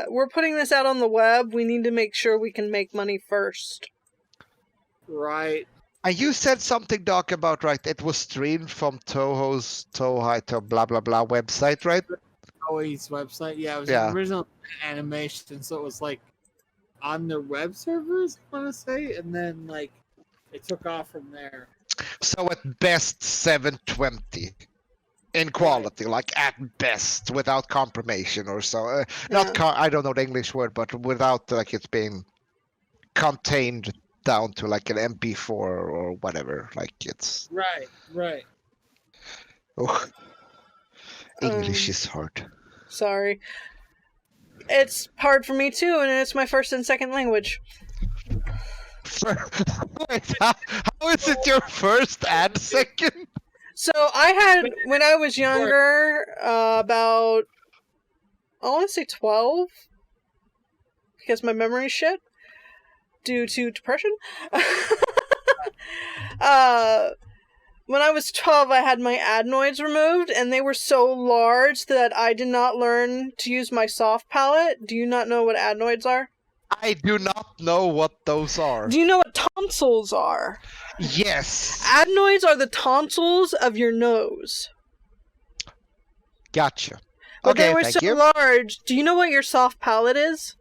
we're putting this out on the web, we need to make sure we can make money first. Right. And you said something, Doc, about, right, it was streamed from Toho's Tohai to blah blah blah website, right? Toei's website. Yeah, it was an original animation, so it was like on their web servers, I want to say, and then like it took off from there. So at best 720 in quality, like at best, without compromission or so. I don't know the English word, but without like it's being contained down to like an MP4 or whatever. Like it's right. Oh, English is hard. Sorry. It's hard for me too, and it's my first and second language. Wait, how is it your first and second? So I had, when I was younger, about, I want to say 12, because my memory's shit, due to depression. When I was 12, I had my adenoids removed, and they were so large that I did not learn to use my soft palate. Do you not know what adenoids are? I do not know what those are. Do you know what tonsils are? Yes. Adenoids are the tonsils of your nose. Gotcha. But they were so large. Do you know what your soft palate is?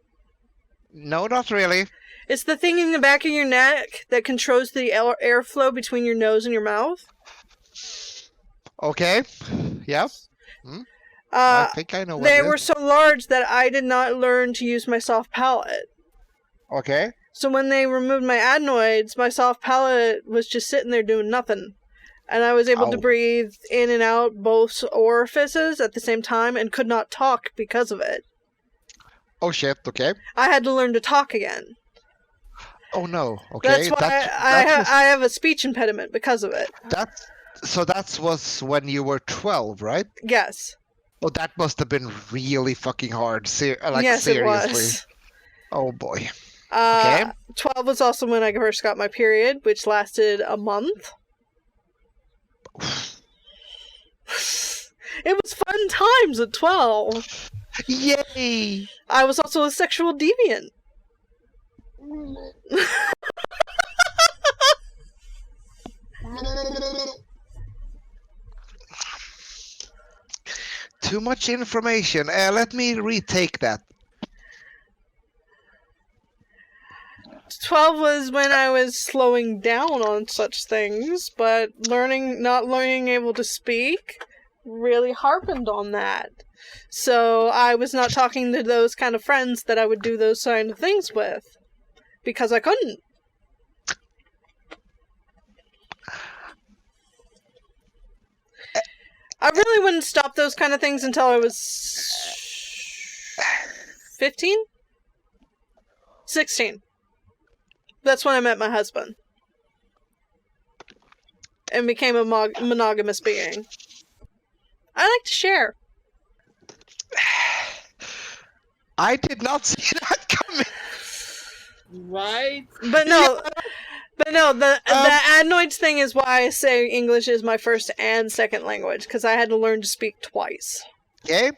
No, not really. It's the thing in the back of your neck that controls the airflow between your nose and your mouth. Okay. Yeah. I think I know what They it were is. so large that I did not learn to use my soft palate. Okay. So when they removed my adenoids, my soft palate was just sitting there doing nothing. And I was able to Ow. breathe in and out both orifices at the same time and could not talk because of it. Oh shit. Okay. I had to learn to talk again. Oh no. Okay. That's why That I have a speech impediment because of it. that was when you were 12, right? Yes. Oh, that must have been really fucking hard. Yes, Seriously. it was. Oh boy. Okay. 12 was also when I first got my period, which lasted a month. It was fun times at 12. Yay! I was also a sexual deviant. Too much information. Let me retake that. 12 was when I was slowing down on such things, but not learning able to speak really harpened on that. So I was not talking to those kind of friends that I would do those kind of things with. Because I couldn't. I really wouldn't stop those kind of things until I was 15? 16. That's when I met my husband. And became a monogamous being. I like to share. I did not see that coming. Right? But no, the adenoids thing is why I say English is my first and second language, because I had to learn to speak twice. Okay.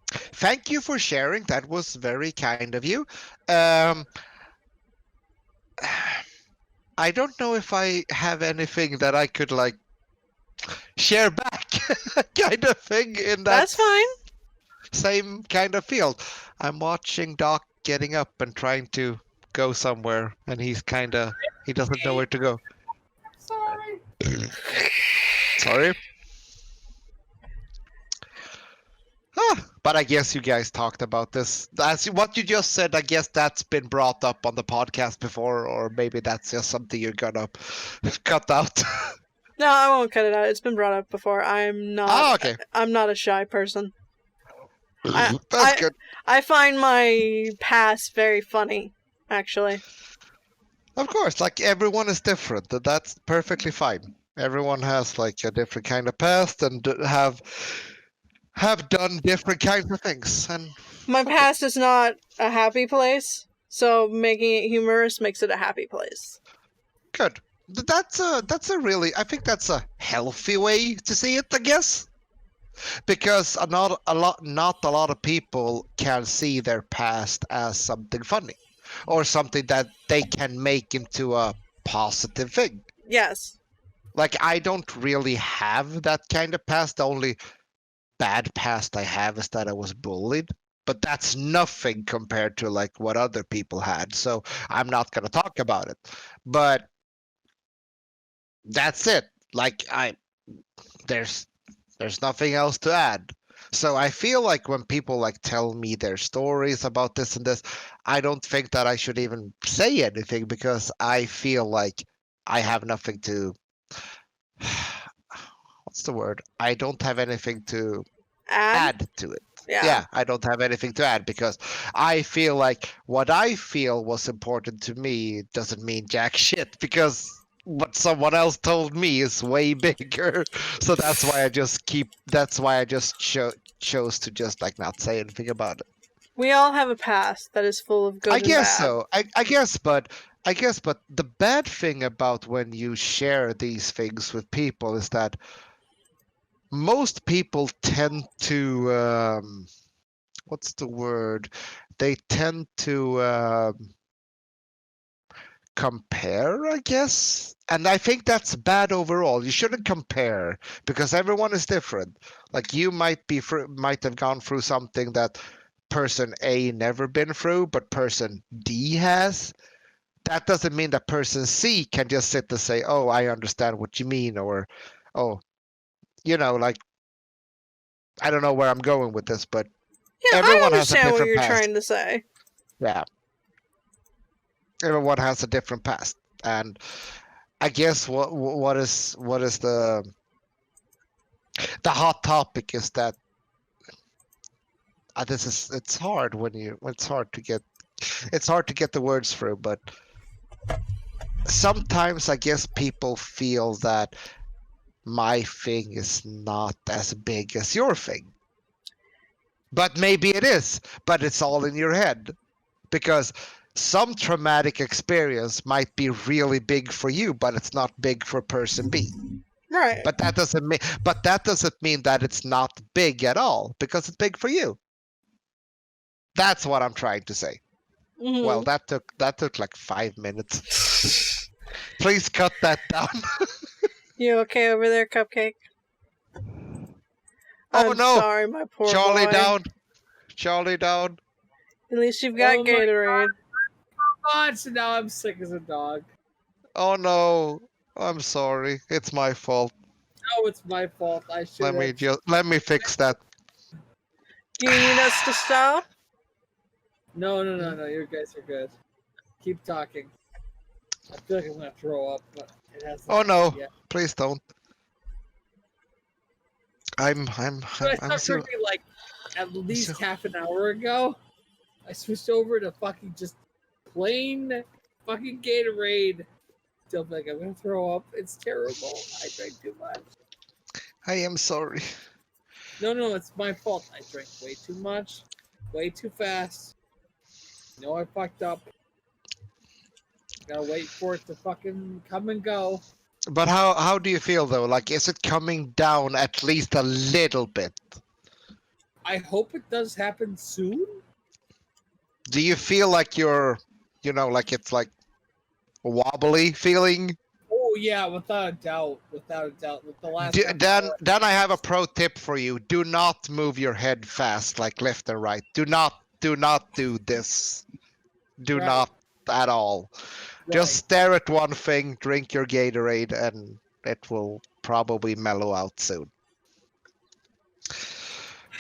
Thank you for sharing. That was very kind of you. I don't know if I have anything that I could share back, kind of thing in that. That's fine. Same kind of field. I'm watching Doc getting up and trying to go somewhere, and he doesn't know where to go. Sorry. Sorry. But I guess you guys talked about this. That's what you just said. I guess that's been brought up on the podcast before, or maybe that's just something you're gonna cut out. No, I won't cut it out. It's been brought up before. I'm not. Oh, okay. I'm not a shy person. That's good. I find my past very funny, actually. Of course, everyone is different. That's perfectly fine. Everyone has a different kind of past and have done different kinds of things. And my past is not a happy place, so making it humorous makes it a happy place. Good. That's a really, I think that's a healthy way to see it, I guess. Because not a lot of people can see their past as something funny or something that they can make into a positive thing. Yes. I don't really have that kind of past. The only bad past I have is that I was bullied. But that's nothing compared to what other people had. So I'm not going to talk about it. But that's it. There's nothing else to add. So I feel when people tell me their stories about this and this, I don't think that I should even say anything because I feel I have nothing to. What's the word? I don't have anything to add to it. Yeah, I don't have anything to add because I feel what I feel was important to me doesn't mean jack shit because what someone else told me is way bigger. So that's why I just chose to just not say anything about it. We all have a past that is full of good and bad. I guess so. I guess, but the bad thing about when you share these things with people is that most people tend to what's the word? They tend to compare, I guess. And I think that's bad overall. You shouldn't compare because everyone is different. You might have gone through something that person A never been through, but person D has. That doesn't mean that person C can just sit and say, "Oh, I understand what you mean," or "Oh, like, I don't know where I'm going with this, but Yeah, everyone I has a understand what different you're past. trying to say. Yeah. Everyone has a different past, and I guess what is the hot topic is that it's hard it's hard to get the words through, but sometimes I guess people feel that my thing is not as big as your thing. But maybe it is, but it's all in your head. Because some traumatic experience might be really big for you, but it's not big for person B. Right. But that doesn't mean that it's not big at all, because it's big for you. That's what I'm trying to say. Mhm. Well, that took like 5 minutes. Please cut that down. You okay over there, Cupcake? Oh I'm no! sorry, my poor Charlie boy. down. Charlie down. At least you've got Oh my Gatorade. God, so now I'm sick as a dog. Oh no! I'm sorry. It's my fault. No, it's my fault. I should have. Let me fix that. Do you need us to stop? No. You guys are good. Keep talking. I feel like I'm gonna throw up, but it hasn't. Oh no! Yet. Please don't. I'm But I stopped drinking like at least half an hour ago. I switched over to fucking just plain fucking Gatorade. Still feel like I'm gonna throw up. It's terrible. I drank too much. I am sorry. No, it's my fault. I drank way too much, way too fast. I fucked up. Gotta wait for it to fucking come and go. But how do you feel though? Like, is it coming down at least a little bit? I hope it does happen soon. Do you feel like you're, like it's like a wobbly feeling? Oh yeah, without a doubt. With the last. Then I have a pro tip for you. Do not move your head fast, like left and right. Do not do this. Do Right. not at all. Right. Just stare at one thing, drink your Gatorade, and it will probably mellow out soon.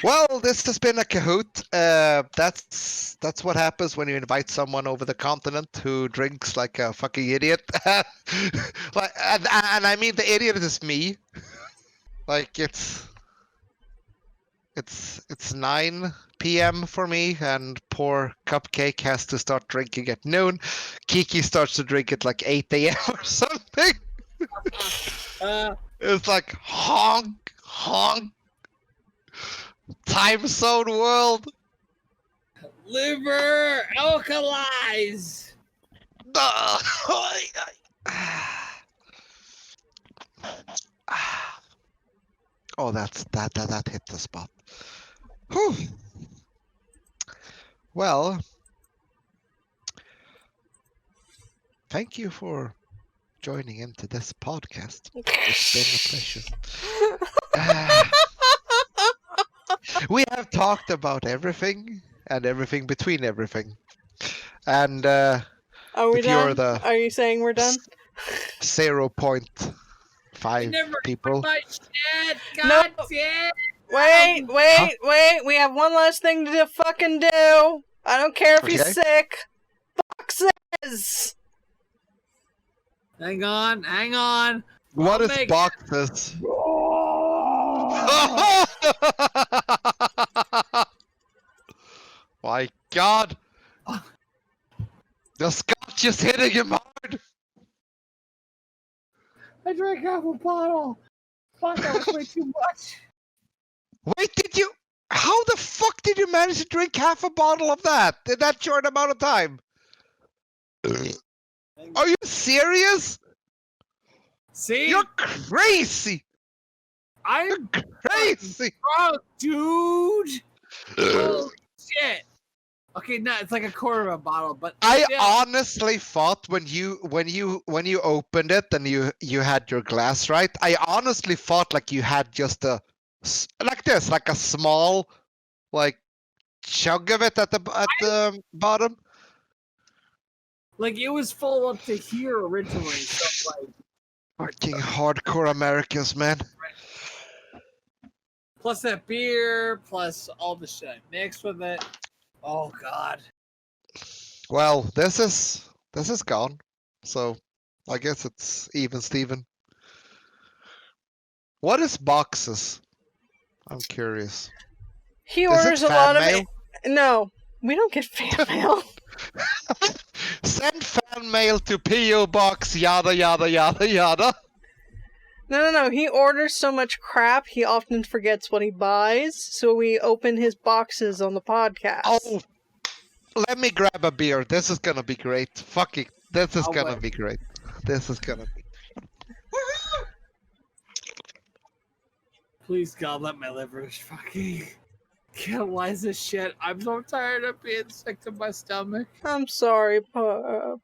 Well, this has been a Kahoot. That's what happens when you invite someone over the continent who drinks like a fucking idiot. And I mean the idiot is me. Like it's 9 p.m. for me, and poor Cupcake has to start drinking at noon. Kiki starts to drink at like 8 a.m. or something. It's like honk. Time zone world. Liver alkalize. Oh, that hit the spot. Whew. Well, thank you for joining into this podcast. It's been a pleasure. We have talked about everything and everything between everything. And Are we done? You're Are you saying we're done? 0.5 people. My shit. God damn. Wait. We have one last thing to fucking do. I don't care if he's sick. Boxes! Hang on. What is boxes? My God! The scotch is hitting him hard! I drank half a bottle. Fuck, that was way too much. Wait, how the fuck did you manage to drink half a bottle of that in that short amount of time? Are you serious? See? You're crazy! I'm crazy! Drunk, dude! Oh, shit. Okay, no, it's like a quarter of a bottle, but I honestly thought when you opened it and you had your glass, right? I honestly thought like you had just a small like chug of it at the bottom. Like it was full up to here originally. So like fucking hardcore Americans, man. plus that beer, plus all the shit I mixed with it. Oh God. Well, this is gone. So I guess it's even Steven. What is boxes? I'm curious. He Is it orders a fan lot of mail? No, we don't get fan mail. Send fan mail to PO Box yada yada yada yada. No. He orders so much crap, he often forgets what he buys, so we open his boxes on the podcast. Oh, let me grab a beer. This is gonna be great. Fucking, this is gonna be great. This is gonna be. Please God, let my liver fucking catalyze this shit. I'm so tired of being sick to my stomach. I'm sorry, Wow.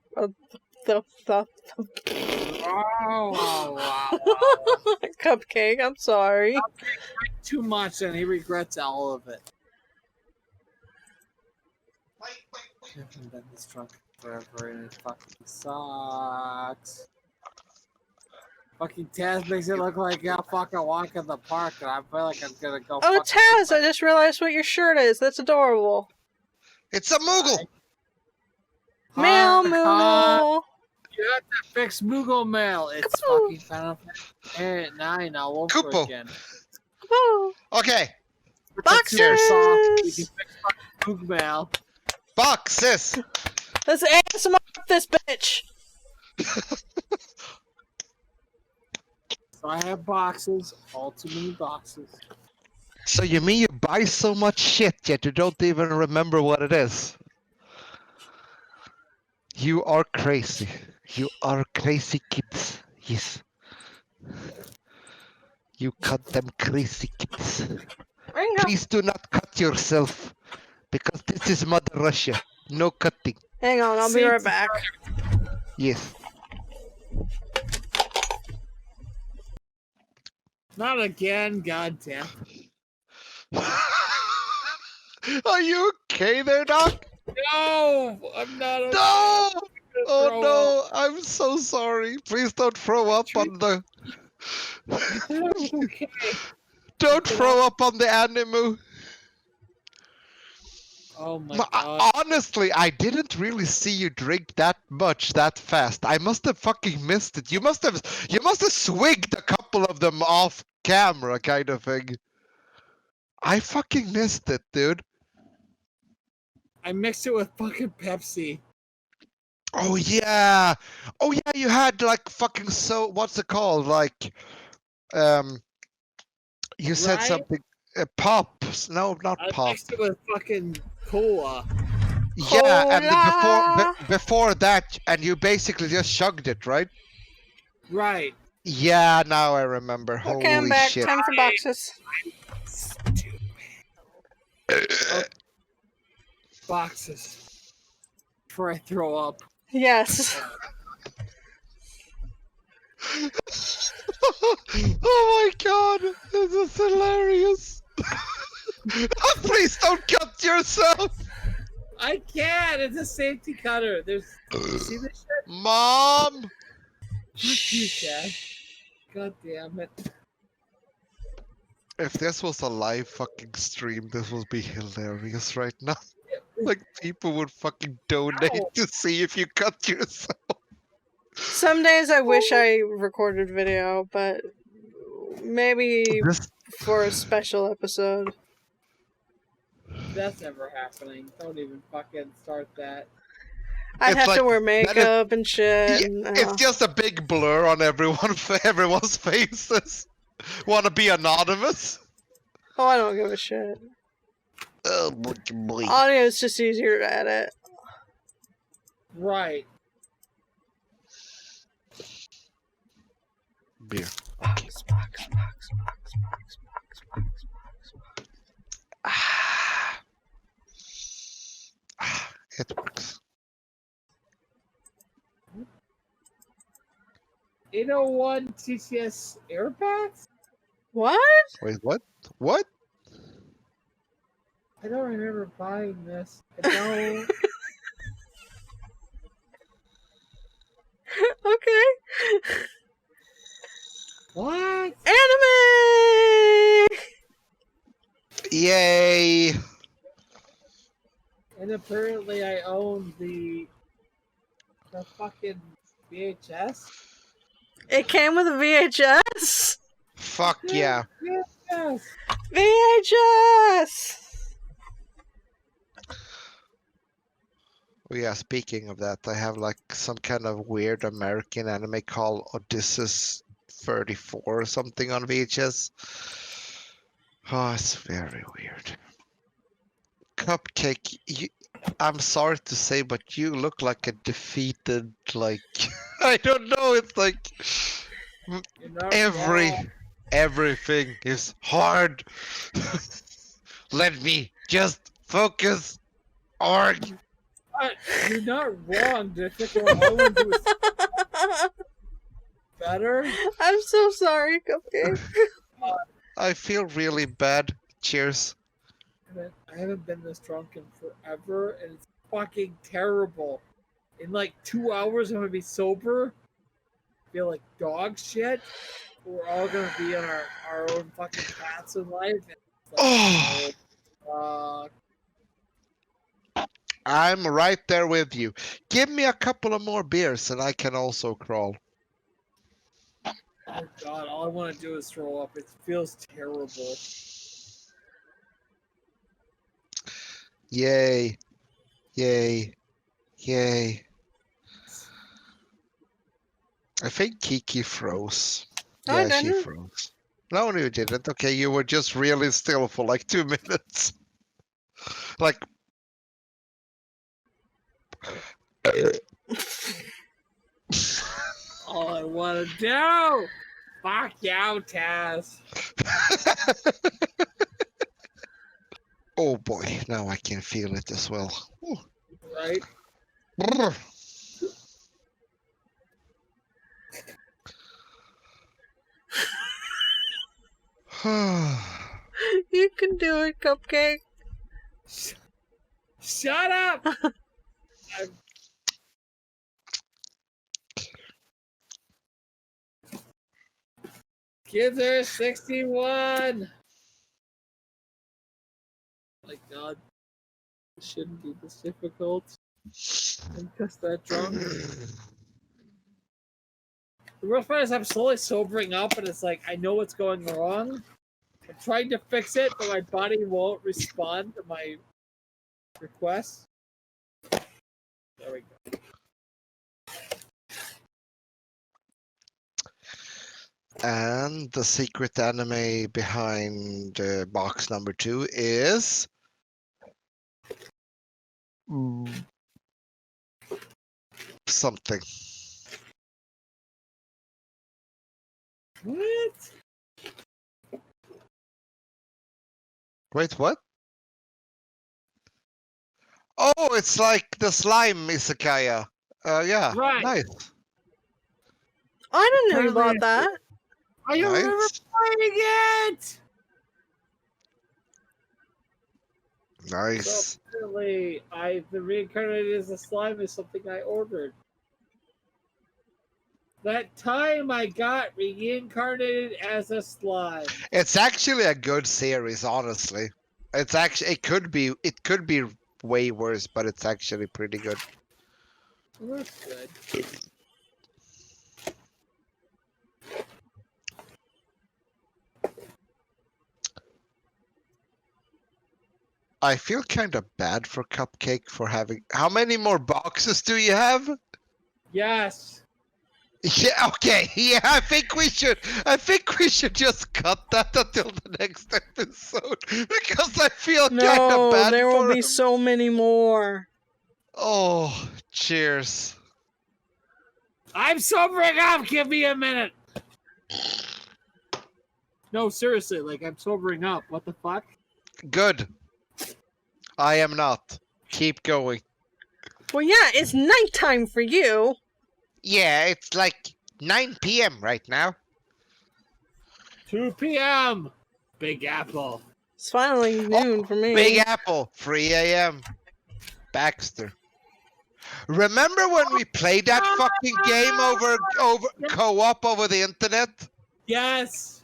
Cupcake, I'm sorry. Cupcake drank too much and he regrets all of it. I haven't been this drunk forever and it fucking sucks. Fucking Tazz makes it look like I fucking walk in the park and I feel like I'm gonna go. Oh, Tazz, I just realized what your shirt is. That's adorable. It's a Moogle! Mail, Moogle! You have to fix Moogle mail. It's fucking Final Fantasy 9 all over Kupo. again. Okay. Boxes! We can fix Moogle mail. Boxes! Let's ASMR this bitch! So I have boxes, all too many boxes. So you mean you buy so much shit yet you don't even remember what it is? You are crazy. You are crazy kids. Yes. You cut them crazy kids. Please do not cut yourself. Because this is Mother Russia. No cutting. Hang on, I'll be right back. Yes. Not again, goddamn. Are you okay there, Doc? No, I'm not okay. No! Oh no, I'm so sorry. Please don't throw up on the... Okay. Don't throw up on the animu. Oh my God. Honestly, I didn't really see you drink that much that fast. I must have fucking missed it. You must have swigged a couple of them off camera, kind of thing. I fucking missed it, dude. I mixed it with fucking Pepsi. Oh yeah. Oh yeah, you had like fucking what's it called? Like you said Right? something pops. No, not I pop. mixed it with fucking cola. Yeah, and before that, and you basically just chugged it, right? Right. Yeah, now I remember. Okay, I'm Holy back. shit. Time for boxes. Boxes. Before I throw up. Yes. Oh my god, this is hilarious. Please don't cut yourself. I can't. It's a safety cutter. There's. You see this shit? Mom. Fuck you, Dad. God damn it. If this was a live fucking stream, this would be hilarious right now. Like people would fucking donate to see if you cut yourself. Some days I wish I recorded video, but maybe for a special episode. That's never happening. Don't even fucking start that. I'd have to wear makeup and shit. Yeah, it's just a big blur on everyone's faces. Want to be anonymous? Oh, I don't give a shit. Oh boy. Audio is just easier to edit. Right. Beer. Box. It works. 801 TTS AirPods? What? Wait, what? What? I don't remember buying this. I don't. Okay. What? Anime! Yay! And apparently I own the fucking VHS. It came with a VHS. Fuck yeah. VHS. VHS. Oh yeah, speaking of that, I have like some kind of weird American anime called Odysseus 34 or something on VHS. Oh, it's very weird. Cupcake, I'm sorry to say, but you look like a defeated, like, I don't know, it's like You're not wrong. everything is hard. Let me just focus. Org. You're not wrong. Just all I want to do is better. I'm so sorry, Cupcake. I feel really bad. Cheers. I haven't been this drunk in forever, and it's fucking terrible. In like 2 hours, I'm gonna be sober. Feel like dog shit. We're all gonna be on our own fucking paths in life. And it's like, I'm right there with you. Give me a couple of more beers and I can also crawl. oh god, all I want to do is throw up. It feels terrible. Yay. Yay. Yay. I think Kiki froze. No, I Yeah, she didn't. froze. No, you didn't. Okay, you were just really still for like 2 minutes. Like... All I want to do. Fuck you, Tazz. Oh boy, now I can feel it as well. Ooh. Right? Brr. You can do it, Cupcake. Shut up! Kids are 61! My god. This shouldn't be this difficult. I'm just that drunk. The worst part is I'm slowly sobering up, and it's like, I know what's going wrong. I'm trying to fix it, but my body won't respond to my requests. There we go. And the secret anime behind box number 2 is... something. What? Wait, what? Oh, it's like the slime izakaya. Yeah, Right. nice. I didn't know you Apparently- bought that. I don't remember Nice. playing it! Nice. So apparently, I've been reincarnated as a slime is something I ordered. That time I got reincarnated as a slime. It's actually a good series, honestly. It's actually it could be way worse, but it's actually pretty good. Well, that's good. I feel kind of bad for Cupcake for having. How many more boxes do you have? Yes. Yeah, okay. Yeah, I think we should just cut that until the next episode because I feel kind of No, bad there will for be him. so many more. Oh, cheers. I'm sobering up. Give me a minute. No, seriously, like I'm sobering up. What the fuck? Good. I am not. Keep going. Well, yeah, it's nighttime for you. Yeah, it's like 9 p.m. right now. 2 p.m. Big Apple. It's finally noon for me. Big Apple, 3 a.m. Baxter. Remember when we played that fucking game over co-op over the internet? Yes.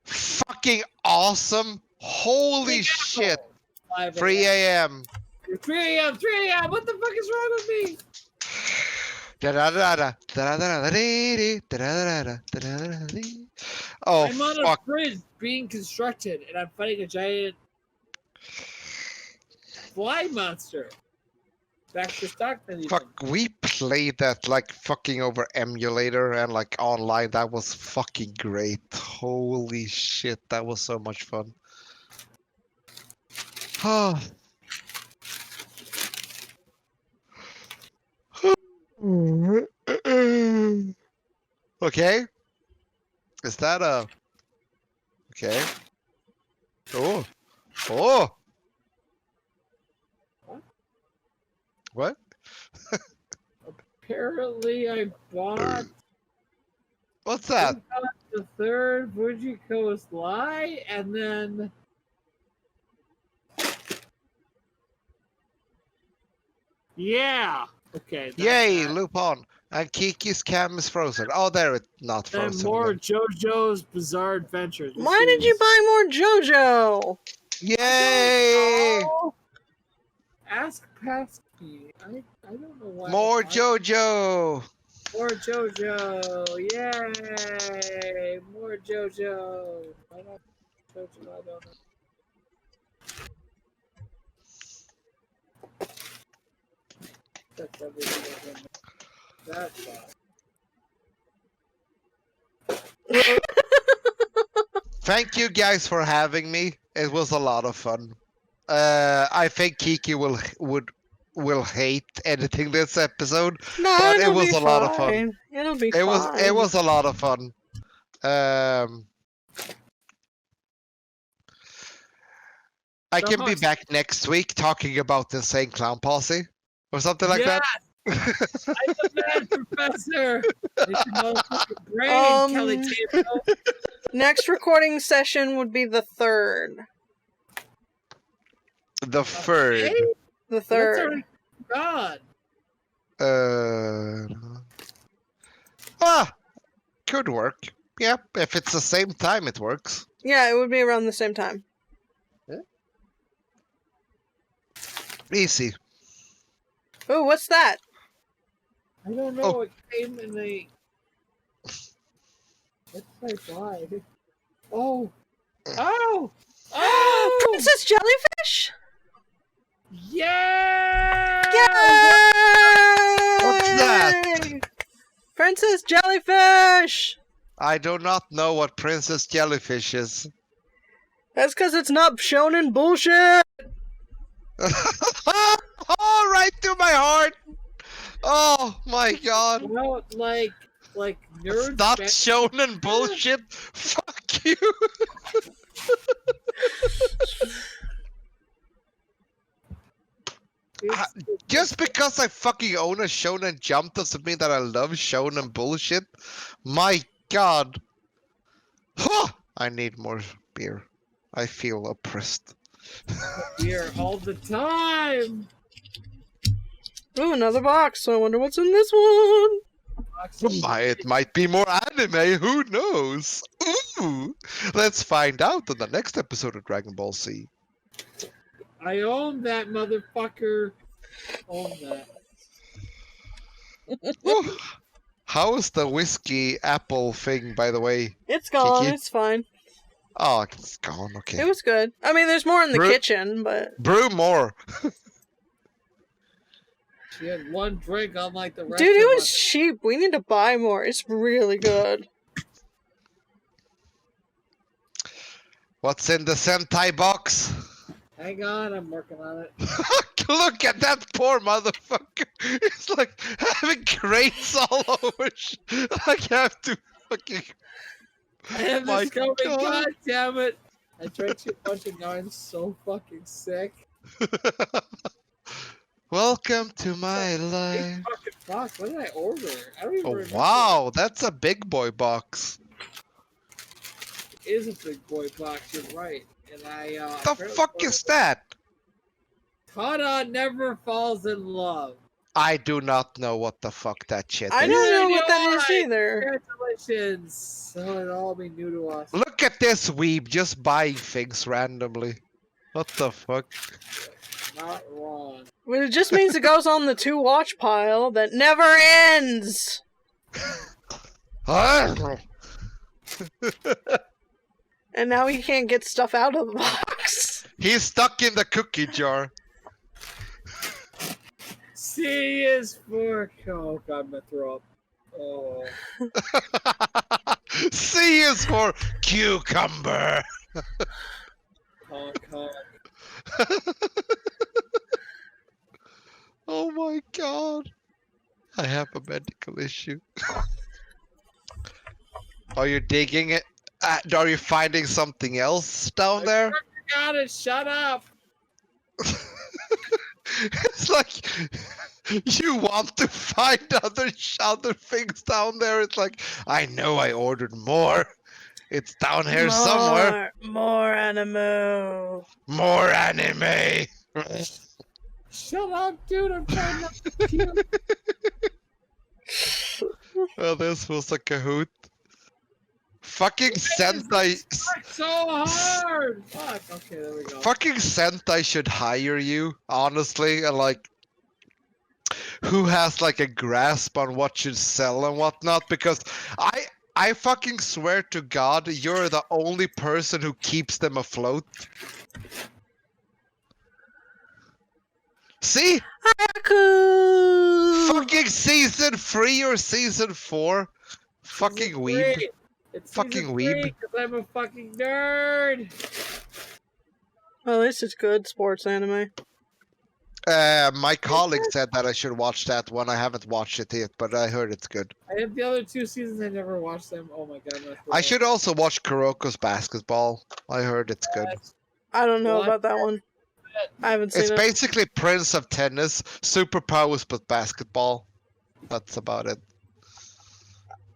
Fucking awesome. Holy shit! 3 a.m. 3 a.m. 3 a.m. What the fuck is wrong with me? Oh, I'm on a fuck. bridge being constructed, and I'm fighting a giant fly monster. Back to Stockton. Fuck, we played that like fucking over emulator and like online. That was fucking great. Holy shit, that was so much fun. Okay. Is that a... Okay. Oh. Oh! What? Apparently, I bought What's that? the third Fuji Coast Lie, and then yeah. Okay. That's Yay, that. Lupin. And Kiki's cam is frozen. Oh, there it's not And frozen. more again. JoJo's Bizarre Adventure. Why did you buy more JoJo? Yay! Ask past me. I don't know why. More JoJo! More JoJo. Yay! More JoJo. I don't JoJo. I don't know. That's everything. That's all. Thank you guys for having me. It was a lot of fun. I think Kiki will hate editing this episode, No, but it it'll was be a lot of fun. fine. It'll be It fine. was a lot of fun. I can be back next week talking about the Insane Clown Posse or something like that. I'm the mad professor. It's your motherfucking brain, Kelly Table. Next recording session would be the 3rd. The 3rd. Hey, The that's 3rd. already gone. Could work. Yeah, if it's the same time, it works. Yeah, it would be around the same time. Easy. Oh, what's that? I don't know what came in the. What did I buy? Oh! Oh! Oh! Princess Jellyfish? Yeah! Yay! What's that? Princess Jellyfish! I do not know what Princess Jellyfish is. That's because it's not shonen bullshit! Oh, right to my heart! Oh my god. Well, like nerds. It's not shonen bullshit. Fuck you. Just because I fucking own a shonen jump doesn't mean that I love shonen bullshit. My god. I need more beer. I feel oppressed. Beer all the time. Ooh, another box. So I wonder what's in this one. It might be more anime. Who knows? Ooh. Let's find out on the next episode of Dragon Ball Z. I own that motherfucker. Own that. Ooh. How is the whiskey apple thing, by the way? It's gone. Kiki? It's fine. Oh, it's gone. Okay. It was good. I mean, there's more in the kitchen, but... Brew more. She had one drink unlike the rest Dude, it of was us. cheap. We need to buy more. It's really good. What's in the Sentai box? Hang on, I'm working on it. Look at that poor motherfucker. It's like having crates all over. Like I have to fucking... I have My this coming, God. god damn it. I drank too much and now I'm so fucking sick. Welcome to my life. Big fucking box. What did I order? I don't even Oh, remember. wow. That's a big boy box. It is a big boy box, you're right. And I The fuck is that? Tada never falls in love. I do not know what the fuck that shit I is. don't know Neither what do that is I. either. Compared to Congratulations. So it'll all be new to us. Look at this weeb just buying things randomly. What the fuck? Not wrong. Well, it just means it goes on the to-watch pile that never ends! And now he can't get stuff out of the box. He's stuck in the cookie jar. C is for Coke. I'm gonna throw up. Oh. C is for cucumber. Honk, honk. Oh my god. I have a medical issue. Are you digging it? Are you finding something else down there? Got it. Shut up. It's like you want to find other things down there. It's like, I know I ordered more. It's down here somewhere. More anime. More anime. Shut up, dude. I'm trying not to puke. Well, this was a Kahoot. Fucking Sentai. So hard. Fuck. Okay, there we go. Fucking Sentai should hire you, honestly, and like, who has like a grasp on what should sell and whatnot, because I fucking swear to God, you're the only person who keeps them afloat. See? Fucking season 3 or season 4. Fucking weeb. It's fucking weeb. Because I'm a fucking nerd. Well, at least it's good sports anime. My colleague said that I should watch that one. I haven't watched it yet, but I heard it's good. I have the other 2 seasons. I never watched them. Oh my god. I should also watch Kuroko's Basketball. I heard it's good. I don't know about that one. I haven't seen It's it. basically Prince of Tennis, superpowers but basketball. That's about it.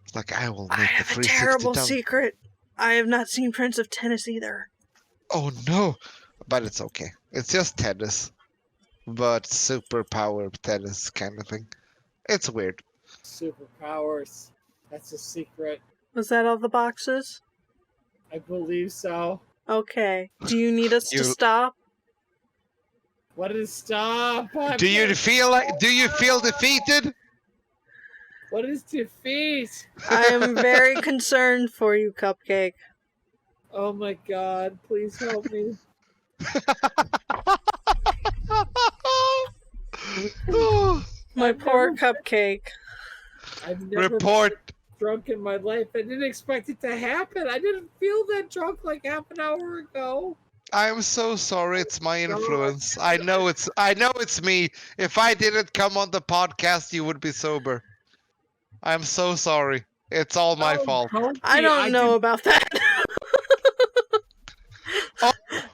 It's like, I will make I have a 360 terrible down. secret. I have not seen Prince of Tennis either. Oh no! But it's okay. It's just tennis. But superpower tennis kind of thing. It's weird. Superpowers. That's a secret. Was that all the boxes? I believe so. Okay. Do you need us to stop? What is stop? Do you feel defeated? What is defeat? I am very concerned for you, Cupcake. Oh my god, please help me. My poor Cupcake. I've never Report. been drunk in my life. I didn't expect it to happen. I didn't feel that drunk like half an hour ago. I'm so sorry. It's my influence. I know it's me. If I didn't come on the podcast, you would be sober. I'm so sorry. It's all my fault. I don't know about that. Oh,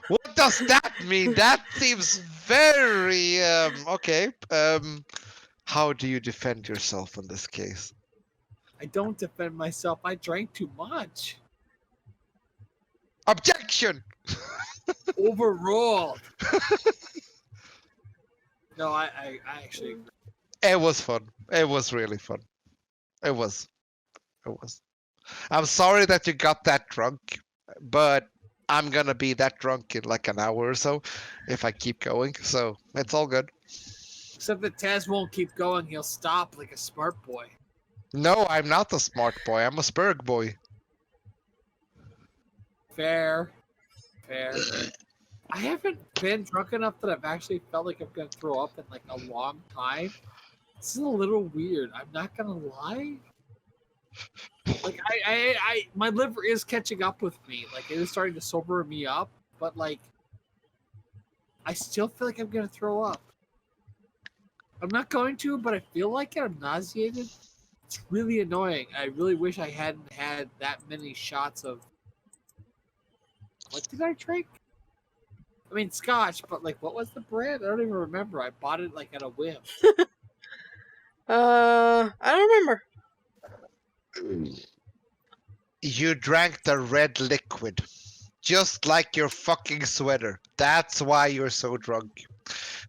what does that mean? That seems very okay. How do you defend yourself in this case? I don't defend myself. I drank too much. Objection! Overruled. No, I actually agree. It was fun. It was really fun. It was. I'm sorry that you got that drunk, but I'm gonna be that drunk in like an hour or so if I keep going, so it's all good. Except that Tazz won't keep going. He'll stop like a smart boy. No, I'm not a smart boy. I'm a Spurg boy. Fair. I haven't been drunk enough that I've actually felt like I'm gonna throw up in like a long time. This is a little weird. I'm not gonna lie. Like I my liver is catching up with me. Like it is starting to sober me up, but like I still feel like I'm gonna throw up. I'm not going to, but I feel like it. I'm nauseated. It's really annoying. I really wish I hadn't had that many shots of. What did I drink? I mean, scotch, but like, what was the brand? I don't even remember. I bought it like at a whim. I don't remember. You drank the red liquid. Just like your fucking sweater. That's why you're so drunk.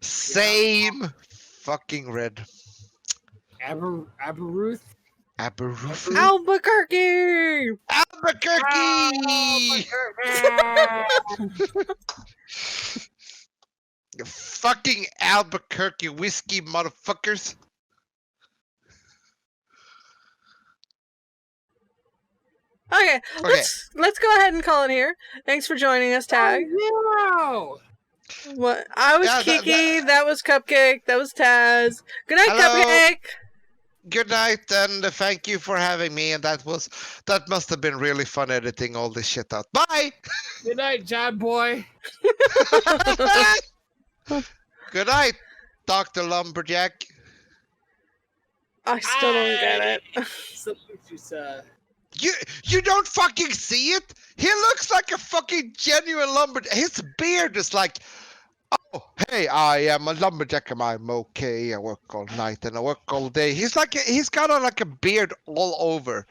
Same fucking red. Aberuth? Aberufy? Albuquerque! Albuquerque! You fucking Albuquerque whiskey motherfuckers. Okay, let's go ahead and call it here. Thanks for joining us, Tag. Oh, What? I was Kiki. That was Cupcake. That was Tazz. Good night, Hello. Cupcake. Good night, and thank you for having me. And that must have been really fun editing all this shit out. Bye. good night, John boy. Good night, Dr. Lumberjack. I still don't get it. Salute you, sir. You don't fucking see it? He looks like a fucking genuine lumberjack. His beard is like, oh, hey, I am a lumberjack and I'm okay. I work all night and I work all day. He's got like a beard all over.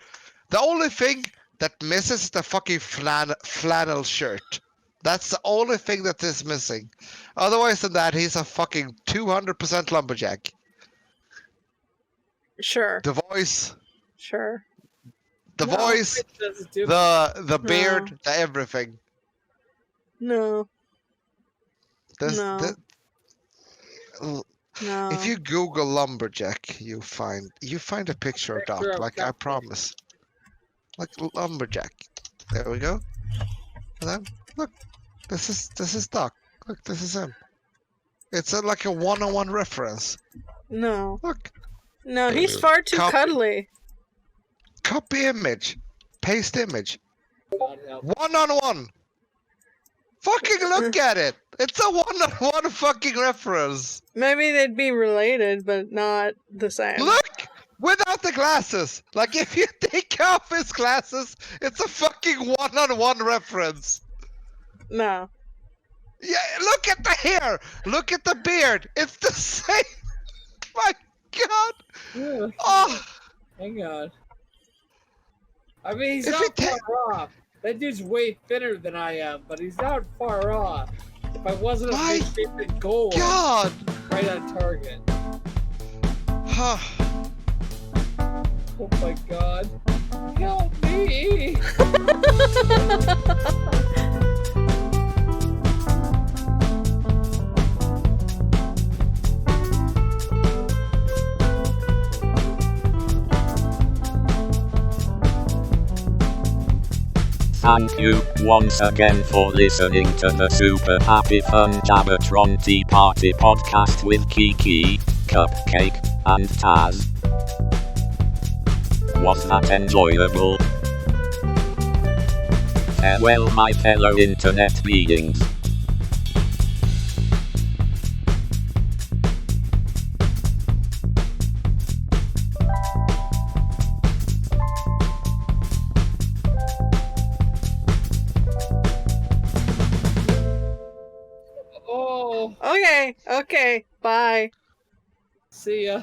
The only thing that misses is the fucking flannel shirt. That's the only thing that is missing. Otherwise than that, he's a fucking 200% lumberjack. Sure. The voice. Sure. The voice, the beard, the everything. No. No. No. If you Google lumberjack, you find a picture of Doc. Like I promise. Like lumberjack. There we go. And then look, this is Doc. Look, this is him. It's like a one-on-one reference. No. Look. No, he's far too cuddly. Copy image. Paste image. One-on-one. Fucking look at it. It's a one-on-one fucking reference. Maybe they'd be related, but not the same. Look! Without the glasses. Like, if you take off his glasses, it's a fucking one-on-one reference. No. Yeah, look at the hair. Look at the beard. It's the same. My God. Yeah. Oh. Hang on. I mean, he's not far off. That dude's way thinner than I am, but he's not far off. If I wasn't a big goal, God, right on target. Huh. Oh my God! Help me! Thank you once again for listening to the super happy fun Jabbertron Tea Party podcast with Kiki, Cupcake, and Tazz. Was that enjoyable? Farewell, my fellow internet beings. Okay, bye. See ya.